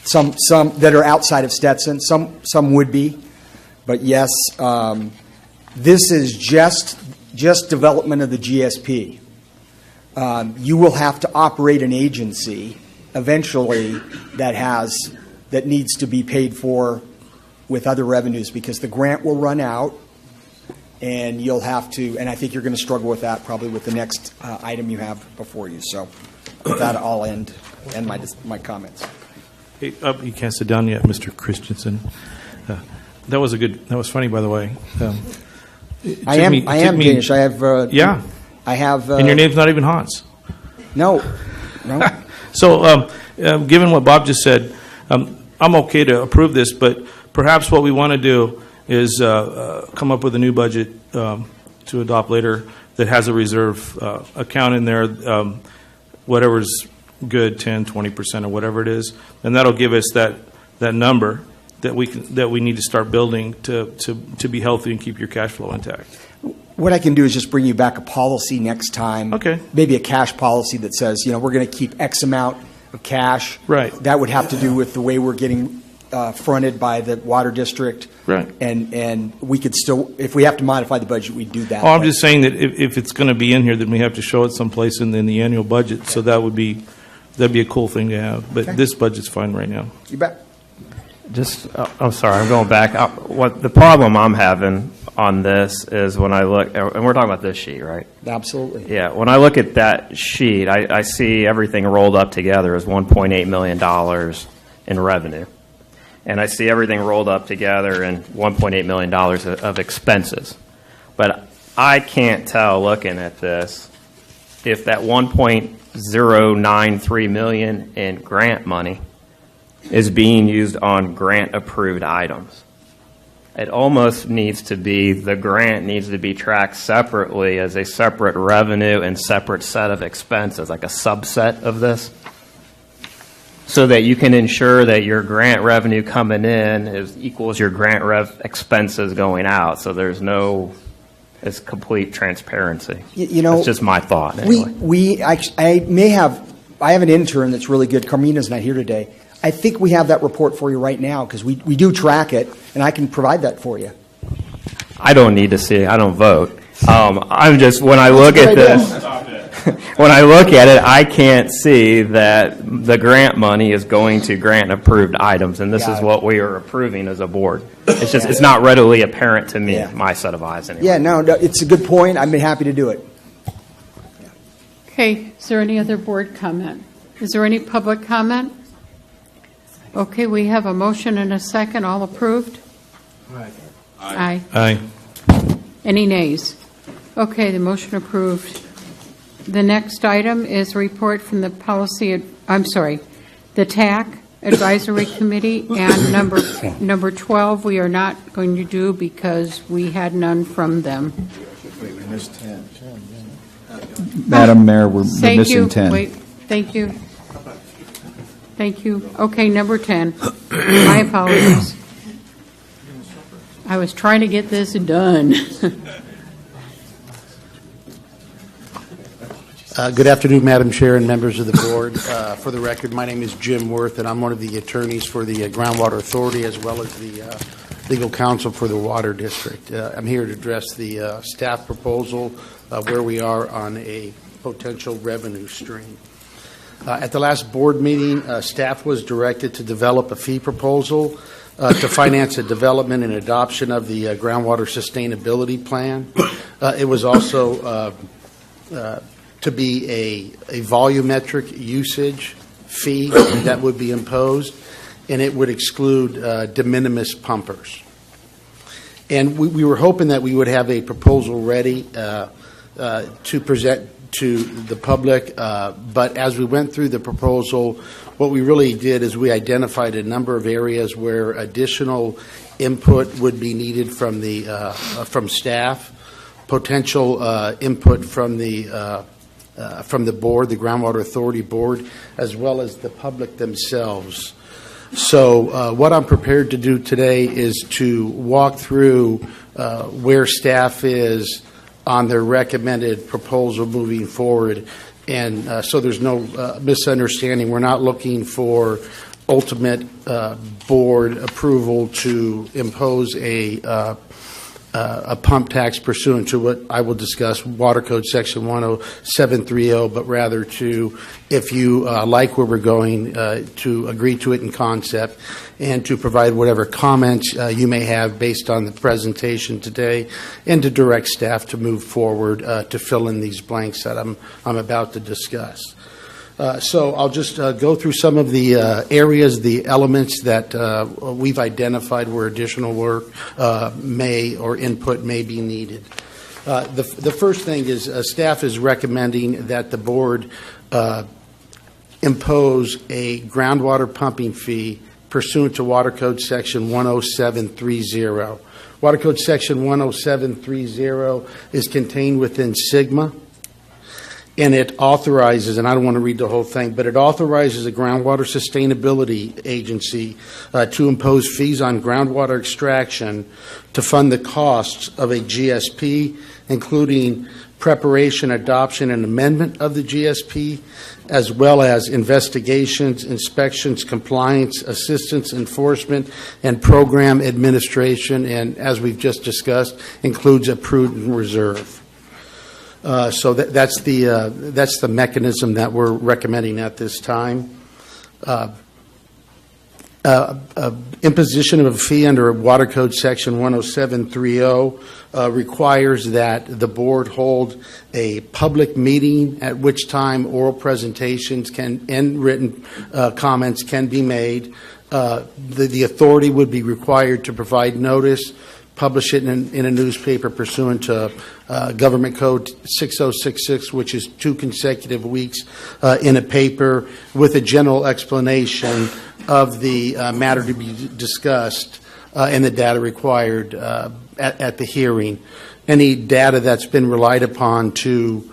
Some that are outside of Stetson. Some would be, but yes, this is just development of the GSP. You will have to operate an agency eventually that needs to be paid for with other revenues, because the grant will run out and you'll have to, and I think you're going to struggle with that probably with the next item you have before you. So with that, I'll end my comments. Hey, you can't sit down yet, Mr. Christensen. That was funny, by the way. I am Danish. I have. Yeah. I have. And your name's not even Hans. No. So, given what Bob just said, I'm okay to approve this, but perhaps what we want to do is come up with a new budget to adopt later that has a reserve account in there, whatever's good, 10, 20% or whatever it is, and that'll give us that number that we need to start building to be healthy and keep your cash flow intact. What I can do is just bring you back a policy next time. Okay. Maybe a cash policy that says, we're going to keep X amount of cash. Right. That would have to do with the way we're getting fronted by the water district. Right. And we could still, if we have to modify the budget, we'd do that. Oh, I'm just saying that if it's going to be in here, then we have to show it someplace in the annual budget. So that'd be a cool thing to have. But this budget's fine right now. You bet. I'm sorry, I'm going back. What the problem I'm having on this is when I look, and we're talking about this sheet, right? Absolutely. Yeah, when I look at that sheet, I see everything rolled up together as $1.8 million in revenue. And I see everything rolled up together in $1.8 million of expenses. But I can't tell, looking at this, if that $1.093 million in grant money is being used on grant-approved items. It almost needs to be, the grant needs to be tracked separately as a separate revenue and separate set of expenses, like a subset of this, so that you can ensure that your grant revenue coming in equals your grant expenses going out, so there's no, it's complete transparency. That's just my thought. Anyway. I have an intern that's really good. Carmina's not here today. I think we have that report for you right now because we do track it, and I can provide that for you. I don't need to see it. I don't vote. I'm just, when I look at this, when I look at it, I can't see that the grant money is going to grant-approved items, and this is what we are approving as a board. It's just, it's not readily apparent to me, my set of eyes anyway. Yeah, no, it's a good point. I'd be happy to do it. Okay, is there any other board comment? Is there any public comment? Okay, we have a motion and a second. All approved? Aye. Aye. Any nays? Okay, the motion approved. The next item is a report from the the TAC Advisory Committee, and number 12 we are not going to do because we had none from them. Wait, we missed 10. Madam Mayor, we're missing 10. Wait, thank you. Thank you. Okay, number 10. My apologies. I was trying to get this done. Good afternoon, Madam Chair and members of the board. For the record, my name is Jim Worth, and I'm one of the attorneys for the Groundwater Authority as well as the legal counsel for the Water District. I'm here to address the staff proposal where we are on a potential revenue stream. At the last board meeting, staff was directed to develop a fee proposal to finance the development and adoption of the groundwater sustainability plan. It was also to be a volumetric usage fee that would be imposed, and it would exclude de minimis pumpers. And we were hoping that we would have a proposal ready to present to the public, but as we went through the proposal, what we really did is we identified a number of areas where additional input would be needed from the from staff, potential input from the board, the Groundwater Authority board, as well as the public themselves. So what I'm prepared to do today is to walk through where staff is on their recommended proposal moving forward. And so there's no misunderstanding. We're not looking for ultimate board approval to impose a a pump tax pursuant to what I will discuss, Water Code Section 10730, but rather to, if you like where we're going, to agree to it in concept and to provide whatever comments you may have based on the presentation today, and to direct staff to move forward to fill in these blanks that I'm about to discuss. So I'll just go through some of the areas, the elements that we've identified where additional work may or input may be needed. The first thing is staff is recommending that the board impose a groundwater pumping fee pursuant to Water Code Section 10730. Water Code Section 10730 is contained within SIGMA. And it authorizes, and I don't want to read the whole thing, but it authorizes a groundwater sustainability agency to impose fees on groundwater extraction to fund the costs of a GSP, including preparation, adoption, and amendment of the GSP, as well as investigations, inspections, compliance, assistance, enforcement, and program administration, and as we've just discussed, includes a prudent reserve. So that's the mechanism that we're recommending at this time. Imposition of a fee under Water Code Section 10730 requires that the board hold a public meeting at which time oral presentations and written comments can be made. The authority would be required to provide notice, publish it in a newspaper pursuant to Government Code 6066, which is 2 consecutive weeks in a paper with a general explanation of the matter to be discussed and the data required at the hearing. Any data that's been relied upon to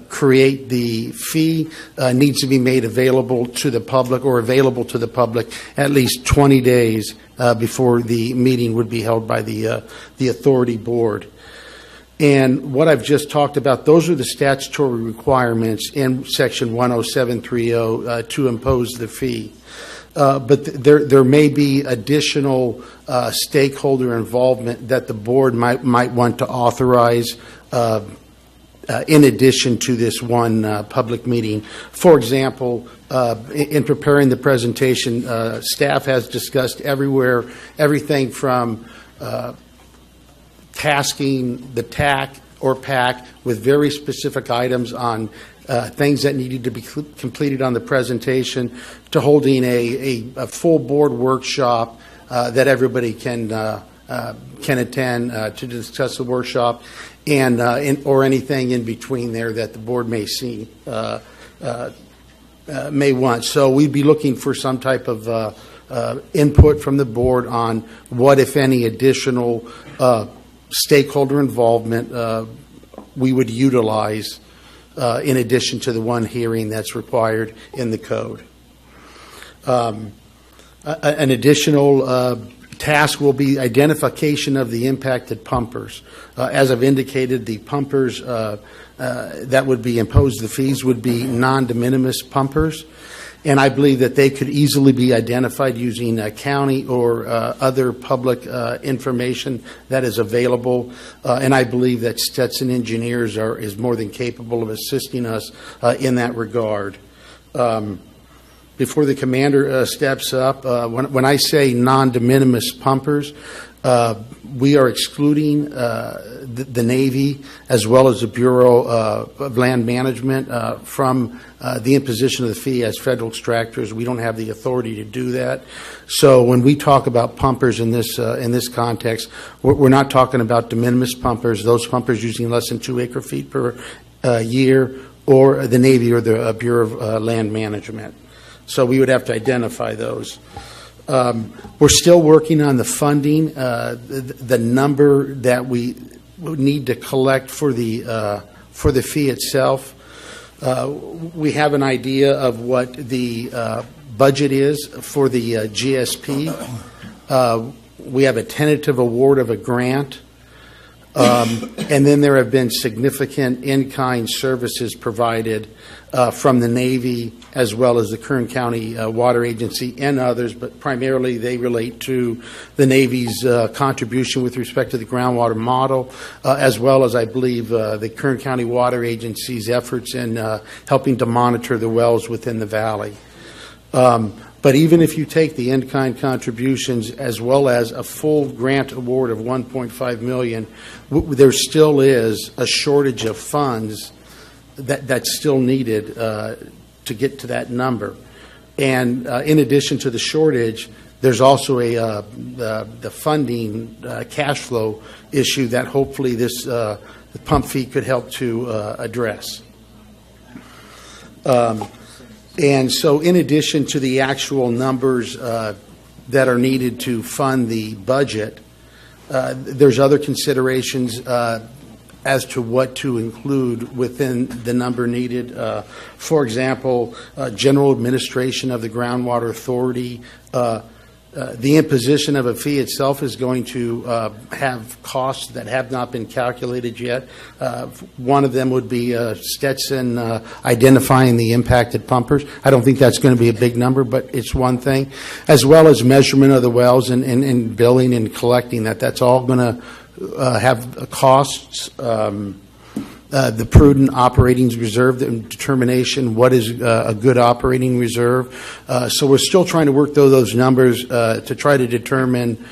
create the fee needs to be made available to the public or available to the public at least 20 days before the meeting would be held by the authority board. And what I've just talked about, those are the statutory requirements in Section 10730 to impose the fee. But there may be additional stakeholder involvement that the board might want to authorize in addition to this one public meeting. For example, in preparing the presentation, staff has discussed everything from tasking the TAC or PAC with very specific items on things that needed to be completed on the presentation, to holding a full board workshop that everybody can attend to discuss the workshop, and or anything in between there that the board may see may want. So we'd be looking for some type of input from the board on what, if any, additional stakeholder involvement we would utilize in addition to the one hearing that's required in the code. An additional task will be identification of the impacted pumpers. As I've indicated, the pumpers that would be imposed the fees would be non-de minimis pumpers, and I believe that they could easily be identified using county or other public information that is available, and I believe that Stetson Engineers is more than capable of assisting us in that regard. Before the commander steps up, when I say non-de minimis pumpers, we are excluding the Navy as well as the Bureau of Land Management from the imposition of the fee as federal extractors. We don't have the authority to do that. So when we talk about pumpers in this context, we're not talking about de minimis pumpers, those pumpers using less than 2 acre-feet per year, or the Navy or the Bureau of Land Management. So we would have to identify those. We're still working on the funding, the number that we would need to collect for the fee itself. We have an idea of what the budget is for the GSP. We have a tentative award of a grant. And then there have been significant in-kind services provided from the Navy as well as the Kern County Water Agency and others, but primarily they relate to the Navy's contribution with respect to the groundwater model, as well as, I believe, the Kern County Water Agency's efforts in helping to monitor the wells within the valley. But even if you take the in-kind contributions as well as a full grant award of $1.5 million, there still is a shortage of funds that's still needed to get to that number. And in addition to the shortage, there's also the funding cash flow issue that hopefully this the pump fee could help to address. And so in addition to the actual numbers that are needed to fund the budget, there's other considerations as to what to include within the number needed. For example, general administration of the Groundwater Authority. The imposition of a fee itself is going to have costs that have not been calculated yet. One of them would be Stetson identifying the impacted pumpers. I don't think that's going to be a big number, but it's one thing. As well as measurement of the wells and billing and collecting that. That's all going to have costs. The prudent operating reserve determination, what is a good operating reserve. So we're still trying to work through those numbers to try to determine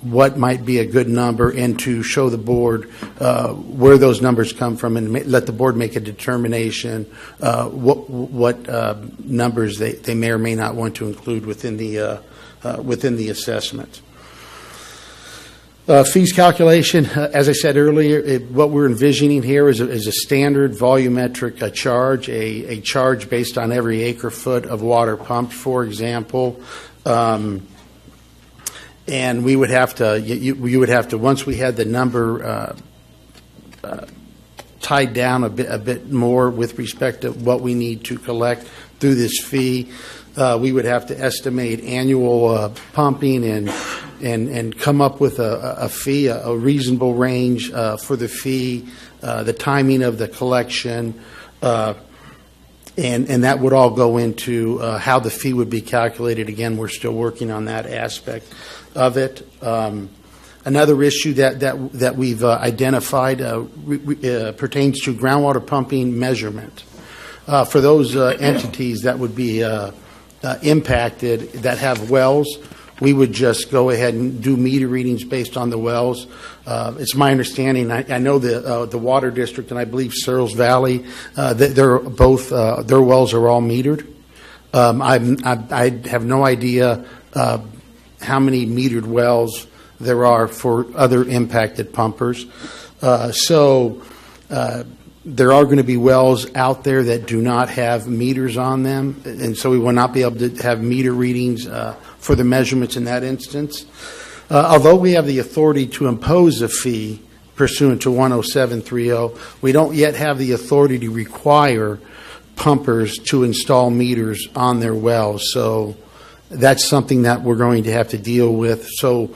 what might be a good number and to show the board where those numbers come from and let the board make a determination what numbers they may or may not want to include within the assessment. Fees calculation, as I said earlier, what we're envisioning here is a standard volumetric charge, a charge based on every acre foot of water pumped, for example. And we would have to, you would have to, once we had the number tied down a bit more with respect to what we need to collect through this fee, we would have to estimate annual pumping and come up with a fee, a reasonable range for the fee, the timing of the collection, and that would all go into how the fee would be calculated. Again, we're still working on that aspect of it. Another issue that we've identified pertains to groundwater pumping measurement. For those entities that would be impacted that have wells, we would just go ahead and do meter readings based on the wells. It's my understanding, I know the Water District and I believe Searles Valley, they're both, their wells are all metered. I have no idea how many metered wells there are for other impacted pumpers. There are going to be wells out there that do not have meters on them, and so we will not be able to have meter readings for the measurements in that instance. Although we have the authority to impose a fee pursuant to 10730, we don't yet have the authority to require pumpers to install meters on their wells. So that's something that we're going to have to deal with. So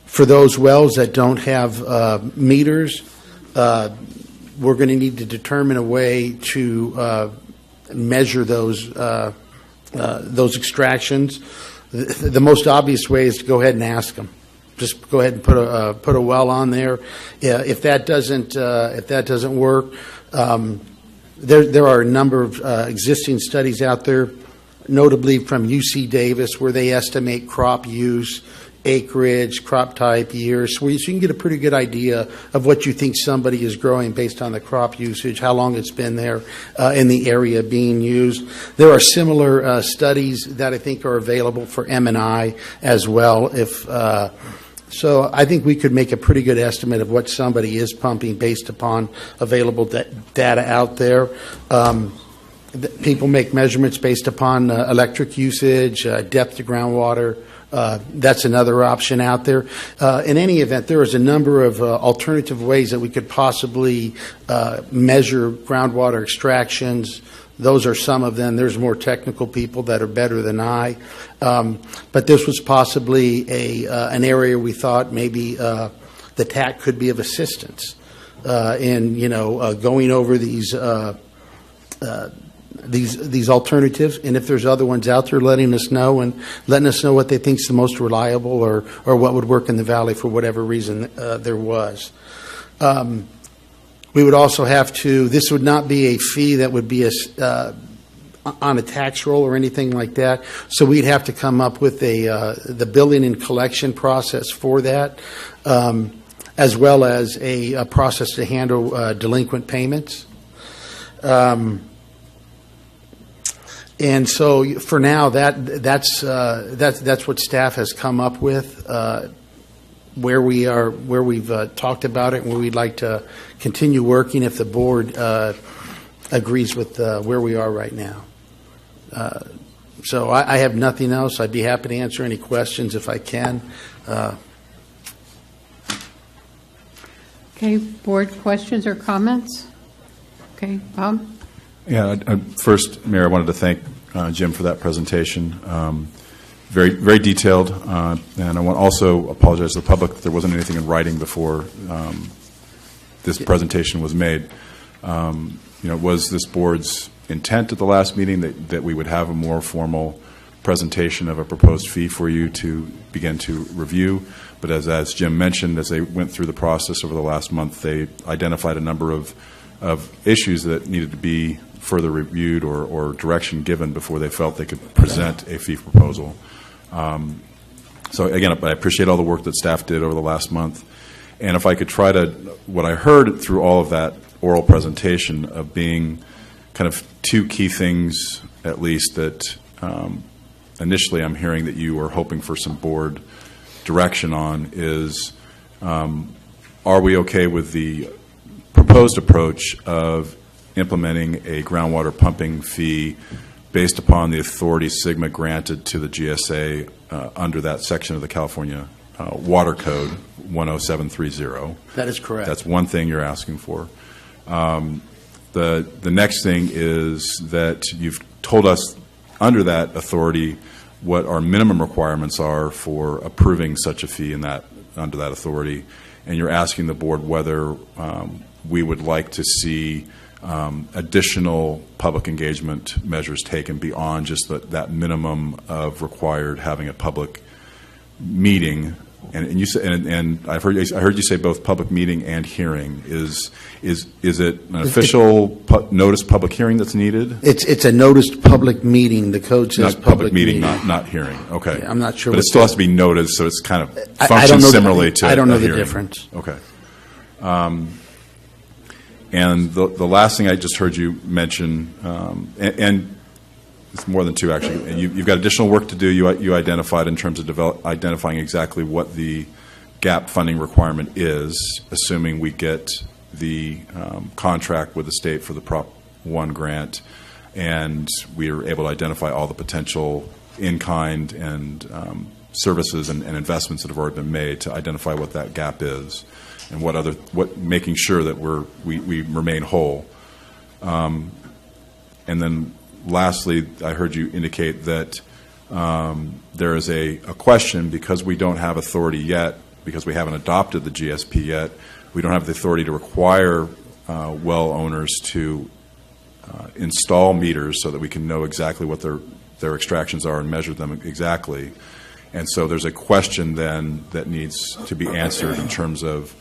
for those wells that don't have meters, we're going to need to determine a way to measure those extractions. The most obvious way is to go ahead and ask them. Just go ahead and put a well on there. If that doesn't work, there are a number of existing studies out there, notably from UC Davis, where they estimate crop use, acreage, crop type, years, so you can get a pretty good idea of what you think somebody is growing based on the crop usage, how long it's been there in the area being used. There are similar studies that I think are available for M&I as well. So I think we could make a pretty good estimate of what somebody is pumping based upon available data out there. People make measurements based upon electric usage, depth to groundwater. That's another option out there. In any event, there is a number of alternative ways that we could possibly measure groundwater extractions. Those are some of them. There's more technical people that are better than I. But this was possibly an area we thought maybe the the TAC could be of assistance in, going over these alternatives, and if there's other ones out there, letting us know and letting us know what they think is the most reliable or what would work in the valley for whatever reason there was. We would also have to, this would not be a fee that would be on a tax roll or anything like that, so we'd have to come up with the billing and collection process for that, as well as a process to handle delinquent payments. And so for now, that's what staff has come up with, where we've talked about it, and where we'd like to continue working if the board agrees with where we are right now. So I have nothing else. I'd be happy to answer any questions if I can. Okay, board questions or comments? Okay, Bob? Yeah, first, Mayor, I wanted to thank Jim for that presentation. Very, very detailed, and I want to also apologize to the public that there wasn't anything in writing before this presentation was made. Was this board's intent at the last meeting that we would have a more formal presentation of a proposed fee for you to begin to review? But as Jim mentioned, as they went through the process over the last month, they identified a number of issues that needed to be further reviewed or direction given before they felt they could present a fee proposal. So again, I appreciate all the work that staff did over the last month. And if I could try to, what I heard through all of that oral presentation of being kind of two key things, at least, that initially I'm hearing that you are hoping for some board direction on is, are we okay with the proposed approach of implementing a groundwater pumping fee based upon the authority SGMA granted to the GSA under that section of the California Water Code 10730? That is correct. That's one thing you're asking for. The next thing is that you've told us under that authority what our minimum requirements are for approving such a fee under that authority, and you're asking the board whether we would like to see additional public engagement measures taken beyond just that minimum of required having a public meeting. And you say, and I heard you say both public meeting and hearing. Is it an official notice public hearing that's needed? It's a noticed public meeting. The code says not public meeting, not hearing. Okay, yeah, I'm not sure, but it still has to be noticed, so it's kind of I functions similarly to. I don't know the hearing. difference. Okay. And the last thing I just heard you mention, and it's more than two actually. You've got additional work to do. You identified in terms of identifying exactly what the gap funding requirement is, assuming we get the contract with the state for the Prop 1 grant, and we are able to identify all the potential in-kind and services and investments that have already been made to identify what that gap is, and making sure that we remain whole. And then lastly, I heard you indicate that there is a question, because we don't have authority yet, because we haven't adopted the GSP yet, we don't have the authority to require well owners to install meters so that we can know exactly what their extractions are and measure them exactly. And so there's a question then that needs to be answered in terms of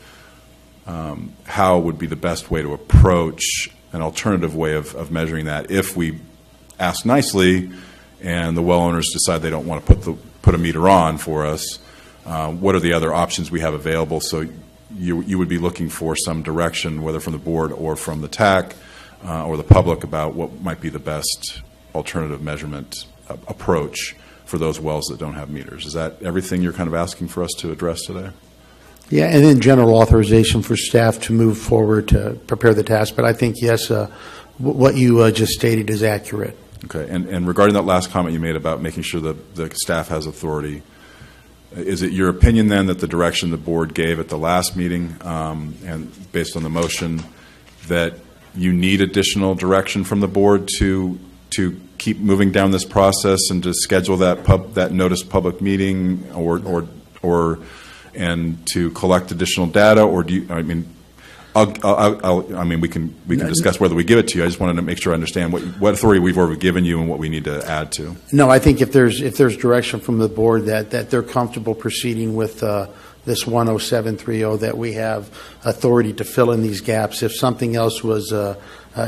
how would be the best way to approach an alternative way of measuring that if we ask nicely and the well owners decide they don't want to put a meter on for us. What are the other options we have available? So you would be looking for some direction, whether from the board or from the TAC or the public, about what might be the best alternative measurement approach for those wells that don't have meters. Is that everything you're kind of asking for us to address today? Yeah, and then general authorization for staff to move forward to prepare the task. But I think, yes, what you just stated is accurate. Okay, and regarding that last comment you made about making sure that the staff has authority, is it your opinion then that the direction the board gave at the last meeting, and based on the motion, that you need additional direction from the board to keep moving down this process and to schedule that notice public meeting, or and to collect additional data, or do you, I mean, I mean, we can discuss whether we give it to you. I just wanted to make sure I understand what authority we've already given you and what we need to add to. No, I think if there's direction from the board that they're comfortable proceeding with this 10730, that we have authority to fill in these gaps. If something else was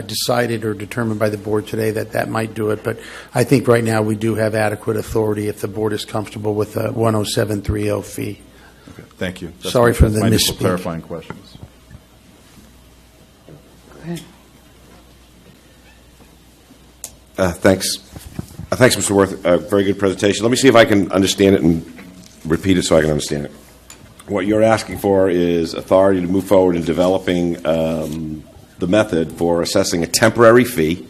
decided or determined by the board today, that might do it. But I think right now we do have adequate authority if the board is comfortable with a 10730 fee. Okay, thank you. Sorry for the misspeak. Clarifying questions. Thanks. Thanks, Mr. Worth. Very good presentation. Let me see if I can understand it and repeat it so I can understand it. What you're asking for is authority to move forward in developing the method for assessing a temporary fee,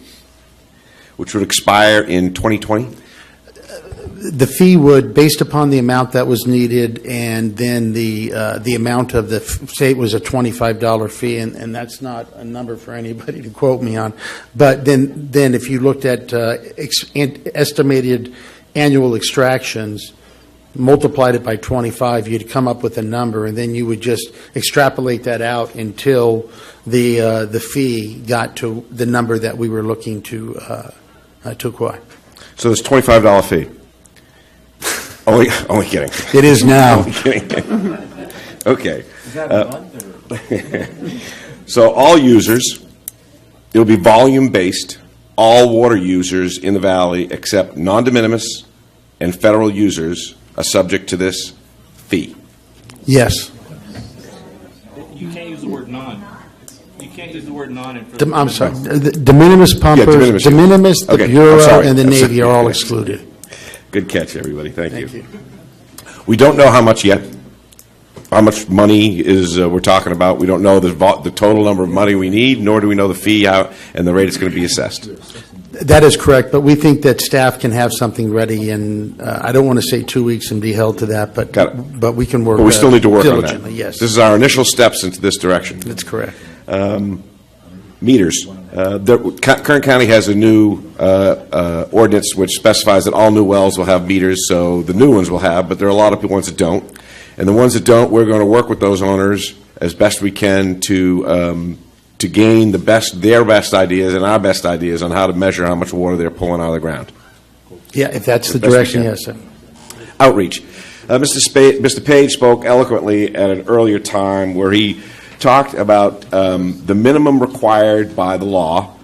which would expire in 2020? The fee would, based upon the amount that was needed, and then the amount of say it was a $25 fee, and that's not a number for anybody to quote me on, but then if you looked at estimated annual extractions, multiplied it by 25, you'd come up with a number, and then you would just extrapolate that out until the fee got to the number that we were looking to acquire. So this $25 fee. Only kidding. It is now. Only kidding. Okay. So all users, it'll be volume-based. All water users in the valley except non-de minimis and federal users are subject to this fee. Yes. You can't use the word non. You can't use the word non. I'm sorry. The de minimis pumpers, de minimis, the Okay, Bureau, and the Navy are all excluded. Good catch, everybody. Thank you. We don't know how much yet. How much money is we're talking about? We don't know the total number of money we need, nor do we know the fee out and the rate it's going to be assessed. That is correct, but we think that staff can have something ready, and I don't want to say 2 weeks and be held to that, but we can work. But we still need to work on that. diligently. Yes, this is our initial steps into this direction. That's correct. Meters. Kern County has a new ordinance which specifies that all new wells will have meters, so the new ones will have, but there are a lot of ones that don't. And the ones that don't, we're going to work with those owners as best we can to gain their best ideas and our best ideas on how to measure how much water they're pulling out of the ground. Yeah, if that's the direction, yes, sir. Outreach. Mr. Page spoke eloquently at an earlier time where he talked about the minimum required by the law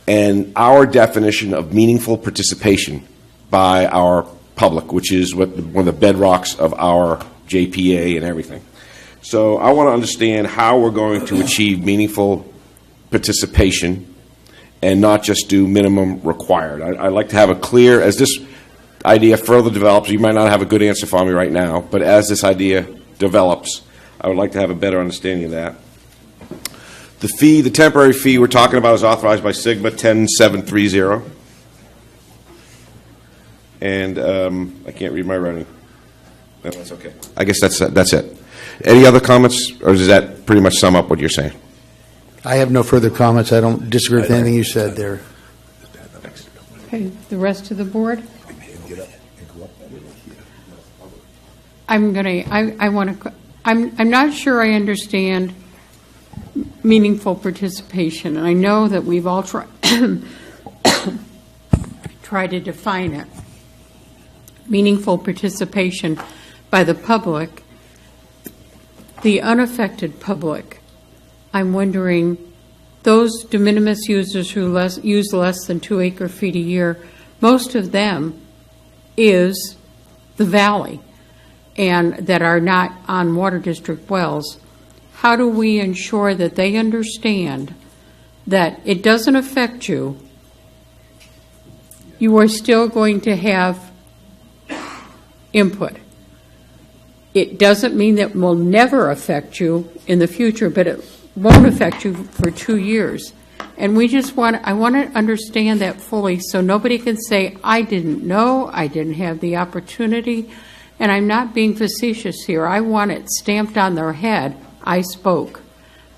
and our definition of meaningful participation by our public, which is one of the bedrocks of our JPA and everything. So I want to understand how we're going to achieve meaningful participation and not just do minimum required. I'd like to have a clear, as this idea further develops, you might not have a good answer for me right now, but as this idea develops, I would like to have a better understanding of that. The fee, the temporary fee we're talking about is authorized by Sigma 10730. And I can't read my writing. No, that's okay. I guess that's it. Any other comments, or does that pretty much sum up what you're saying? I have no further comments. I don't disagree with anything you said there. Okay, the rest of the board? I'm not sure I understand meaningful participation, and I know that we've all tried to define it. Meaningful participation by the public, the unaffected public. I'm wondering, those de minimis users who use less than 2 acre-feet a year, most of them is the valley, and that are not on water district wells. How do we ensure that they understand that it doesn't affect you? You are still going to have input. It doesn't mean that it will never affect you in the future, but it won't affect you for 2 years. And I want to understand that fully so nobody can say, I didn't know, I didn't have the opportunity. And I'm not being facetious here. I want it stamped on their head. I spoke.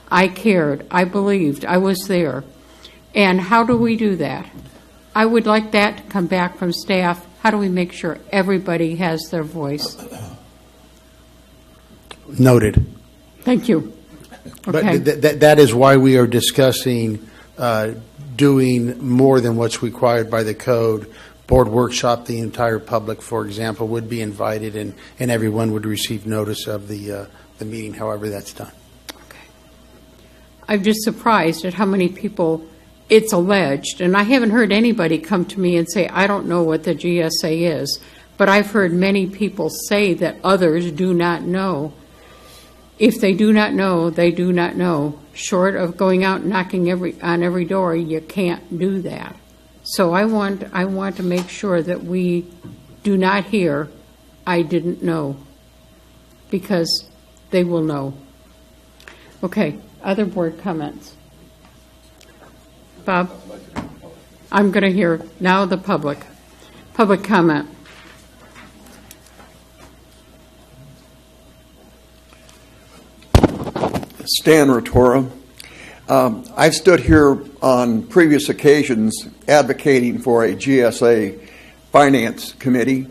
I cared. I believed. I was there. And how do we do that? I would like that to come back from staff. How do we make sure everybody has their voice? Noted. Thank you. Okay. But that is why we are discussing doing more than what's required by the code. Board workshop, the entire public, for example, would be invited, and everyone would receive notice of the meeting, however that's done. I'm just surprised at how many people it's alleged, and I haven't heard anybody come to me and say, I don't know what the GSA is, but I've heard many people say that others do not know. If they do not know, they do not know. Short of going out and knocking on every door, you can't do that. So I want to make sure that we do not hear, I didn't know, because they will know. Okay, other board comments? Bob? I'm going to hear now the public. Public comment. Stan Rotora. I've stood here on previous occasions advocating for a GSA Finance Committee.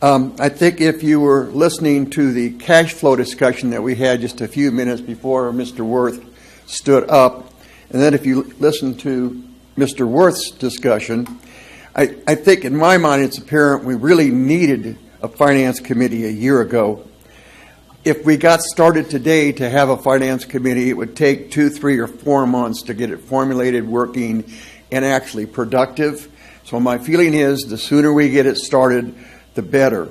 I think if you were listening to the cash flow discussion that we had just a few minutes before Mr. Worth stood up, and then if you listen to Mr. Worth's discussion, I think in my mind it's apparent we really needed a Finance Committee a year ago. If we got started today to have a Finance Committee, it would take 2, 3, or 4 months to get it formulated, working, and actually productive. So my feeling is the sooner we get it started, the better.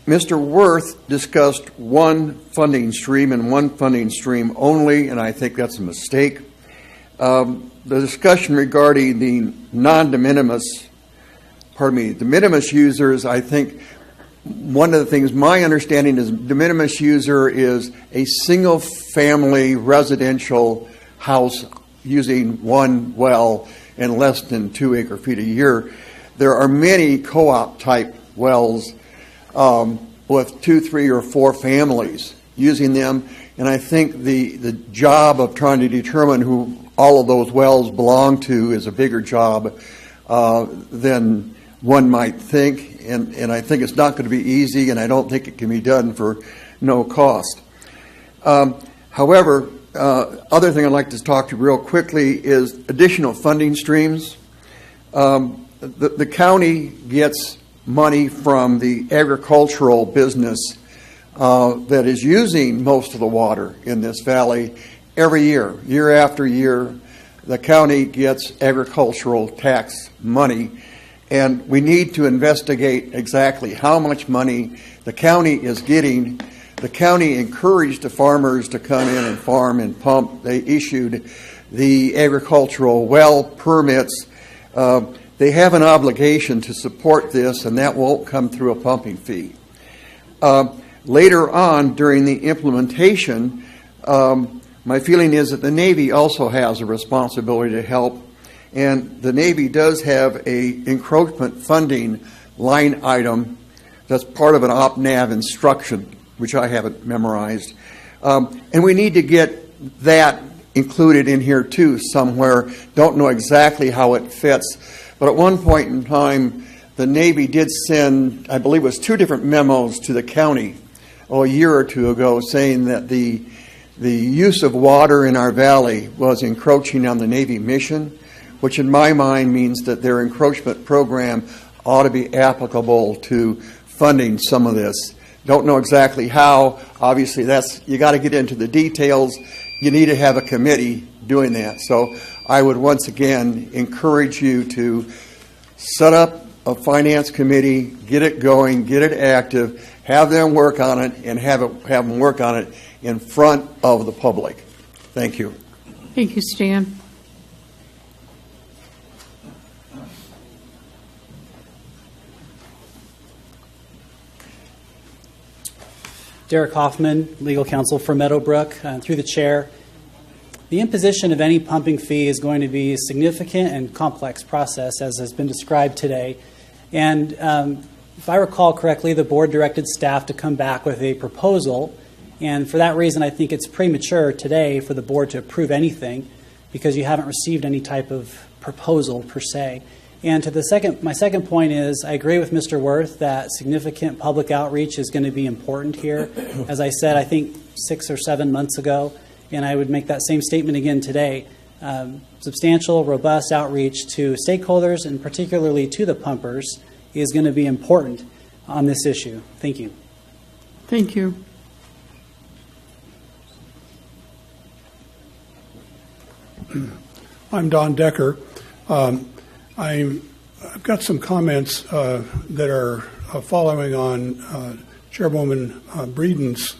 Mr. Worth discussed one funding stream and one funding stream only, and I think that's a mistake. The discussion regarding the de minimis users, I think one of the things, my understanding is de minimis user is a single family residential house using one well and less than 2 acre feet a year. There are many co-op type wells with 2, 3, or 4 families using them, and I think the job of trying to determine who all of those wells belong to is a bigger job than one might think, and I think it's not going to be easy, and I don't think it can be done for no cost. However, other thing I'd like to talk to you real quickly is additional funding streams. The county gets money from the agricultural business that is using most of the water in this valley every year, year after year. The county gets agricultural tax money, and we need to investigate exactly how much money the county is getting. The county encouraged the farmers to come in and farm and pump. They issued the agricultural well permits. They have an obligation to support this, and that won't come through a pumping fee. Later on, during the implementation, my feeling is that the Navy also has a responsibility to help, and the Navy does have a encroachment funding line item that's part of an OPNAV instruction, which I haven't memorized. And we need to get that included in here too somewhere. Don't know exactly how it fits. But at one point in time, the Navy did send, I believe it was 2 different memos to the county a year or 2 ago saying that the use of water in our valley was encroaching on the Navy mission, which in my mind means that their encroachment program ought to be applicable to funding some of this. Don't know exactly how. Obviously, you got to get into the details. You need to have a committee doing that. So I would once again encourage you to set up a finance committee, get it going, get it active, have them work on it, and have them work on it in front of the public. Thank you. Thank you, Stan. Derek Hoffman, legal counsel for Meadowbrook, through the chair. The imposition of any pumping fee is going to be a significant and complex process, as has been described today. And if I recall correctly, the board directed staff to come back with a proposal. And for that reason, I think it's premature today for the board to approve anything because you haven't received any type of proposal per se. And to my second point is, I agree with Mr. Worth that significant public outreach is going to be important here. As I said, I think 6 or 7 months ago, and I would make that same statement again today. Substantial, robust outreach to stakeholders and particularly to the pumpers is going to be important on this issue. Thank you. Thank you. I'm Don Decker. I've got some comments that are following on Chairwoman Breeden's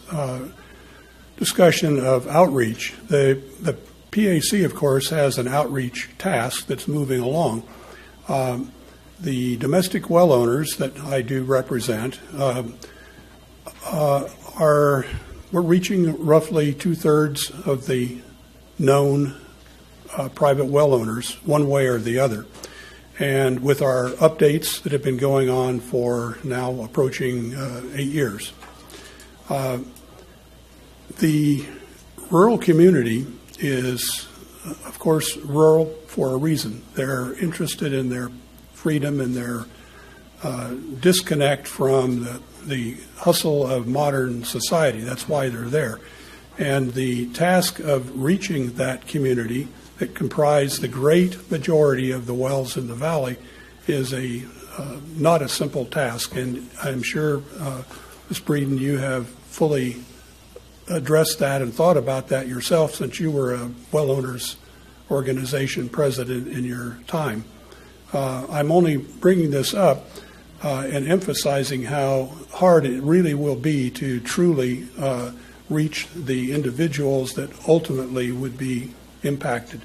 discussion of outreach. The PAC, of course, has an outreach task that's moving along. The domestic well owners that I do represent we're reaching roughly 2/3 of the known private well owners, one way or the other. And with our updates that have been going on for now approaching 8 years, the rural community is, of course, rural for a reason. They're interested in their freedom and their disconnect from the hustle of modern society. That's why they're there. And the task of reaching that community that comprise the great majority of the wells in the valley is not a simple task. And I'm sure, Ms. Breeden, you have fully addressed that and thought about that yourself since you were a well owners organization president in your time. I'm only bringing this up and emphasizing how hard it really will be to truly reach the individuals that ultimately would be impacted.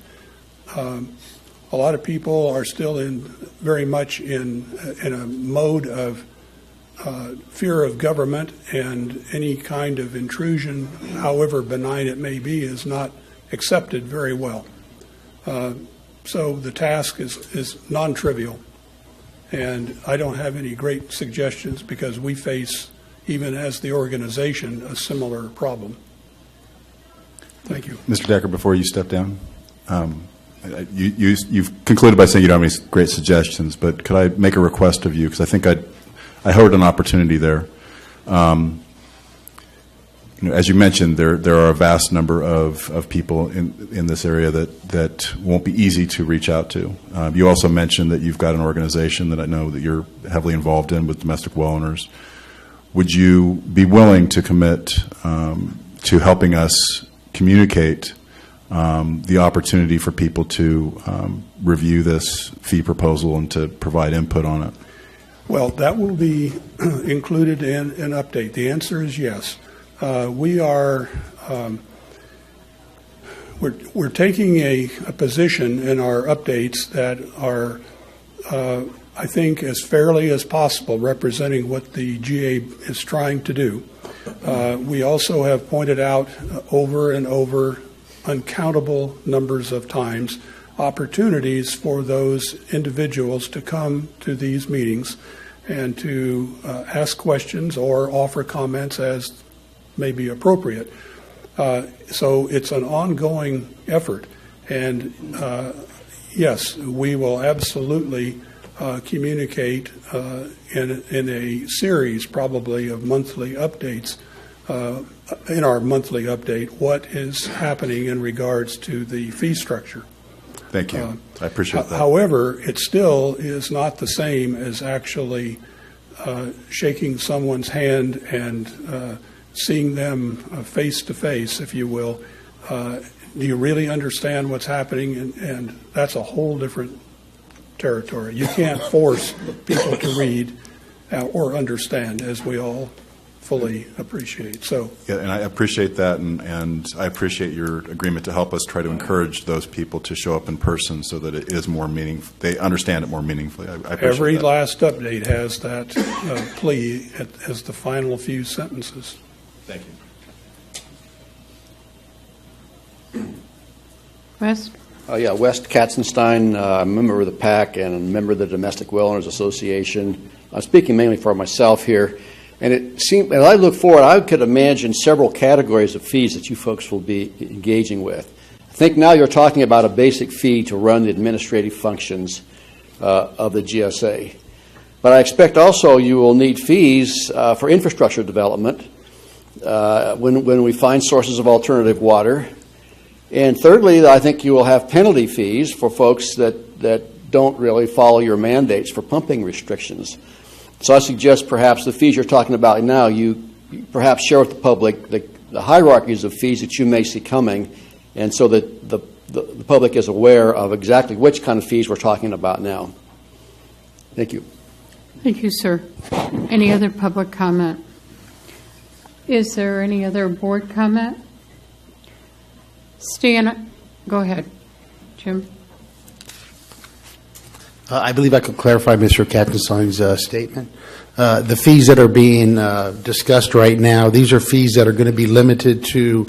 A lot of people are still very much in a mode of fear of government, and any kind of intrusion, however benign it may be, is not accepted very well. So the task is non-trivial, and I don't have any great suggestions because we face, even as the organization, a similar problem. Thank you. Mr. Decker, before you step down, you've concluded by saying you don't have any great suggestions, but could I make a request of you? Because I think I heard an opportunity there. As you mentioned, there are a vast number of people in this area that won't be easy to reach out to. You also mentioned that you've got an organization that I know that you're heavily involved in with domestic well owners. Would you be willing to commit to helping us communicate the opportunity for people to review this fee proposal and to provide input on it? Well, that will be included in an update. The answer is yes. We are we're taking a position in our updates that are, I think, as fairly as possible, representing what the GA is trying to do. We also have pointed out over and over, uncountable numbers of times, opportunities for those individuals to come to these meetings and to ask questions or offer comments as may be appropriate. So it's an ongoing effort. And yes, we will absolutely communicate in a series probably of monthly updates, in our monthly update, what is happening in regards to the fee structure. Thank you. I appreciate that. However, it still is not the same as actually shaking someone's hand and seeing them face to face, if you will. Do you really understand what's happening? And that's a whole different territory. You can't force people to read or understand, as we all fully appreciate. So, yeah, and I appreciate that, and I appreciate your agreement to help us try to encourage those people to show up in person so that it is more meaningful. They understand it more meaningfully. I appreciate every that. last update has that plea as the final few sentences. Thank you. West? Yeah, West Katzenstein, a member of the PAC and a member of the Domestic Well Owners Association. I'm speaking mainly for myself here. And it seemed, as I look forward, I could imagine several categories of fees that you folks will be engaging with. I think now you're talking about a basic fee to run the administrative functions. of the GSA. But I expect also you will need fees for infrastructure development when we find sources of alternative water. And thirdly, I think you will have penalty fees for folks that don't really follow your mandates for pumping restrictions. So I suggest perhaps the fees you're talking about now, you perhaps share with the public the hierarchies of fees that you may see coming, and so that the public is aware of exactly which kind of fees we're talking about now. Thank you. Thank you, sir. Any other public comment? Is there any other board comment? Stan, go ahead. Jim? I believe I could clarify Mr. Katzenstein's statement. The fees that are being discussed right now, these are fees that are going to be limited to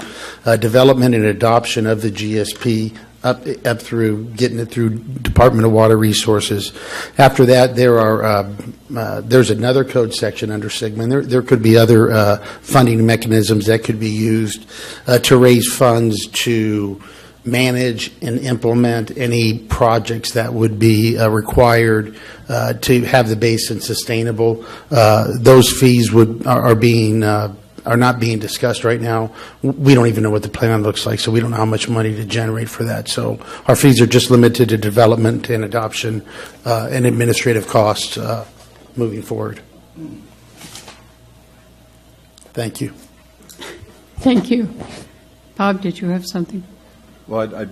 development and adoption of the GSP up through getting it through Department of Water Resources. After that, there's another code section under SIGMA. There could be other funding mechanisms that could be used to raise funds to manage and implement any projects that would be required to have the basin sustainable. Those fees are not being discussed right now. We don't even know what the plan looks like, so we don't know how much money to generate for that. So our fees are just limited to development and adoption and administrative costs moving forward. Thank you. Thank you. Bob, did you have something? Well,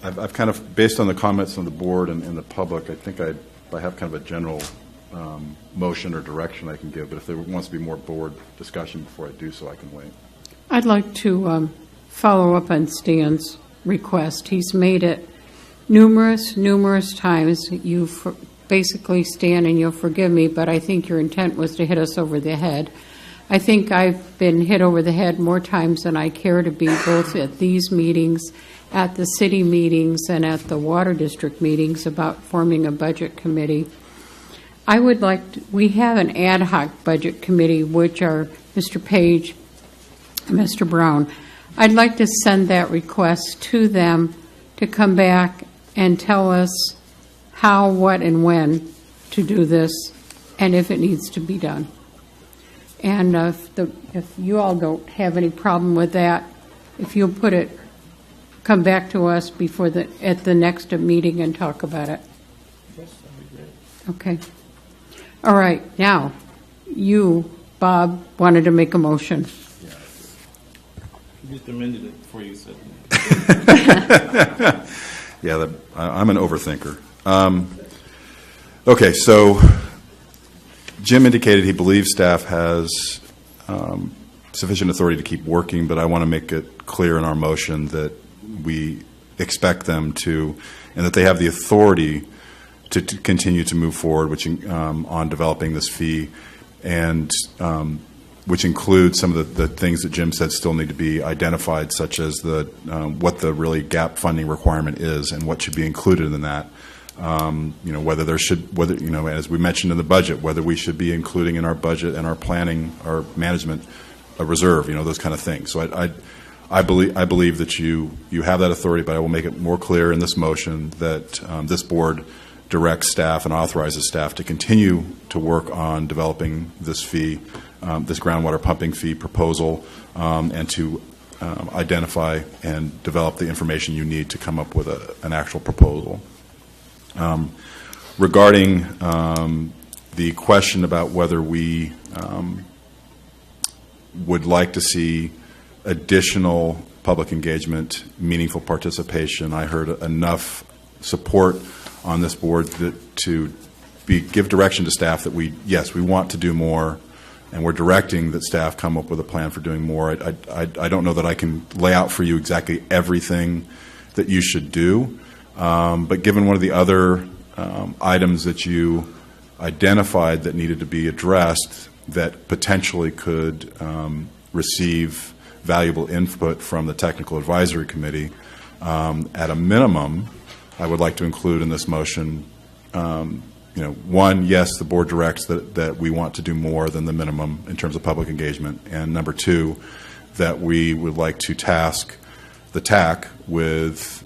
I've kind of, based on the comments on the board and the public, I think I have kind of a general motion or direction I can give, but if there wants to be more board discussion before I do so, I can wait. I'd like to follow up on Stan's request. He's made it numerous times. You basically, Stan, and you'll forgive me, but I think your intent was to hit us over the head. I think I've been hit over the head more times than I care to be, both at these meetings, at the city meetings, and at the water district meetings about forming a budget committee. I would like to, we have an ad hoc budget committee, which are Mr. Page, Mr. Brown. I'd like to send that request to them to come back and tell us how, what, and when to do this, and if it needs to be done. And if you all don't have any problem with that, if you'll come back to us at the next meeting and talk about it. Yes, that'd be great. Okay. All right. Now, you, Bob, wanted to make a motion. Yeah. You just amended it before you said it. Yeah, I'm an overthinker. Okay, so Jim indicated he believes staff has sufficient authority to keep working, but I want to make it clear in our motion that we expect them to, and that they have the authority to continue to move forward, which on developing this fee, and which includes some of the things that Jim said still need to be identified, such as what the really gap funding requirement is and what should be included in that. Whether as we mentioned in the budget, whether we should be including in our budget and our planning, our management, a reserve, those kind of things. So I believe that you have that authority, but I will make it more clear in this motion that this board directs staff and authorizes staff to continue to work on developing this fee, this groundwater pumping fee proposal, and to identify and develop the information you need to come up with an actual proposal. Regarding the question about whether we would like to see additional public engagement, meaningful participation, I heard enough support on this board to give direction to staff that we want to do more, and we're directing that staff come up with a plan for doing more. I don't know that I can lay out for you exactly everything that you should do, but given one of the other items that you identified that needed to be addressed that potentially could receive valuable input from the Technical Advisory Committee, at a minimum, I would like to include in this motion, one, yes, the board directs that we want to do more than the minimum in terms of public engagement, and number two, that we would like to task the TAC with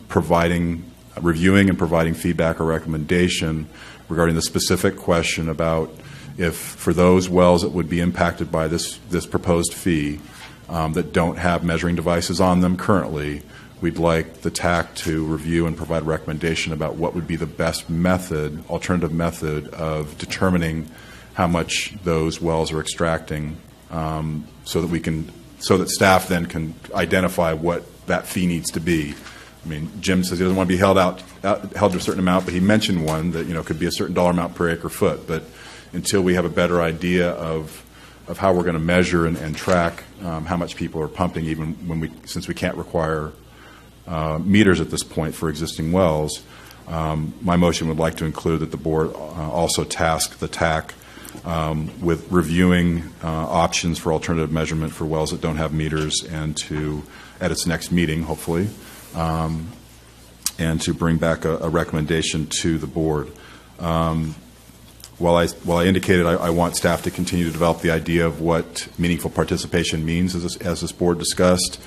providing reviewing and providing feedback or recommendation regarding the specific question about if for those wells that would be impacted by this proposed fee that don't have measuring devices on them currently, we'd like the TAC to review and provide a recommendation about what would be the best method, alternative method of determining how much those wells are extracting, so that staff then can identify what that fee needs to be. I mean, Jim says he doesn't want to be held to a certain amount, but he mentioned one that could be a certain dollar amount per acre foot. But until we have a better idea of how we're going to measure and track how much people are pumping, even since we can't require meters at this point for existing wells, my motion would like to include that the board also task the TAC with reviewing options for alternative measurement for wells that don't have meters, and at its next meeting, hopefully, and to bring back a recommendation to the board. While I indicated I want staff to continue to develop the idea of what meaningful participation means, as this board discussed,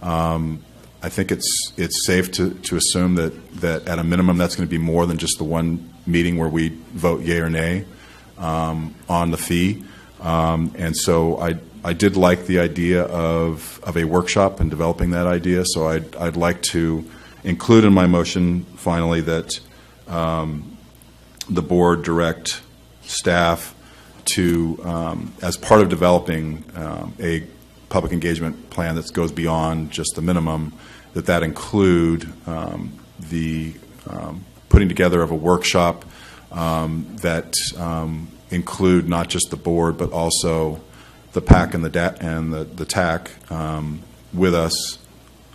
I think it's safe to assume that at a minimum that's going to be more than just the one meeting where we vote yay or nay on the fee. And so I did like the idea of a workshop and developing that idea. So I'd like to include in my motion finally that the board direct staff to, as part of developing a public engagement plan that goes beyond just the minimum, that include the putting together of a workshop that include not just the board but also the PAC and the TAC with us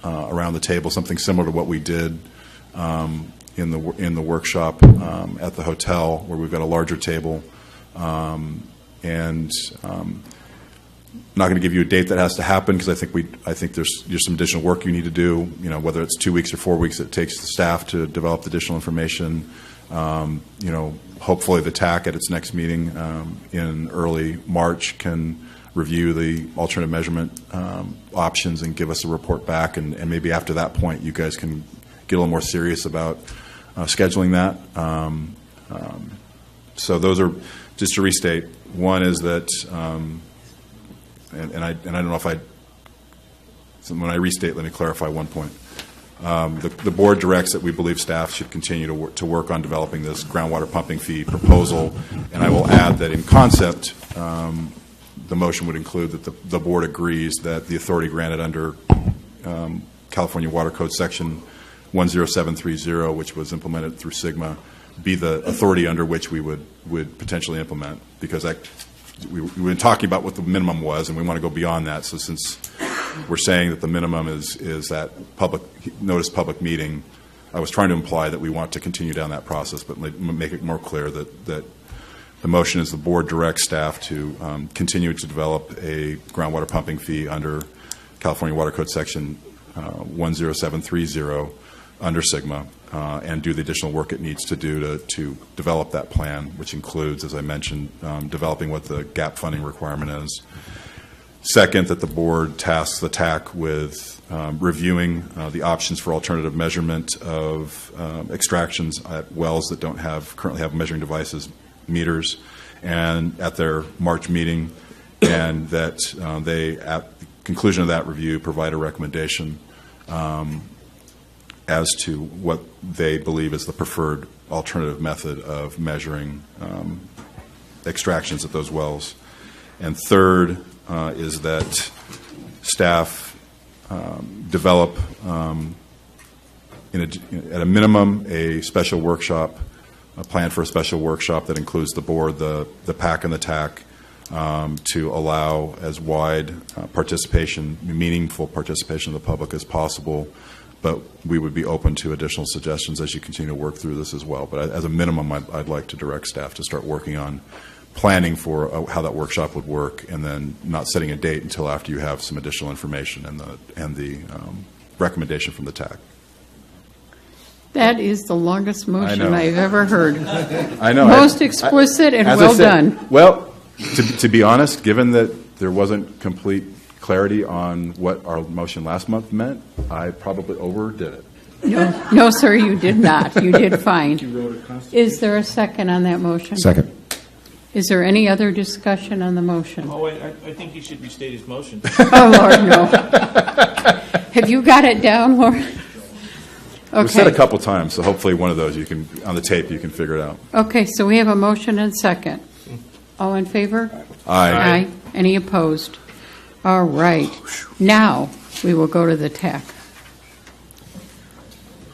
around the table, something similar to what we did in the workshop at the hotel, where we've got a larger table, and not going to give you a date that has to happen, because I think there's some additional work you need to do. Whether it's 2 weeks or 4 weeks it takes the staff to develop the additional information. Hopefully the TAC at its next meeting in early March can review the alternative measurement options and give us a report back, and maybe after that point you guys can get a little more serious about scheduling that. So those are, just to restate, one is that, and I don't know if so when I restate, let me clarify one point. The board directs that we believe staff should continue to work on developing this groundwater pumping fee proposal, and I will add that in concept, the motion would include that the board agrees that the authority granted under California Water Code Section 10730, which was implemented through SGMA, be the authority under which we would potentially implement, because we've been talking about what the minimum was, and we want to go beyond that. So since we're saying that the minimum is that public meeting, I was trying to imply that we want to continue down that process, but make it more clear that the motion is the board directs staff to continue to develop a groundwater pumping fee under California Water Code Section 10730 under SGMA, and do the additional work it needs to do to develop that plan, which includes, as I mentioned, developing what the gap funding requirement is. Second, that the board tasks the TAC with reviewing the options for alternative measurement of extractions at wells that don't currently have measuring devices, meters, and at their March meeting, and that they, at the conclusion of that review, provide a recommendation as to what they believe is the preferred alternative method of measuring extractions at those wells. And third is that staff develop, at a minimum, a special workshop, a plan for a special workshop that includes the board, the PAC, and the TAC, to allow as wide participation, meaningful participation of the public as possible. But we would be open to additional suggestions as you continue to work through this as well. But as a minimum, I'd like to direct staff to start working on planning for how that workshop would work, and then not setting a date until after you have some additional information and the recommendation from the TAC. That is the longest motion I've ever heard. I know. Most explicit and well done. Well, to be honest, given that there wasn't complete clarity on what our motion last month meant, I probably overdid it. No, sir, you did not. You did fine. Is there a second on that motion? Second. Is there any other discussion on the motion? Oh, wait, I think you should restate his motion. Oh, Lord, no. Have you got it down, Lord? It was said a Okay. couple times, so hopefully one of those you can, on the tape, you can figure it out. Okay, so we have a motion and second. All in favor? Aye. Any opposed? All right. Now, we will go to the TAC.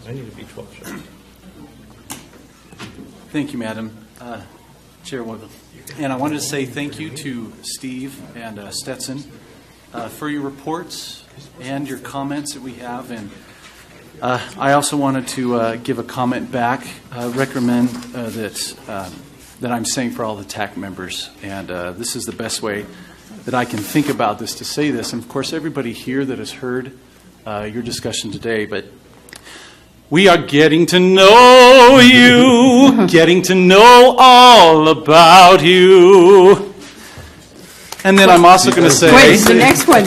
I need a B12 shot. Thank you, Madam Chairwoman. And I wanted to say thank you to Steve and Stetson for your reports and your comments that we have. And I also wanted to give a comment back, recommend that I'm saying for all the TAC members. And this is the best way that I can think about this to say this. And of course, everybody here that has heard your discussion today, but we are getting to know you, getting to know all about you. And then I'm also going to say... Wait, the next one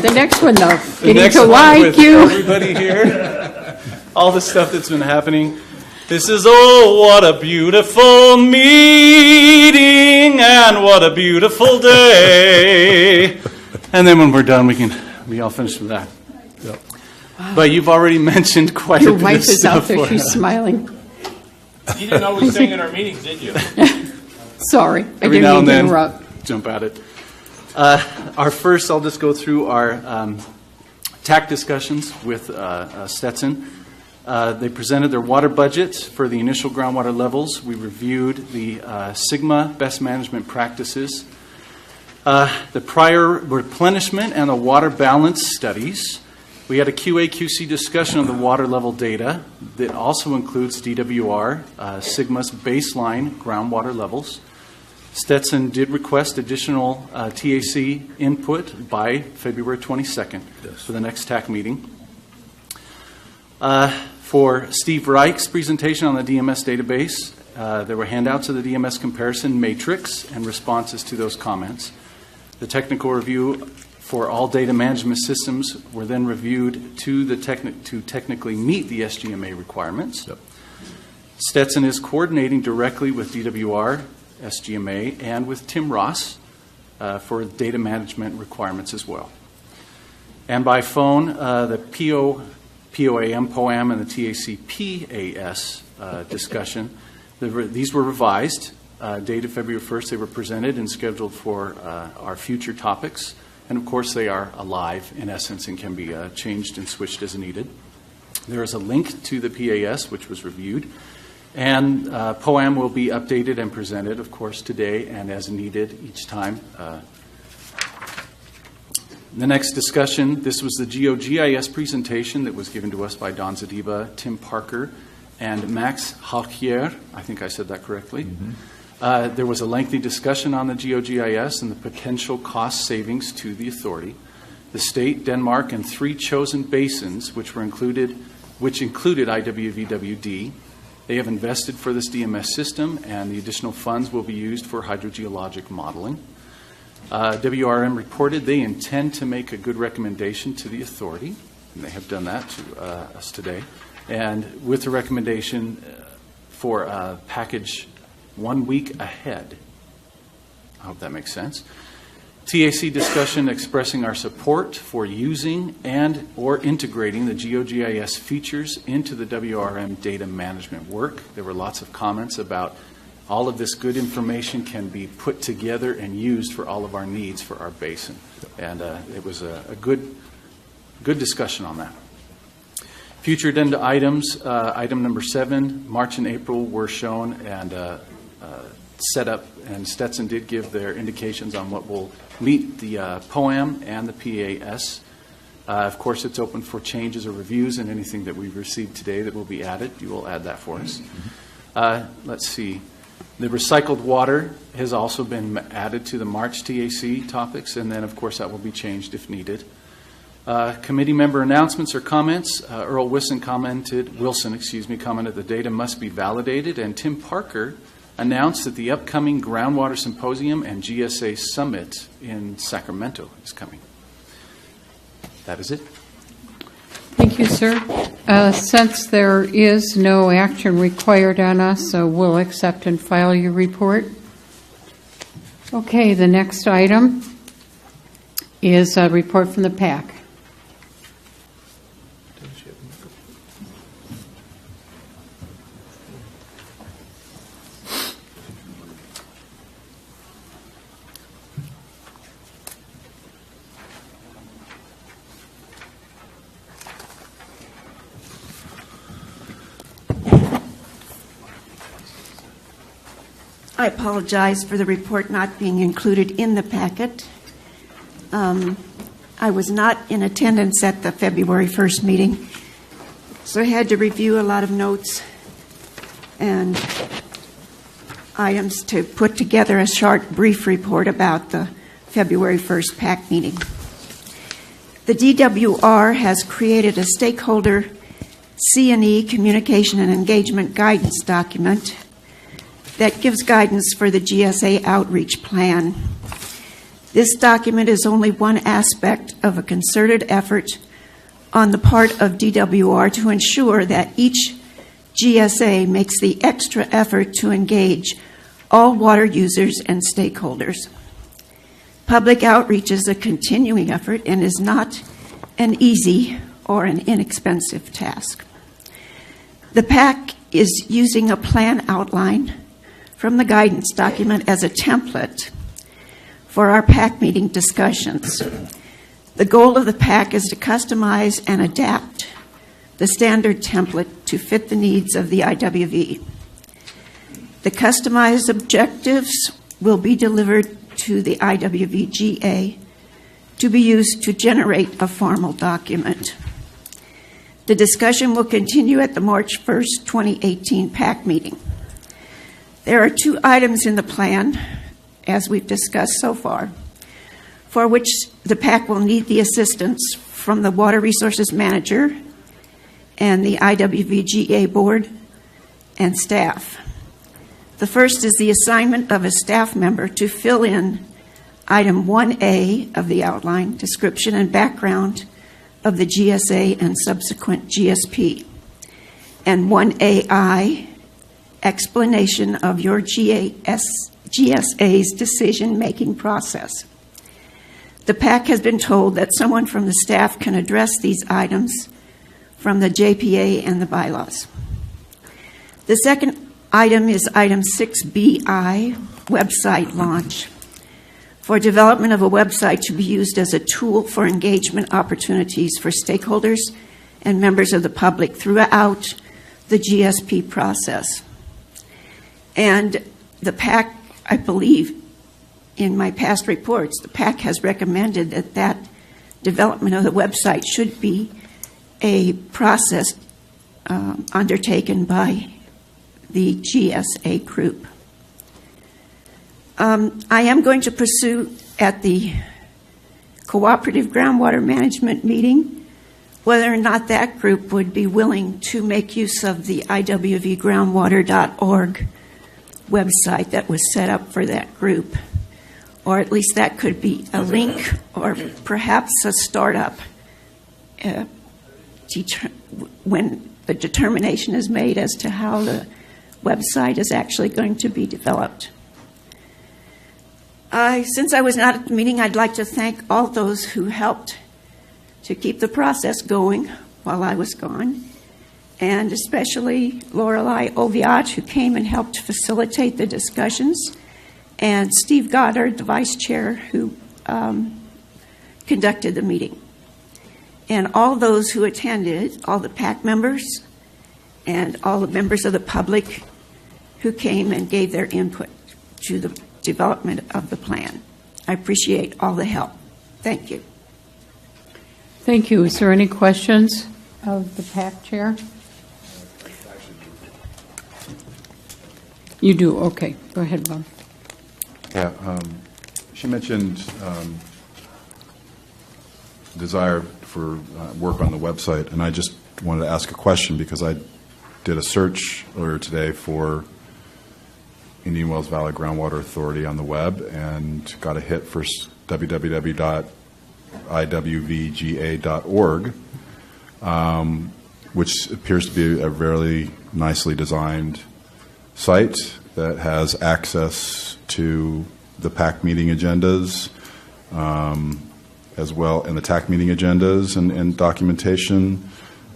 though. The Getting next to one like with you. everybody here, all the stuff that's been happening. This is, oh, what a beautiful meeting and what a beautiful day. And then when we're done, we can be all finished with that. Yep. But you've already mentioned quite Your a bit wife of is stuff out there. for She's us. smiling. You didn't always sing in our meetings, did you? Sorry, I Every didn't now mean and to then, interrupt. jump at it. Our first, I'll just go through our TAC discussions with Stetson. They presented their water budget for the initial groundwater levels. We reviewed the Sigma best management practices, the prior replenishment and the water balance studies. We had a QA/QC discussion of the water level data that also includes DWR, Sigma's baseline groundwater levels. Stetson did request additional TAC input by February 22nd for the next TAC meeting. For Steve Reich's presentation on the DMS database, there were handouts of the DMS comparison matrix and responses to those comments. The technical review for all data management systems were then reviewed to technically meet the SGMA requirements. Yep. Stetson is coordinating directly with DWR, SGMA, and with Tim Ross for data management requirements as well. And by phone, the POAM, POAM, and the TAC-PAS discussion, these were revised. Dated February 1st, they were presented and scheduled for our future topics. And of course, they are alive in essence and can be changed and switched as needed. There is a link to the PAS, which was reviewed. And POAM will be updated and presented, of course, today and as needed each time. The next discussion, this was the GeoGIS presentation that was given to us by Don Zadiba, Tim Parker, and Max Halkier. I think I said that correctly. There was a lengthy discussion on the GeoGIS and the potential cost savings to the authority. The state, Denmark, and 3 chosen basins, which included IWVWD. They have invested for this DMS system, and the additional funds will be used for hydrogeologic modeling. WRM reported they intend to make a good recommendation to the authority, and they have done that to us today. And with the recommendation for package 1 week ahead. I hope that makes sense. TAC discussion expressing our support for using and or integrating the GeoGIS features into the WRM data management work. There were lots of comments about all of this good information can be put together and used for all of our needs for our basin. And it was a good discussion on that. Future agenda items, item number 7, March and April were shown and set up, and Stetson did give their indications on what will meet the POAM and the PAS. Of course, it's open for changes or reviews, and anything that we've received today that will be added, you will add that for us. Let's see. The recycled water has also been added to the March TAC topics, and then, of course, that will be changed if needed. Committee member announcements or comments. Earl Wilson commented the data must be validated, and Tim Parker announced that the upcoming Groundwater Symposium and GSA Summit in Sacramento is coming. That is it. Thank you, sir. Since there is no action required on us, so we'll accept and file your report. Okay, the next item is a report from the PAC. I apologize for the report not being included in the packet. I was not in attendance at the February 1st meeting, so I had to review a lot of notes and items to put together a short, brief report about the February 1st PAC meeting. The DWR has created a stakeholder C&E communication and engagement guidance document that gives guidance for the GSA outreach plan. This document is only one aspect of a concerted effort on the part of DWR to ensure that each GSA makes the extra effort to engage all water users and stakeholders. Public outreach is a continuing effort and is not an easy or an inexpensive task. The PAC is using a plan outline from the guidance document as a template for our PAC meeting discussions. The goal of the PAC is to customize and adapt the standard template to fit the needs of the IWV. The customized objectives will be delivered to the IWV GA to be used to generate a formal document. The discussion will continue at the March 1st, 2018 PAC meeting. There are 2 items in the plan, as we've discussed so far, for which the PAC will need the assistance from the Water Resources Manager and the IWV GA Board and staff. The first is the assignment of a staff member to fill in Item 1A of the outline, description and background of the GSA and subsequent GSP, and 1AI, explanation of your GSA's decision-making process. The PAC has been told that someone from the staff can address these items from the JPA and the bylaws. The second item is item 6BI, website launch, for development of a website to be used as a tool for engagement opportunities for stakeholders and members of the public throughout the GSP process. And the PAC, I believe, in my past reports, the PAC has recommended that development of the website should be a process undertaken by the GSA group. I am going to pursue at the Cooperative Groundwater Management meeting whether or not that group would be willing to make use of the IWVgroundwater.org website that was set up for that group. Or at least that could be a link or perhaps a startup when the determination is made as to how the website is actually going to be developed. Since I was not at the meeting, I'd like to thank all those who helped to keep the process going while I was gone, and especially Lorelei Oviat, who came and helped facilitate the discussions, and Steve Goddard, the vice chair, who conducted the meeting. And all those who attended, all the PAC members, and all the members of the public who came and gave their input to the development of the plan. I appreciate all the help. Thank you. Thank you. Is there any questions of the PAC chair? You do? Okay. Go ahead, Bob. Yeah, she mentioned desire for work on the website, and I just wanted to ask a question because I did a search earlier today for Indian Wells Valley Groundwater Authority on the web and got a hit for www.iwvga.org. which appears to be a very nicely designed site that has access to the PAC meeting agendas, as well, and the TAC meeting agendas and documentation,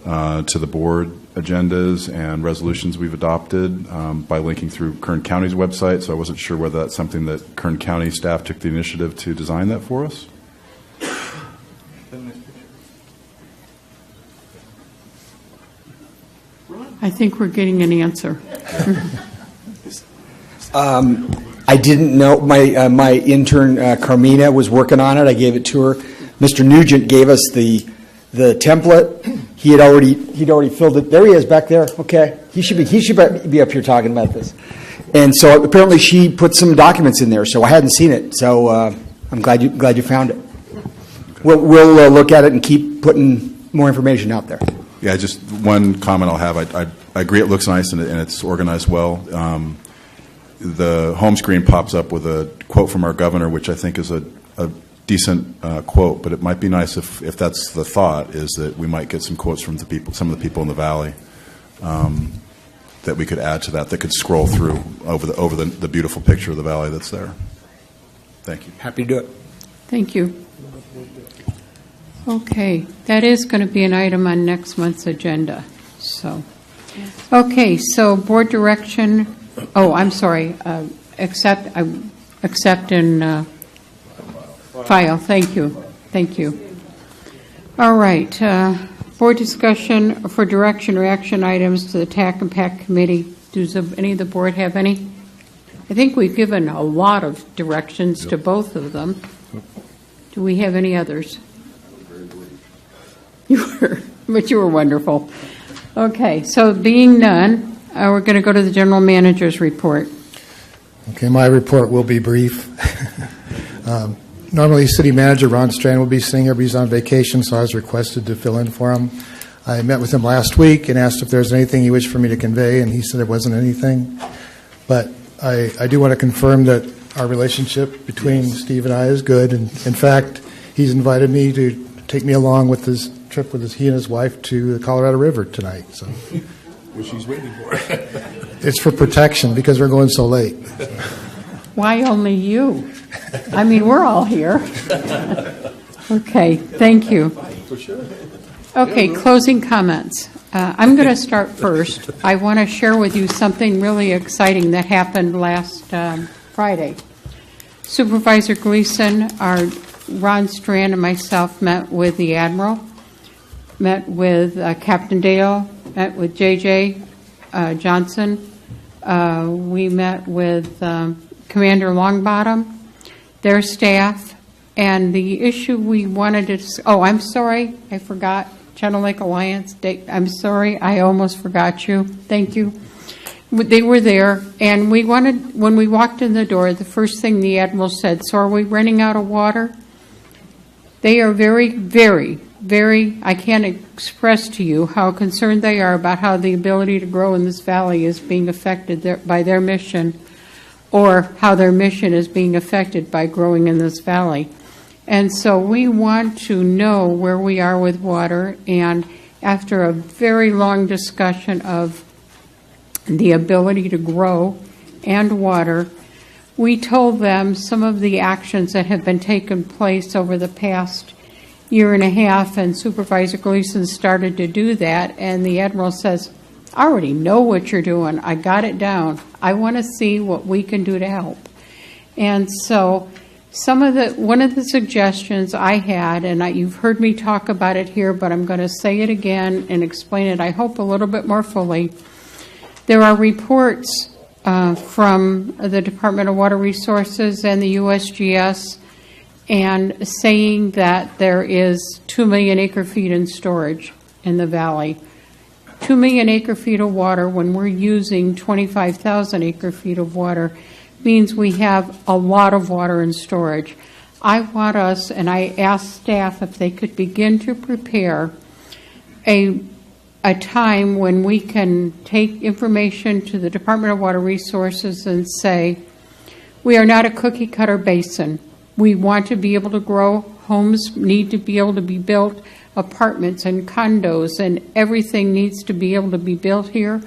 to the board agendas and resolutions we've adopted by linking through Kern County's website. So I wasn't sure whether that's something that Kern County staff took the initiative to design that for us. I think we're getting an answer. I didn't know. My intern Carmina was working on it. I gave it to her. Mr. Nugent gave us the template. He'd already filled it. There he is back there. Okay, he should be up here talking about this. And so apparently she put some documents in there. So I hadn't seen it. So I'm glad you found it. We'll look at it and keep putting more information out there. Yeah, just one comment I'll have. I agree it looks nice and it's organized well. The home screen pops up with a quote from our governor, which I think is a decent quote, but it might be nice if that's the thought, is that we might get some quotes from some of the people in the Valley that we could add to that could scroll through over the beautiful picture of the Valley that's there. Thank you. Happy to do it. Thank you. Okay, that is going to be an item on next month's agenda. So, okay, so board direction. Oh, I'm sorry. Accept and file. Thank you. Thank you. All right. Board discussion for direction or action items to the TAC and PAC committee. Does any of the board have any? I think we've given a lot of directions to both of them. Do we have any others? But you were wonderful. Okay, so being none, we're going to go to the general manager's report. Okay, my report will be brief. Normally, city manager Ron Strand will be sitting here, but he's on vacation, so I was requested to fill in for him. I met with him last week and asked if there was anything he wished for me to convey, and he said there wasn't anything. But I do want to confirm that our relationship between Steve and I is good. And in fact, he's invited me to take me along with his trip with he and his wife to the Colorado River tonight. So, which he's waiting for. It's for protection because we're going so late. Why only you? I mean, we're all here. Okay, thank you. For sure. Okay, closing comments. I'm going to start first. I want to share with you something really exciting that happened last Friday. Supervisor Gleason, Ron Strand, and myself met with the Admiral, met with Captain Dale, met with J.J. Johnson. We met with Commander Longbottom, their staff, and the issue we wanted to... Oh, I'm sorry, I forgot. Channel Lake Alliance, I'm sorry, I almost forgot you. Thank you. They were there, and when we walked in the door, the first thing the Admiral said, so are we running out of water? They are very, very, very, I can't express to you how concerned they are about how the ability to grow in this valley is being affected by their mission, or how their mission is being affected by growing in this valley. And so we want to know where we are with water, and after a very long discussion of the ability to grow and water, we told them some of the actions that have been taking place over the past year and a half, and Supervisor Gleason started to do that, and the Admiral says, I already know what you're doing. I got it down. I want to see what we can do to help. And so one of the suggestions I had, and you've heard me talk about it here, but I'm going to say it again and explain it, I hope, a little bit more fully. There are reports from the Department of Water Resources and the USGS and saying that there is 2 million acre-feet in storage in the valley. 2 million acre-feet of water when we're using 25,000 acre-feet of water means we have a lot of water in storage. I want us, and I asked staff if they could begin to prepare a time when we can take information to the Department of Water Resources and say, we are not a cookie-cutter basin. We want to be able to grow Homes need to be able to be built, apartments and condos, and everything needs to be able to be built here.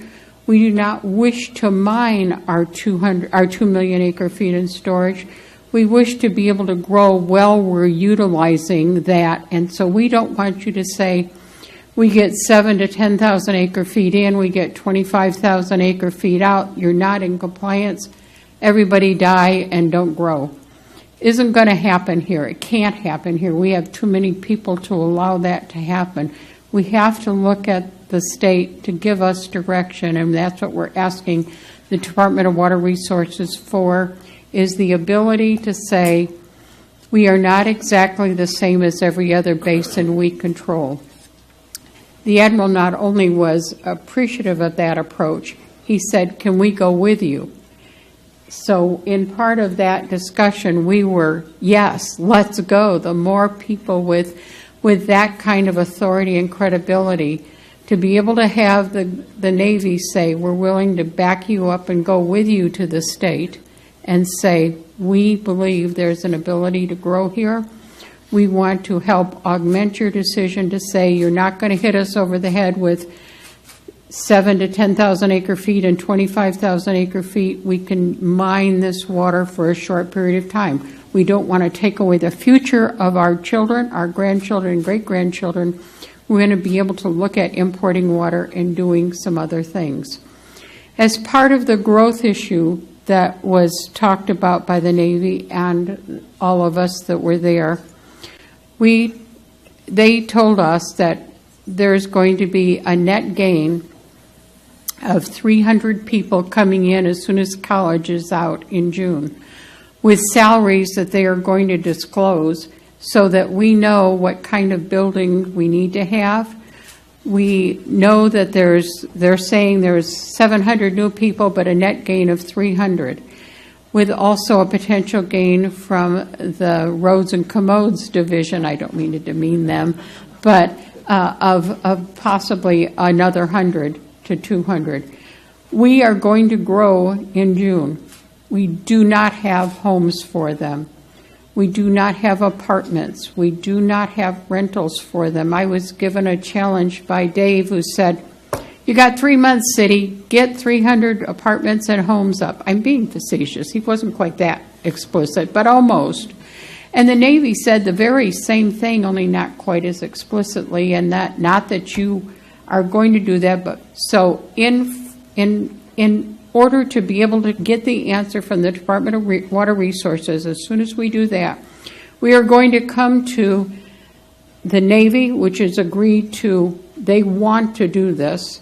We do not wish to mine our 2 million acre feet in storage. We wish to be able to grow while we're utilizing that, and so we don't want you to say, we get 7 to 10,000 acre feet in, we get 25,000 acre feet out, you're not in compliance, everybody die and don't grow. Isn't going to happen here. It can't happen here. We have too many people to allow that to happen. We have to look at the state to give us direction, and that's what we're asking the Department of Water Resources for, is the ability to say, we are not exactly the same as every other basin we control. The Admiral not only was appreciative of that approach, he said, can we go with you? So in part of that discussion, we were, yes, let's go. The more people with that kind of authority and credibility, to be able to have the Navy say, we're willing to back you up and go with you to the state and say, we believe there's an ability to grow here. We want to help augment your decision to say, you're not going to hit us over the head with 7 to 10,000 acre feet and 25,000 acre feet. We can mine this water for a short period of time. We don't want to take away the future of our children, our grandchildren, and great-grandchildren. We're going to be able to look at importing water and doing some other things. As part of the growth issue that was talked about by the Navy and all of us that were there, they told us that there's going to be a net gain of 300 people coming in as soon as college is out in June, with salaries that they are going to disclose so that we know what kind of building we need to have. We know that they're saying there's 700 new people, but a net gain of 300, with also a potential gain from the Roads and Commodes division. I don't mean to demean them, but of possibly another 100 to 200. We are going to grow in June. We do not have homes for them. We do not have apartments. We do not have rentals for them. I was given a challenge by Dave, who said, you got 3 months, city, get 300 apartments and homes up. I'm being facetious. He wasn't quite that explicit, but almost. And the Navy said the very same thing, only not quite as explicitly, and that not that you are going to do that, but so in order to be able to get the answer from the Department of Water Resources, as soon as we do that, we are going to come to the Navy, which has agreed to, they want to do this,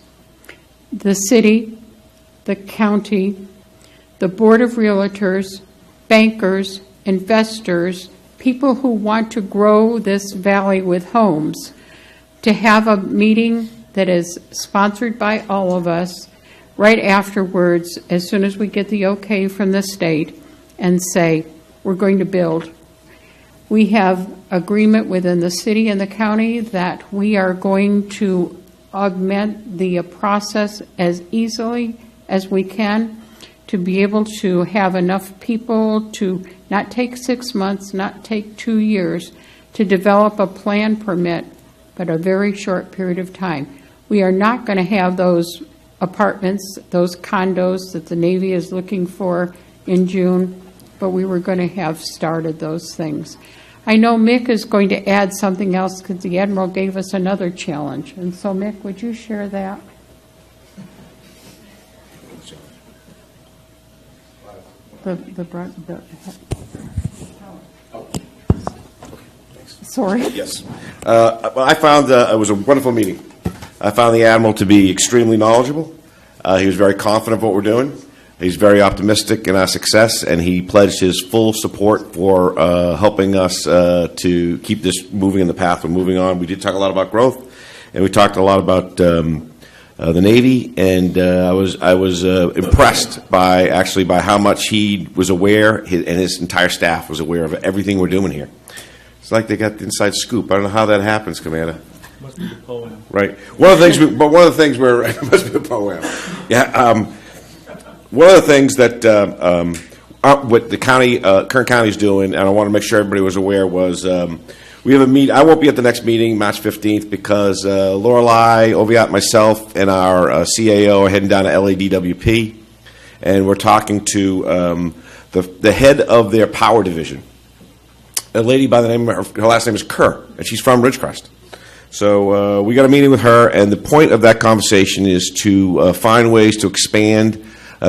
the city, the county, the Board of Realtors, bankers, investors, people who want to grow this valley with homes, to have a meeting that is sponsored by all of us right afterwards, as soon as we get the okay from the state, and say, we're going to build. We have agreement within the city and the county that we are going to augment the process as easily as we can to be able to have enough people to not take 6 months, not take 2 years, to develop a plan permit, but a very short period of time. We are not going to have those apartments, those condos that the Navy is looking for in June, but we were going to have started those things. I know Mick is going to add something else because the Admiral gave us another challenge. And so, Mick, would you share that? Sorry. Yes. I found it was a wonderful meeting. I found the Admiral to be extremely knowledgeable. He was very confident of what we're doing. He's very optimistic in our success, and he pledged his full support for helping us to keep this moving in the path we're moving on. We did talk a lot about growth, and we talked a lot about the Navy, and I was impressed by how much he was aware, and his entire staff was aware of everything we're doing here. It's like they got the inside scoop. I don't know how that happens, Commander. Must be the poem. Right. One of the things where it must be a poem. Yeah. One of the things that what the county, Kern County is doing, and I want to make sure everybody was aware, was We have a meet. I won't be at the next meeting, March 15th, because Lorelei, Oviatt, myself, and our CAO are heading down to LADWP, and we're talking to the head of their power division, a lady by the name of her last name is Kerr, and she's from Ridgecrest. So we got a meeting with her, and the point of that conversation is to find ways to expand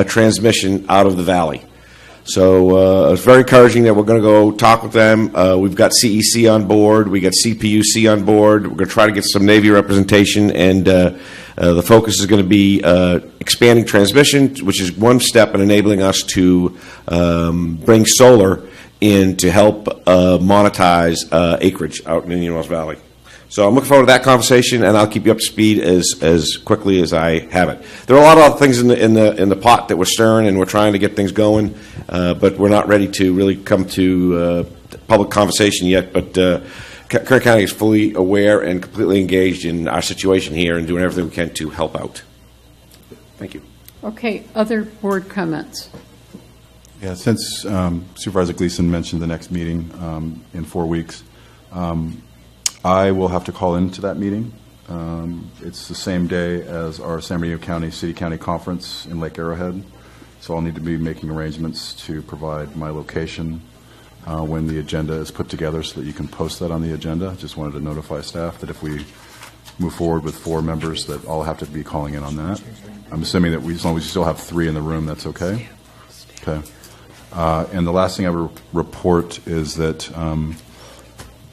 transmission out of the valley. So it's very encouraging that we're going to go talk with them. We've got CEC on board. We got CPUC on board. We're going to try to get some Navy representation, and the focus is going to be expanding transmission, which is one step in enabling us to bring solar in to help monetize acreage out in the Indian Wells Valley. So I'm looking forward to that conversation, and I'll keep you up to speed as quickly as I have it. There are a lot of other things in the pot that we're stirring, and we're trying to get things going, but we're not ready to really come to public conversation yet. But Kern County is fully aware and completely engaged in our situation here and doing everything we can to help out. Thank you. Okay, other board comments? Yeah, since Supervisor Gleason mentioned the next meeting in 4 weeks, I will have to call into that meeting. It's the same day as our San Bernardino County City-County Conference in Lake Arrowhead, so I'll need to be making arrangements to provide my location when the agenda is put together so that you can post that on the agenda. Just wanted to notify staff that if we move forward with 4 members, that I'll have to be calling in on that. I'm assuming that as long as we still have 3 in the room, that's okay? Okay. And the last thing I will report is that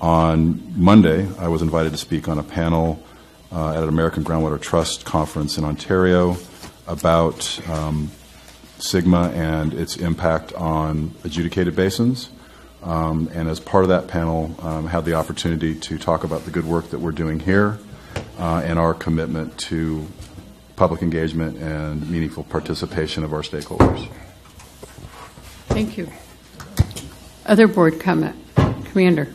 on Monday, I was invited to speak on a panel at an American Groundwater Trust conference in Ontario about SGMA and its impact on adjudicated basins. And as part of that panel, had the opportunity to talk about the good work that we're doing here and our commitment to public engagement and meaningful participation of our stakeholders. Thank you. Other board comment? Commander.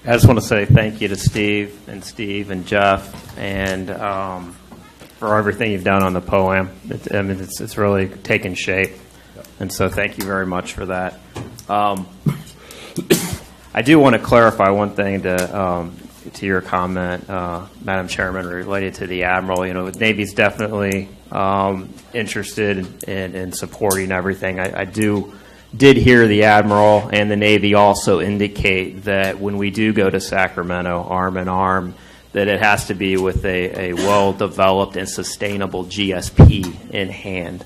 I just want to say thank you to Steve and Jeff and for everything you've done on the POAM. It's really taken shape, and so thank you very much for that. I do want to clarify one thing to your comment, Madam Chairman, related to the Admiral. You know, the Navy's definitely interested in supporting everything. I did hear the Admiral and the Navy also indicate that when we do go to Sacramento arm in arm, that it has to be with a well-developed and sustainable GSP in hand,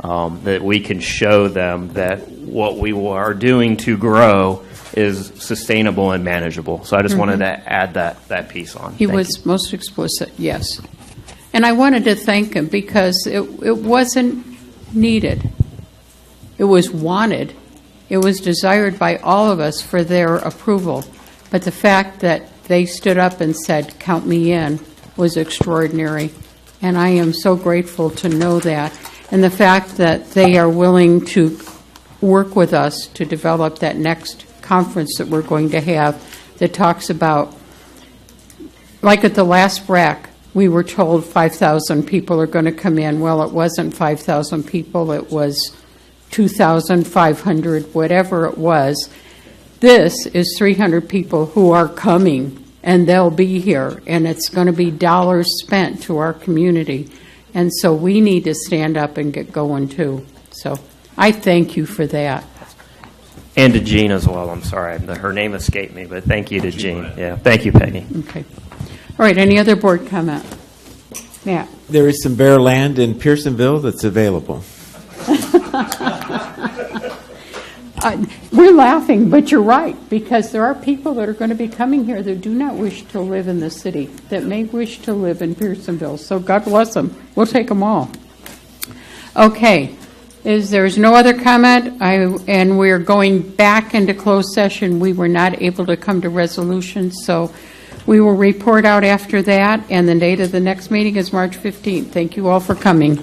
that we can show them that what we are doing to grow is sustainable and manageable. So I just wanted to add that piece on. He was most explicit, yes. And I wanted to thank him because it wasn't needed. It was wanted. It was desired by all of us for their approval. But the fact that they stood up and said, "Count me in," was extraordinary. And I am so grateful to know that. And the fact that they are willing to work with us to develop that next conference that we're going to have that talks about, like at the last BRAC, we were told 5,000 people are going to come in. Well, it wasn't 5,000 people. It was 2,500, whatever it was. This is 300 people who are coming, and they'll be here, and it's going to be dollars spent to our community. And so we need to stand up and get going, too. So I thank you for that. And to Jean as well. I'm sorry. Her name escaped me, but thank you to Jean. Yeah. Thank you, Peggy. Okay. All right. Any other board comment? Matt. There is some bare land in Pearsonville that's available. We're laughing, but you're right, because there are people that are going to be coming here that do not wish to live in the city, that may wish to live in Pearsonville. So God bless them. We'll take them all. Okay. There's no other comment, and we're going back into closed session. We were not able to come to resolution, so we will report out after that, and the date of the next meeting is March 15th. Thank you all for coming.